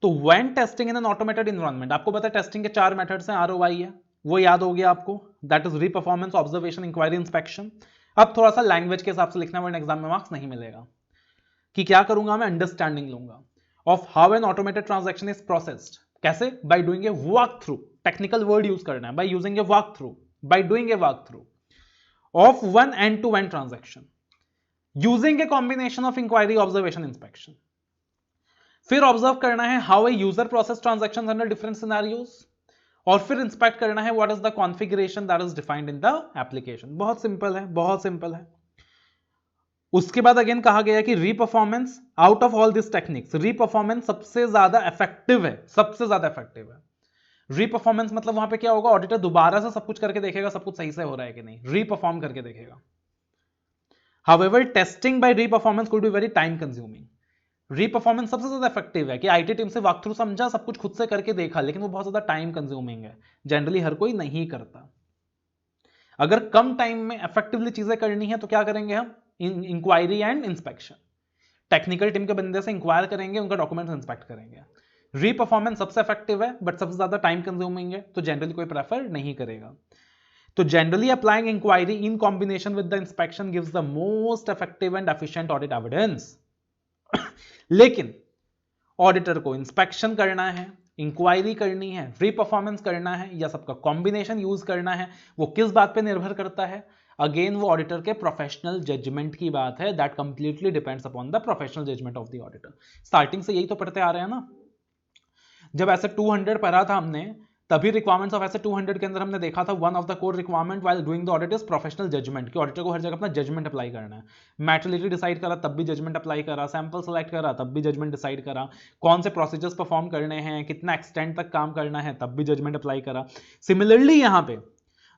तो when testing in an automated environment, आपको पता है टेस्टिंग के 4 मेथड्स हैं, ROI है, वो याद हो गया आपको. That is reperformance, observation, inquiry, inspection. अब थोड़ा सा लैंग्वेज के हिसाब से लिखना, वरना एग्जाम में मार्क्स नहीं मिलेगा. कि क्या करूंगा मैं, अंडरस्टैंडिंग लूंगा of how an automated transaction is processed. कैसे? By doing a walk through. Technical word use करना है. By using a walk through, by doing a walk through of one end to end transaction using a combination of inquiry, observation, inspection. फिर ऑब्जर्व करना है how a user process transactions under different scenarios, और फिर इंस्पेक्ट करना है what is the configuration that is defined in the application. बहुत सिंपल है, बहुत सिंपल है. उसके बाद अगेन कहा गया कि reperformance, out of all this techniques reperformance सबसे ज्यादा इफेक्टिव है, सबसे ज्यादा इफेक्टिव है. रीपरफॉर्मेंस मतलब वहां पे क्या होगा, ऑडिटर दोबारा से सब कुछ करके देखेगा सब कुछ सही से हो रहा है कि नहीं, रीपरफॉर्म करके देखेगा. However, testing by re-performance could be very time consuming. री-परफॉर्मेंस सबसे ज्यादा इफेक्टिव है कि आईटी टीम से वॉक थ्रू समझा, सब कुछ खुद से करके देखा, लेकिन वो बहुत ज्यादा टाइम कंज्यूमिंग है, जनरली हर कोई नहीं करता. अगर कम टाइम में इफेक्टिवली चीजें करनी है तो क्या करेंगे हम, inquiry and inspection. Technical team के बंदे से इंक्वायर करेंगे, उनका डॉक्यूमेंट्स इंस्पेक्ट करेंगे. री-परफॉर्मेंस सबसे इफेक्टिव है बट सबसे ज्यादा टाइम कंज्यूमिंग है, तो जनरली कोई प्रेफर नहीं करेगा. तो generally applying inquiry in combination with the inspection gives the most effective and efficient audit evidence. लेकिन ऑडिटर को इंस्पेक्शन करना है, इंक्वायरी करनी है, रीपरफॉर्मेंस करना है, या सबका कॉम्बिनेशन यूज करना है, वो किस बात पे निर्भर करता है, अगेन वो ऑडिटर के प्रोफेशनल जजमेंट की बात है. That completely depends upon the professional judgement of the auditor. Starting से यही तो पढ़ते आ रहे हैं ना. जब ऐसे 200 पढ़ा था हमने, तभी रिक्वायरमेंट्स ऑफ ऐसे 200 के अंदर हमने देखा था one of the core requirement while doing the audit is professional judgement, कि ऑडिटर को हर जगह अपना जजमेंट अप्लाई करना है. मैटेरियलिटी डिसाइड करा तब भी जजमेंट अप्लाई करा, सैंपल सेलेक्ट करा तब भी जजमेंट डिसाइड करा, कौन से प्रोसीजर्स परफॉर्म करने हैं, कितना एक्सटेंड तक काम करना है, तब भी जजमेंट अप्लाई करा. सिमिलरली यहाँ पे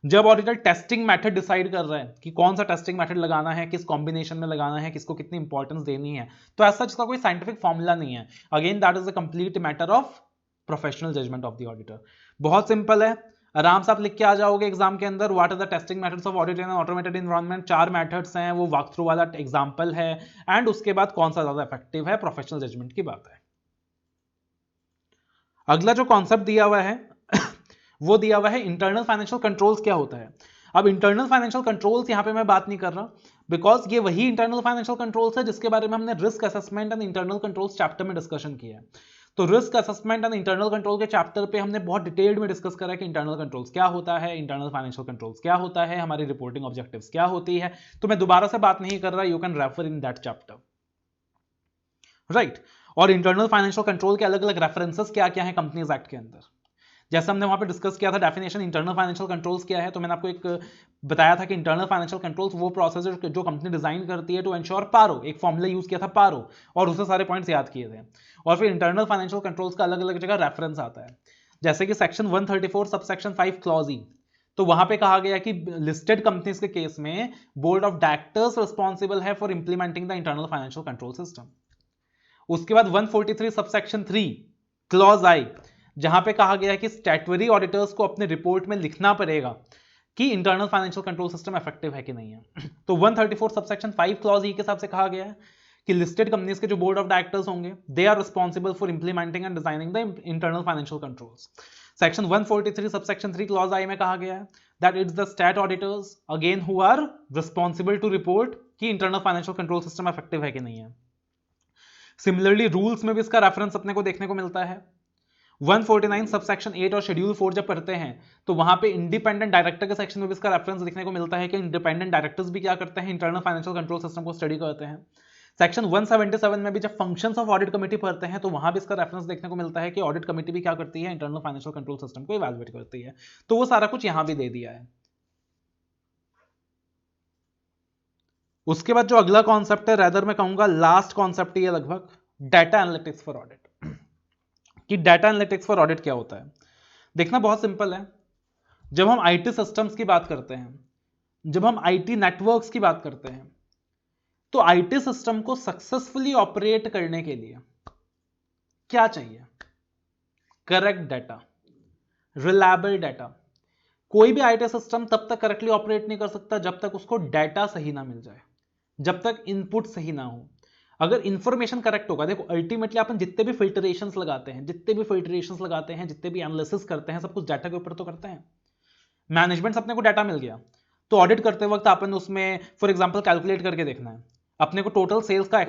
जब ऑडिटर टेस्टिंग मेथड डिसाइड कर रहा है कि कौन सा टेस्टिंग मेथड लगाना है, किस कॉम्बिनेशन में लगाना है, किसको कितनी इंपॉर्टेंस देनी है, तो ऐसा इसका कोई साइंटिफिक फॉर्मूला नहीं है. Again that is a complete matter of professional judgement of the auditor. बहुत सिंपल है, आराम से आप लिख के आ जाओगे एग्जाम के अंदर. What are the testing methods of audit in automated environment. 4 methods हैं, वो वॉक थ्रू वाला एग्जांपल है, एंड उसके बाद कौन सा ज्यादा इफेक्टिव है, प्रोफेशनल जजमेंट की बात है. अगला जो कॉन्सेप्ट दिया हुआ है वो दिया हुआ है इंटरनल फाइनेंशियल कंट्रोल्स क्या होता है. अब इंटरनल फाइनेंशियल कंट्रोल्स यहां पे मैं बात नहीं कर रहा, बिकॉज ये वही इंटरनल फाइनेंशियल कंट्रोल्स है जिसके बारे में हमने risk assessment and internal controls chapter में डिस्कशन किया है. तो risk assessment and internal control के चैप्टर पे हमने बहुत डिटेल्ड में डिस्कस करा कि इंटरनल कंट्रोल्स क्या होता है, इंटरनल फाइनेंशियल कंट्रोल्स क्या होता है, हमारी रिपोर्टिंग ऑब्जेक्टिव्स क्या होती है. तो मैं दोबारा से बात नहीं कर रहा, you can refer in that chapter. Right. और इंटरनल फाइनेंशियल कंट्रोल के अलग अलग रेफरेंसेस क्या क्या है कंपनीज एक्ट के अंदर, जैसे हमने वहां पे डिस्कस किया था डेफिनेशन इंटरनल फाइनेंशियल कंट्रोल्स क्या है. तो मैंने आपको एक बताया था कि इंटरनल फाइनेंशियल कंट्रोल्स वो प्रोसेस जो कंपनी डिजाइन करती है टू एंश्योर पारो. एक फॉर्मूला यूज किया था पारो, और उससे सारे पॉइंट्स याद किए थे. और फिर इंटरनल फाइनेंशियल कंट्रोल्स का अलग अलग जगह रेफरेंस आता है, जैसे कि सेक्शन 134 सबसेक्शन 5 क्लॉज ई. तो वहां पे कहा गया कि लिस्टेड कंपनीज के केस में बोर्ड ऑफ डायरेक्टर्स रिस्पॉन्सिबल है for implementing the internal financial control system. उसके बाद 143 सबसेक्शन 3 क्लॉज आई, जहां पे कहा गया है कि स्टैट्यूटरी ऑडिटर्स को अपने रिपोर्ट में लिखना पड़ेगा कि internal financial control system effective है कि नहीं है. तो 134 सबसेक्शन 5 क्लॉज ई के हिसाब से कहा गया है कि लिस्टेड कंपनीज के जो बोर्ड ऑफ डायरेक्टर्स होंगे they are responsible for implementing and designing the internal financial controls. Section 143 subsection 3 clause I में कहा गया है that it's the stat auditors again who are responsible to report कि internal financial control system effective है कि नहीं है. सिमिलरली रूल्स में भी इसका रेफरेंस अपने को देखने को मिलता है. 149 सबसेक्शन 8 और शेड्यूल 4 जब पढ़ते हैं तो वहां पे इंडिपेंडेंट डायरेक्टर के सेक्शन में भी इसका रेफरेंस देखने को मिलता है कि इंडिपेंडेंट डायरेक्टर्स भी क्या करते हैं, इंटरनल फाइनेंशियल कंट्रोल सिस्टम को स्टडी करते हैं. सेक्शन 177 में भी जब फंक्शंस ऑफ ऑडिट कमेटी पढ़ते हैं तो वहां भी इसका रेफरेंस देखने को मिलता है कि ऑडिट कमेटी भी क्या करती है, इंटरनल फाइनेंशियल कंट्रोल सिस्टम को इवैल्यूएट करती है. तो वो सारा कुछ यहां भी दे दिया है. उसके बाद जो अगला कॉन्सेप्ट है, रेदर मैं कहूंगा लास्ट कॉन्सेप्ट है लगभग, डाटा एनालिटिक्स फॉर ऑडिट। कि डाटा एनालिटिक्स फॉर ऑडिट क्या होता है? देखना बहुत सिंपल है। जब हम आईटी सिस्टम्स की बात करते हैं, जब हम आईटी नेटवर्क्स की बात करते हैं, तो आईटी सिस्टम को सक्सेसफुली ऑपरेट करने के लिए क्या चाहिए? Correct data, reliable data. कोई भी आईटी सिस्टम तब तक करेक्टली ऑपरेट नहीं कर सकता जब तक उसको डाटा सही ना मिल जाए, जब तक इनपुट सही ना हो। अगर इंफॉर्मेशन करेक्ट होगा, देखो अल्टीमेटली अपन जितने भी फिल्ट्रेशंस लगाते हैं, जितने भी एनालिसिस करते हैं, सब कुछ डाटा के ऊपर तो करते हैं। मैनेजमेंट अपने को डाटा मिल गया, तो ऑडिट करते वक्त अपन उसमें फॉर एग्जांपल कैलकुलेट करके देखना है। अपने को टोटल सेल्स का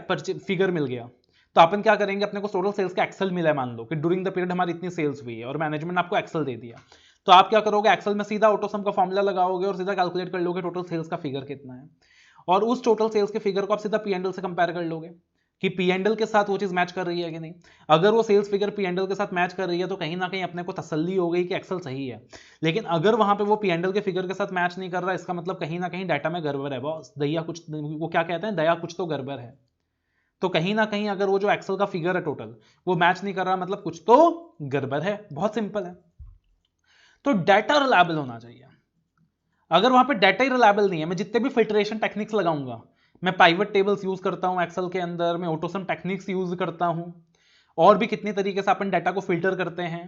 फिगर मिल गया, तो अपन क्या करेंगे, अपने को टोटल सेल्स का एक्सेल मिला है, मान लो कि ड्यूरिंग द पीरियड हमारी इतनी सेल्स हुई है और मैनेजमेंट आपको एक्सेल दे दिया, तो आप क्या करोगे, एक्सेल में सीधा ऑटोसम का फॉर्मूला लगाओगे और सीधा कैलकुलेट कर लोगे टोटल सेल्स का फिगर कितना है, और उस टोटल सेल्स के फिगर को आप सीधा पी एंड एल से कंपेयर कर लोगे कि पी एंड एल के साथ वो चीज मैच कर रही है कि नहीं। अगर वो sales figure P and L के साथ मैच कर रही है तो कहीं ना कहीं अपने को तसल्ली हो गई कि एक्सेल सही है। लेकिन अगर वहां पे वो पी एंड एल के फिगर के साथ मैच नहीं कर रहा, इसका मतलब कहीं ना कहीं डाटा में गड़बड़ है बॉस, दया कुछ, वो क्या कहते हैं, दया कुछ तो गड़बड़ है। तो कहीं ना कहीं अगर वो जो एक्सेल का फिगर है टोटल वो मैच नहीं कर रहा, मतलब कुछ तो गड़बड़ है। बहुत सिंपल है। तो डाटा रिलायबल होना चाहिए। अगर वहां पे डाटा ही रिलायबल नहीं है, मैं जितने भी फिल्ट्रेशन टेक्निक्स लगाऊंगा, मैं पाइवट टेबल्स यूज करता हूं एक्सेल के अंदर, मैं ऑटोसम टेक्निक्स यूज करता हूं, और भी कितने तरीके से अपन डाटा को फिल्टर करते हैं,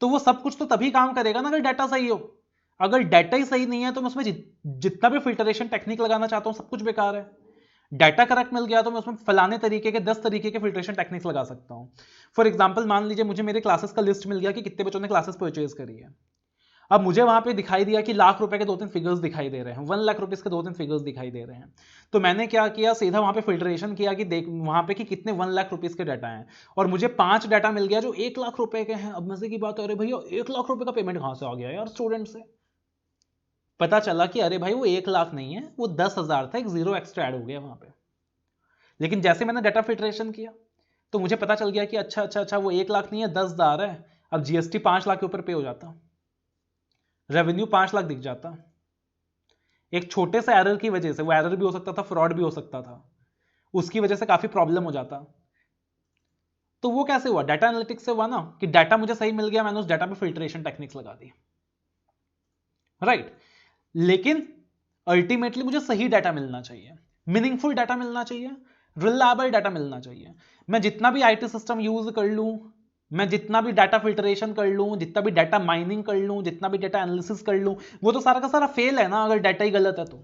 तो वो सब कुछ तो तभी काम करेगा ना अगर डाटा सही हो। अगर डाटा ही सही नहीं है तो मैं उसमें जितना भी फिल्टरेशन टेक्निक लगाना चाहता हूं सब कुछ बेकार है। डाटा करेक्ट मिल गया तो मैं उसमें फलाने तरीके के 10 तरीके के फिल्ट्रेशन टेक्निक्स लगा सकता हूं। फॉर एग्जांपल मान लीजिए मुझे मेरे क्लासेस का लिस्ट मिल गया कि कितने बच्चों ने क्लासेस परचेज करी है। अब मुझे वहां पे दिखाई दिया कि लाख रुपए के 2-3 फिगर्स दिखाई दे रहे हैं, 1 लाख रुपीज के 2-3 फिगर्स दिखाई दे रहे हैं। तो मैंने क्या किया, सीधा वहां पे फिल्ट्रेशन किया कि देख वहां पे कि कितने 1 लाख रुपीज के डाटा हैं, और मुझे 5 डाटा मिल गया जो 1 लाख रुपए के हैं। अब मजे की बात है, अरे भैया 1 लाख रुपए का पेमेंट कहां से आ गया यार स्टूडेंट से? पता चला कि अरे भाई वो 1 लाख नहीं है, वो 10,000 था, एक जीरो एक्स्ट्रा ऐड हो गया वहां पे। लेकिन जैसे मैंने डाटा फिल्ट्रेशन किया तो मुझे पता चल गया कि अच्छा वो 1 लाख नहीं है, 10,000 है। अब जीएसटी 5 लाख के ऊपर पे हो जाता, रेवेन्यू 5 लाख दिख जाता। एक छोटे से एरर की वजह से, वो एरर भी हो सकता था, फ्रॉड भी हो सकता था, उसकी वजह से काफी प्रॉब्लम हो जाता। तो वो कैसे हुआ? डाटा एनालिटिक्स से हुआ ना, कि डाटा मुझे सही मिल गया, मैंने उस डाटा पे फिल्ट्रेशन टेक्निक्स लगा दी, राइट। लेकिन अल्टीमेटली मुझे सही डाटा मिलना चाहिए, मीनिंगफुल डाटा मिलना चाहिए, रिलायबल डाटा मिलना चाहिए। मैं जितना भी आईटी सिस्टम यूज कर लूं, मैं जितना भी डाटा फिल्ट्रेशन कर लूं, जितना भी डाटा माइनिंग कर लूं, जितना भी डाटा एनालिसिस कर लूं, वो तो सारा का सारा फेल है ना अगर डाटा ही गलत है तो।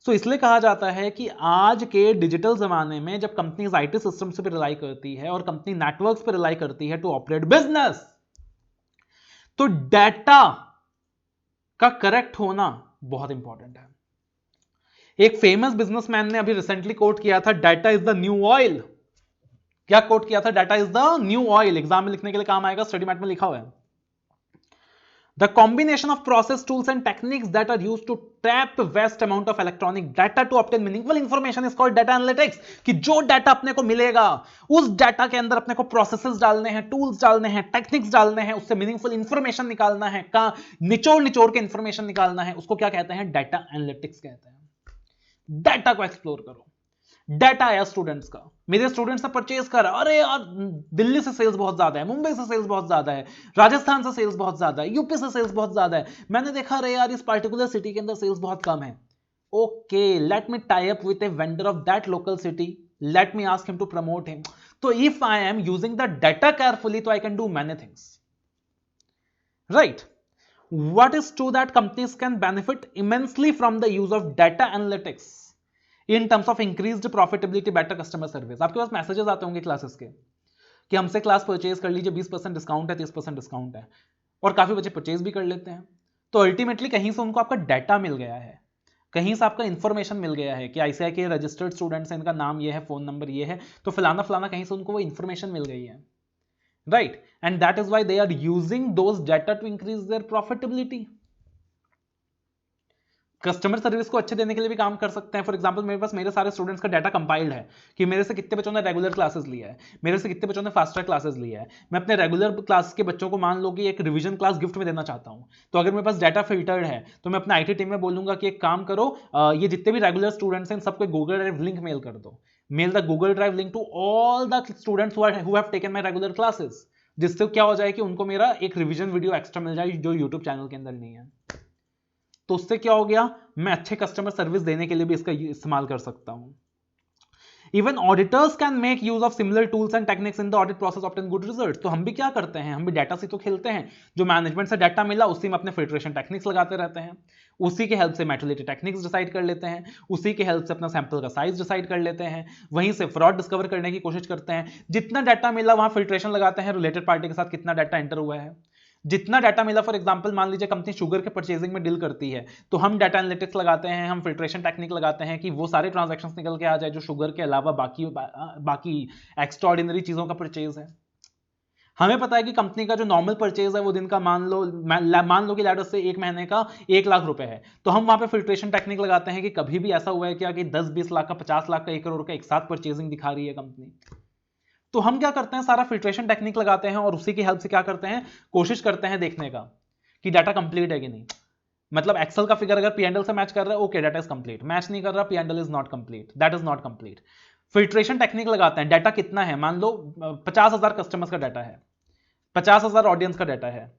सो इसलिए कहा जाता है कि आज के डिजिटल जमाने में जब कंपनीज आईटी सिस्टम्स पे रिलाई करती है और कंपनी नेटवर्क्स पे रिलाई करती है टू ऑपरेट बिजनेस, तो डाटा का करेक्ट होना बहुत इंपॉर्टेंट है। एक फेमस बिजनेसमैन ने अभी रिसेंटली कोट किया था, data is the new oil. क्या कोट किया था? Data is the new oil. Exam में लिखने के लिए काम आएगा, स्टडी मैट में लिखा हुआ है। The combination of process tools and techniques that are used to tap vast amount of electronic data to obtain meaningful information is called data analytics। कि जो डाटा अपने को मिलेगा उस डाटा के अंदर अपने को प्रोसेसेस डालने हैं, टूल्स डालने हैं, टेक्निक्स डालने हैं, उससे मीनिंगफुल इंफॉर्मेशन निकालना है, का निचोड़ निचोड़ के इंफॉर्मेशन निकालना है, उसको क्या कहते हैं? डाटा एनालिटिक्स कहते हैं। डाटा को एक्सप्लोर करो। डाटा आया स्टूडेंट्स का, मेरे स्टूडेंट्स ने परचेज करा, अरे यार दिल्ली से सेल्स बहुत ज्यादा है, मुंबई से सेल्स बहुत ज्यादा है, राजस्थान से सेल्स बहुत ज्यादा है, यूपी से सेल्स बहुत ज्यादा है, मैंने देखा अरे यार इस पर्टिकुलर सिटी के अंदर सेल्स बहुत कम है। Okay, let me tie up with a vendor of that local city, let me ask him to promote him. तो if I am using the data carefully तो I can do many things, right. What is true that companies can benefit immensely from the use of data analytics in terms of increased profitability, better customer service। आपके पास मैसेजेस आते होंगे क्लासेस के कि हमसे क्लास परचेज कर लीजिए, 20% डिस्काउंट है, 30% डिस्काउंट है, और काफी बच्चे परचेज भी कर लेते हैं। तो अल्टीमेटली कहीं से उनको आपका डाटा मिल गया है, कहीं से आपका इंफॉर्मेशन मिल गया है कि आईसीआई के रजिस्टर्ड स्टूडेंट्स हैं, इनका नाम ये है, फोन नंबर ये है, तो फलाना फलाना कहीं से उनको वो इंफॉर्मेशन मिल गई है, right? And that is why they are using those data to increase their profitability। Customer service को अच्छे देने के लिए भी काम कर सकते हैं। फॉर एग्जांपल मेरे पास मेरे सारे स्टूडेंट्स का डाटा कंपाइल्ड है कि मेरे से कितने बच्चों ने रेगुलर क्लासेस लिया है, मेरे से कितने बच्चों ने फास्ट ट्रैक क्लासेस लिया है। मैं अपने रेगुलर क्लास के बच्चों को मान लो कि एक रिवीजन क्लास गिफ्ट में देना चाहता हूं, तो अगर मेरे पास डाटा फिल्टर्ड है तो मैं अपने आईटी टीम में बोलूंगा कि एक काम करो, ये जितने भी रेगुलर स्टूडेंट्स हैं सबको गूगल ड्राइव लिंक मेल कर दो, mail the Google drive link to all the students who have taken my regular classes, जिससे क्या हो जाए कि उनको मेरा एक रिवीजन वीडियो एक्स्ट्रा मिल जाए जो यूट्यूब चैनल के अंदर नहीं है। तो उससे क्या हो गया, मैं अच्छे कस्टमर सर्विस देने के लिए भी इसका इस्तेमाल कर सकता हूं। Even auditors can make use of similar tools and techniques in the audit process, obtain good results। तो हम भी क्या करते हैं, हम भी डाटा से तो खेलते हैं, जो मैनेजमेंट से डाटा मिला उसी में अपने फिल्ट्रेशन टेक्निक्स लगाते रहते हैं, उसी के हेल्प से मेट्रिलिटी टेक्निक्स डिसाइड कर लेते हैं, उसी के हेल्प से अपना सैंपल का साइज डिसाइड कर लेते हैं, वहीं से फ्रॉड डिस्कवर करने की कोशिश करते हैं। जितना डाटा मिला वहां फिल्ट्रेशन लगाते हैं, रिलेटेड पार्टी के साथ कितना डाटा एंटर हुआ है, जितना डाटा मिला। फॉर एग्जांपल मान लीजिए कंपनी शुगर के परचेजिंग में डील करती है, तो हम डाटा एनालिटिक्स लगाते हैं, हम फिल्ट्रेशन टेक्निक लगाते हैं कि वो सारे ट्रांजैक्शंस निकल के आ जाए जो शुगर के अलावा बाकी एक्स्ट्राऑर्डिनरी चीजों का परचेज है। हमें पता है कि कंपनी का जो नॉर्मल परचेज है वो दिन का मान लो कि लेटर से एक महीने का 1 लाख रुपए है, तो हम वहां पे फिल्ट्रेशन टेक्निक लगाते हैं कि कभी भी ऐसा हुआ है क्या कि 10-20 लाख का, 50 लाख का, 1 करोड़ का एक साथ परचेजिंग दिखा रही है कंपनी। तो हम क्या करते हैं, सारा फिल्ट्रेशन टेक्निक लगाते हैं और उसी की हेल्प से क्या करते हैं, कोशिश करते हैं देखने का कि डाटा कंप्लीट है कि नहीं। मतलब एक्सेल का फिगर अगर पीएनएल से मैच कर रहा है, okay data is complete, match नहीं कर रहा, PNL is not complete, that is not complete. Filtration technique लगाते हैं, डाटा कितना है, मान लो 50,000 कस्टमर्स का डाटा है, 50,000 ऑडियंस का डाटा है,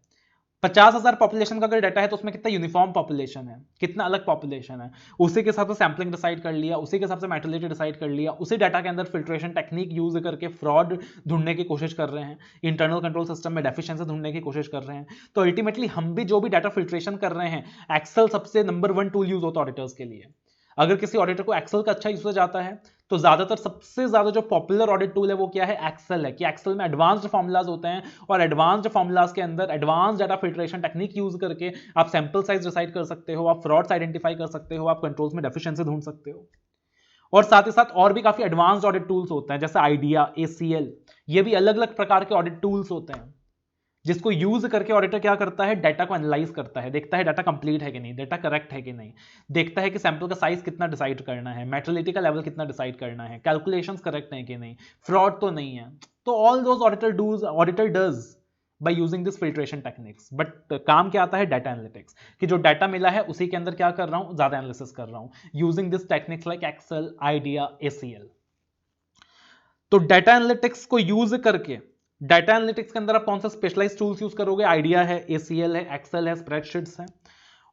50,000 पॉपुलेशन का अगर डाटा है तो उसमें कितना यूनिफॉर्म पॉपुलेशन है, कितना अलग पॉपुलेशन है, उसी के हिसाब से सैम्पलिंग डिसाइड कर लिया, उसी के हिसाब से मेट्रिलिटी डिसाइड कर लिया, उसी डाटा के अंदर फिल्ट्रेशन टेक्निक यूज करके फ्रॉड ढूंढने की कोशिश कर रहे हैं, इंटरनल कंट्रोल सिस्टम में डेफिशिएंसी ढूंढने की कोशिश कर रहे हैं। तो अल्टीमेटली हम भी जो भी डाटा फिल्ट्रेशन कर रहे हैं, एक्सेल सबसे नंबर 1 टूल यूज होता है ऑडिटर्स के लिए। अगर किसी ऑडिटर को एक्सेल का अच्छा यूसेज आता है तो ज्यादातर सबसे ज्यादा जो पॉपुलर ऑडिट टूल है वो क्या है, एक्सेल है, कि एक्सेल में एडवांस्ड फॉर्मुलाज होते हैं और एडवांस्ड फॉर्मुलाज के अंदर advance data filtration technique use करके आप सैंपल साइज डिसाइड कर सकते हो, आप फ्रॉड्स आइडेंटिफाई कर सकते हो, आप कंट्रोल्स में डेफिशिएंसी ढूंढ सकते हो। और साथ ही साथ और भी काफी एडवांस्ड ऑडिट टूल्स होते हैं जैसे आइडिया, ACL, ये भी अलग अलग प्रकार के ऑडिट टूल्स होते हैं जिसको यूज करके ऑडिटर क्या करता है, डाटा को एनालाइज करता है, देखता है डाटा कंप्लीट है कि नहीं, डाटा करेक्ट है कि नहीं, देखता है कि सैंपल का साइज कितना डिसाइड करना है, मेट्रिलिटी का लेवल कितना डिसाइड करना है, कैलकुलेशंस करेक्ट है कि नहीं, फ्रॉड तो नहीं है। तो all those auditor does by using this filtration techniques. But काम क्या आता है, डाटा एनालिटिक्स, कि जो डाटा मिला है उसी के अंदर क्या कर रहा हूं, ज्यादा एनालिसिस कर रहा हूं using this techniques like Excel, IDEA, ACL। तो डाटा एनालिटिक्स को यूज करके डाटा एनालिटिक्स के अंदर आप कौन सा स्पेशलाइज्ड टूल्स यूज करोगे, आइडिया है, ACL है, एक्सेल है, स्प्रेडशीट्स है।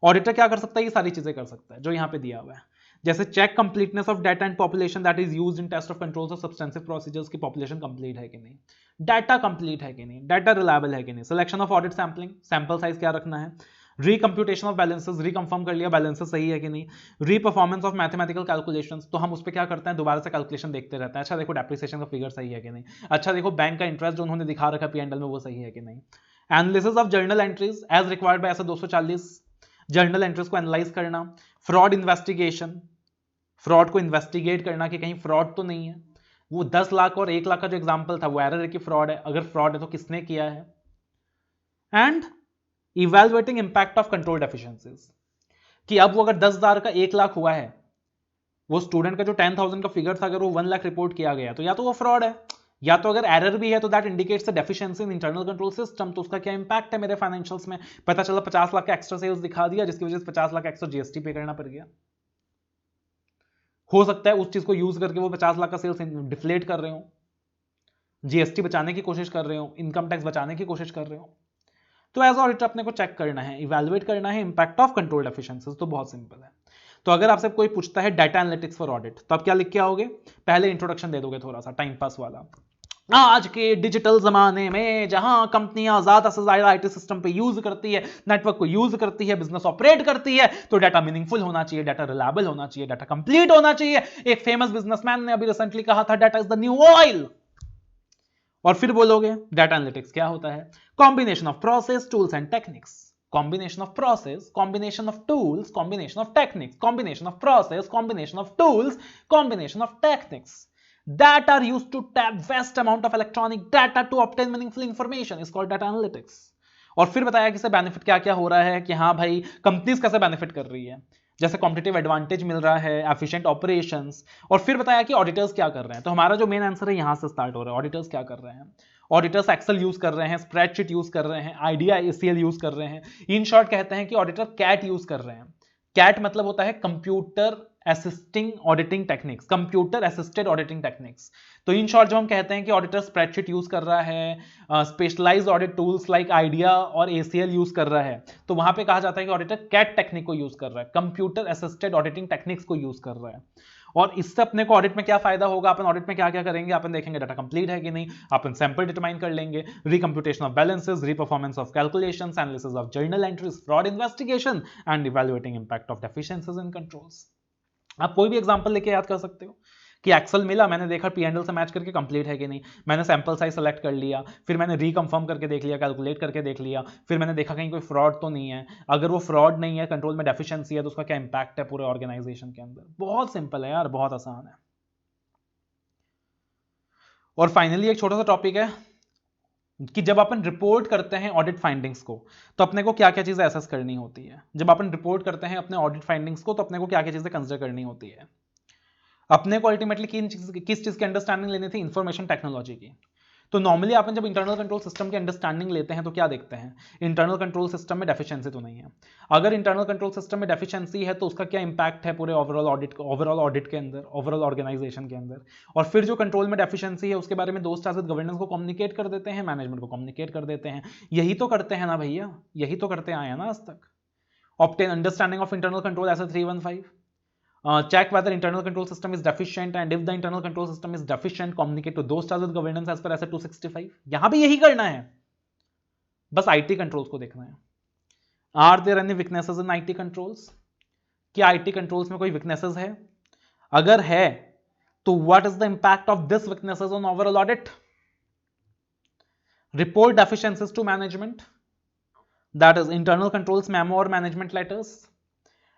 ऑडिटर क्या कर सकता है, ये सारी चीजें कर सकता है जो यहां पे दिया हुआ है, जैसे check completeness of data and population that is used in test of controls of substantive procedures की पॉपुलेशन कंप्लीट है कि नहीं, डाटा कंप्लीट है कि नहीं, डाटा रिलायबल है कि नहीं, selection of audit sampling, sample size क्या रखना है, रिकम्प्यूटेशन ऑफ बैलेंसेस, रिकन्फर्म कर लिया बैलेंसेस सही है कि नहीं, रीपरफॉर्मेंस ऑफ मैथमेटिकल कैलकुलेशंस, तो हम उस पर क्या करते हैं, दोबारा से कैलकुलेशन देखते रहते हैं, अच्छा देखो डेप्रिसिएशन का फिगर सही है कि नहीं, अच्छा देखो बैंक का इंटरेस्ट जो उन्होंने दिखा रखा है पीएनएल में वो सही है कि नहीं। Analysis of journal entries as required by SA 240 journal entries को एनालाइज करना, फ्रॉड इन्वेस्टिगेशन, फ्रॉड को इन्वेस्टिगेट करना कि कहीं फ्रॉड तो नहीं है, वो 10 लाख और 1 लाख का जो एग्जाम्पल था वो एरर है कि फ्रॉड है, अगर फ्रॉड है तो किसने किया है। And evaluating impact of control deficiencies, कि अब वो अगर 10,000 का 1 लाख हुआ है, वो स्टूडेंट का जो 10,000 का फिगर था अगर वो 1 लाख रिपोर्ट किया गया तो या तो वो फ्रॉड है, या तो अगर एरर भी है तो that indicates the deficiency in internal control system, तो उसका क्या इंपैक्ट है मेरे फाइनेंशियल्स में, पता चला 50 लाख का एक्स्ट्रा सेल्स दिखा दिया जिसकी वजह से 50 लाख एक्स्ट्रा जीएसटी पे करना पड़ गया। हो सकता है उस चीज को यूज करके वो 50 लाख का सेल्स डिफ्लेट कर रहे हो, जीएसटी बचाने की कोशिश कर रहे हो, इनकम टैक्स बचाने की कोशिश कर रहे हो। तो एज ऑडिटर अपने को चेक करना है, इवैल्यूएट करना है इंपैक्ट ऑफ कंट्रोल डेफिशिएंसीज, तो बहुत सिंपल है। तो अगर आपसे कोई पूछता है डाटा एनालिटिक्स फॉर ऑडिट तो आप क्या लिख के आओगे, पहले इंट्रोडक्शन दे दोगे थोड़ा सा टाइम पास वाला। आज के डिजिटल जमाने में जहां कंपनियां ज्यादा से ज्यादा आईटी सिस्टम पे यूज करती है, नेटवर्क को यूज करती है, बिजनेस ऑपरेट करती है, तो डाटा मीनिंगफुल होना चाहिए, डाटा रिलायबल होना चाहिए, डाटा कंप्लीट होना चाहिए। एक फेमस बिजनेसमैन ने अभी रिसेंटली कहा था data is the new oil. और फिर बोलोगे डाटा एनालिटिक्स क्या होता है, combination of process, tools and techniques, combination of process, combination of tools, combination of techniques, combination of process, combination of tools, combination of techniques that are used to tap vast amount of electronic data to obtain meaningful information is called data analytics। और फिर बताया कि इससे बेनिफिट क्या क्या हो रहा है, कि हाँ भाई कंपनीज कैसे बेनिफिट कर रही है, जैसे कॉम्पिटिटिव एडवांटेज मिल रहा है, एफिशिएंट ऑपरेशंस, और फिर बताया कि ऑडिटर्स क्या कर रहे हैं। तो हमारा जो मेन आंसर है यहां से स्टार्ट हो रहा है, ऑडिटर्स क्या कर रहे हैं। ऑडिटर्स एक्सेल यूज कर रहे हैं, स्प्रेडशीट यूज कर रहे हैं, आइडिया एसीएल यूज कर रहे हैं। इन शॉर्ट कहते हैं कि ऑडिटर कैट यूज कर रहे हैं। कैट मतलब होता है computer assisting auditing techniques, computer assisted auditing techniques. तो इन शॉर्ट जो हम कहते हैं कि ऑडिटर स्प्रेडशीट यूज कर रहा है, specialised audit tools like IDEA और एसीएल यूज कर रहा है, तो वहां पे कहा जाता है कि ऑडिटर कैट टेक्निक को यूज कर रहा है, कंप्यूटर असिस्टेड ऑडिटिंग टेक्निक्स को यूज कर रहा है। और इससे अपने को ऑडिट में क्या फायदा होगा, अपन ऑडिट में क्या क्या करेंगे, अपन देखेंगे डाटा कंप्लीट है कि नहीं, अपन सैंपल डिटरमाइन कर लेंगे, recomputation of balances, reperformance of calculations, analysis of journal entries, fraud investigation and evaluating impact of deficiencies in controls. आप कोई भी एग्जांपल लेके याद कर सकते हो कि एक्सेल मिला, मैंने देखा P&L से मैच करके कंप्लीट है कि नहीं, मैंने सैंपल साइज सेलेक्ट कर लिया, फिर मैंने रिकंफर्म करके देख लिया, कैलकुलेट करके देख लिया, फिर मैंने देखा कहीं कोई फ्रॉड तो नहीं है। अगर वो फ्रॉड नहीं है, कंट्रोल में डेफिशिएंसी है, तो उसका क्या इंपैक्ट है पूरे ऑर्गेनाइजेशन के अंदर। बहुत सिंपल है यार, बहुत आसान है। और फाइनली एक छोटा सा टॉपिक है कि जब अपन रिपोर्ट करते हैं ऑडिट फाइंडिंग्स को, तो अपने को क्या क्या चीजें एसेस करनी होती है। जब अपन रिपोर्ट करते हैं अपने ऑडिट फाइंडिंग्स को, तो अपने को क्या क्या चीजें कंसिडर करनी होती है। अपने को अल्टीमेटली किस चीज की अंडरस्टैंडिंग लेनी थी, इंफॉर्मेशन टेक्नोलॉजी की। तो नॉर्मली अपन जब इंटरनल कंट्रोल सिस्टम की अंडरस्टैंडिंग लेते हैं तो क्या देखते हैं, इंटरनल कंट्रोल सिस्टम में डेफिशिएंसी तो नहीं है। अगर इंटरनल कंट्रोल सिस्टम में डेफिशिएंसी है तो उसका क्या इंपैक्ट है पूरे ओवरऑल ऑडिट के अंदर, ओवरऑल ऑर्गेनाइजेशन के अंदर। और फिर जो कंट्रोल में डेफिशिएंसी है उसके बारे में दो स्टार गवर्नेंस को कम्युनिकेट कर देते हैं, मैनेजमेंट को कम्युनिकेट कर देते हैं। यही तो करते हैं ना भैया, यही तो करते आए हैं ना आज तक। Obtain understanding of internal control as 315, check whether internal control system is deficient, and if the internal control system is deficient, communicate to those charged with governance as per SF 265। यहां भी यही करना है, बस आईटी कंट्रोल्स को देखना है। Are there any weaknesses in IT controls, क्या आईटी कंट्रोल्स में कोई वीकनेसेस है, अगर है तो what is the impact of this weaknesses on overall audit. Report deficiencies to management, that is internal controls memo और management letters,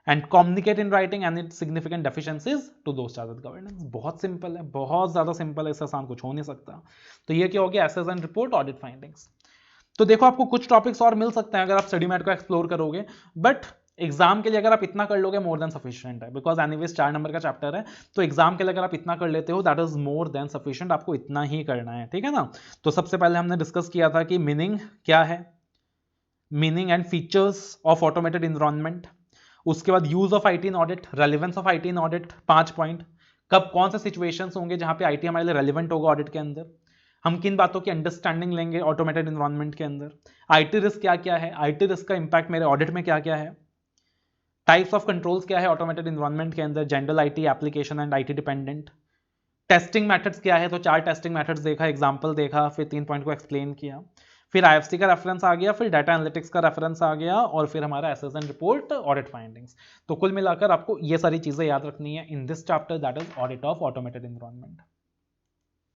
and communicate in writing any significant deficiencies to those charged with governance. बहुत सिंपल है, बहुत ज्यादा सिंपल है, इससे आसान कुछ हो नहीं सकता। तो ये क्या हो गया, assess and report audit findings. तो देखो आपको कुछ टॉपिक्स और मिल सकते हैं अगर आप स्टडी मैट को एक्सप्लोर करोगे, बट एग्जाम के लिए अगर आप इतना कर लोगे मोर देन सफिशिएंट है, बिकॉज एनीवेज 4 नंबर का चैप्टर है। तो एग्जाम के लिए अगर आप इतना कर लेते हो that is more than sufficient, आपको इतना ही करना है, ठीक है ना। तो सबसे पहले हमने डिस्कस किया था कि मीनिंग क्या है, meaning and features of automated environment. उसके बाद use of IT in audit, relevance of IT in audit, 5 point. कब कौन से सिचुएशंस होंगे जहां पे आईटी हमारे लिए रेलेवेंट होगा ऑडिट के अंदर, हम किन बातों की अंडरस्टैंडिंग लेंगे ऑटोमेटेड एनवायरनमेंट के अंदर, आईटी रिस्क क्या क्या है, आईटी रिस्क का इंपैक्ट मेरे ऑडिट में क्या क्या है, टाइप्स ऑफ कंट्रोल्स क्या है ऑटोमेटेड एनवायरनमेंट के अंदर, general IT, application and IT dependent, testing methods क्या है, तो 4 टेस्टिंग मेथड्स देखा, एग्जांपल देखा, फिर 3 पॉइंट को एक्सप्लेन किया, फिर आईएफसी का रेफरेंस आ गया, फिर डाटा एनालिटिक्स का रेफरेंस आ गया, और फिर हमारा assess and report audit findings. तो कुल मिलाकर आपको ये सारी चीजें याद रखनी है in this chapter, that is audit of automated environment.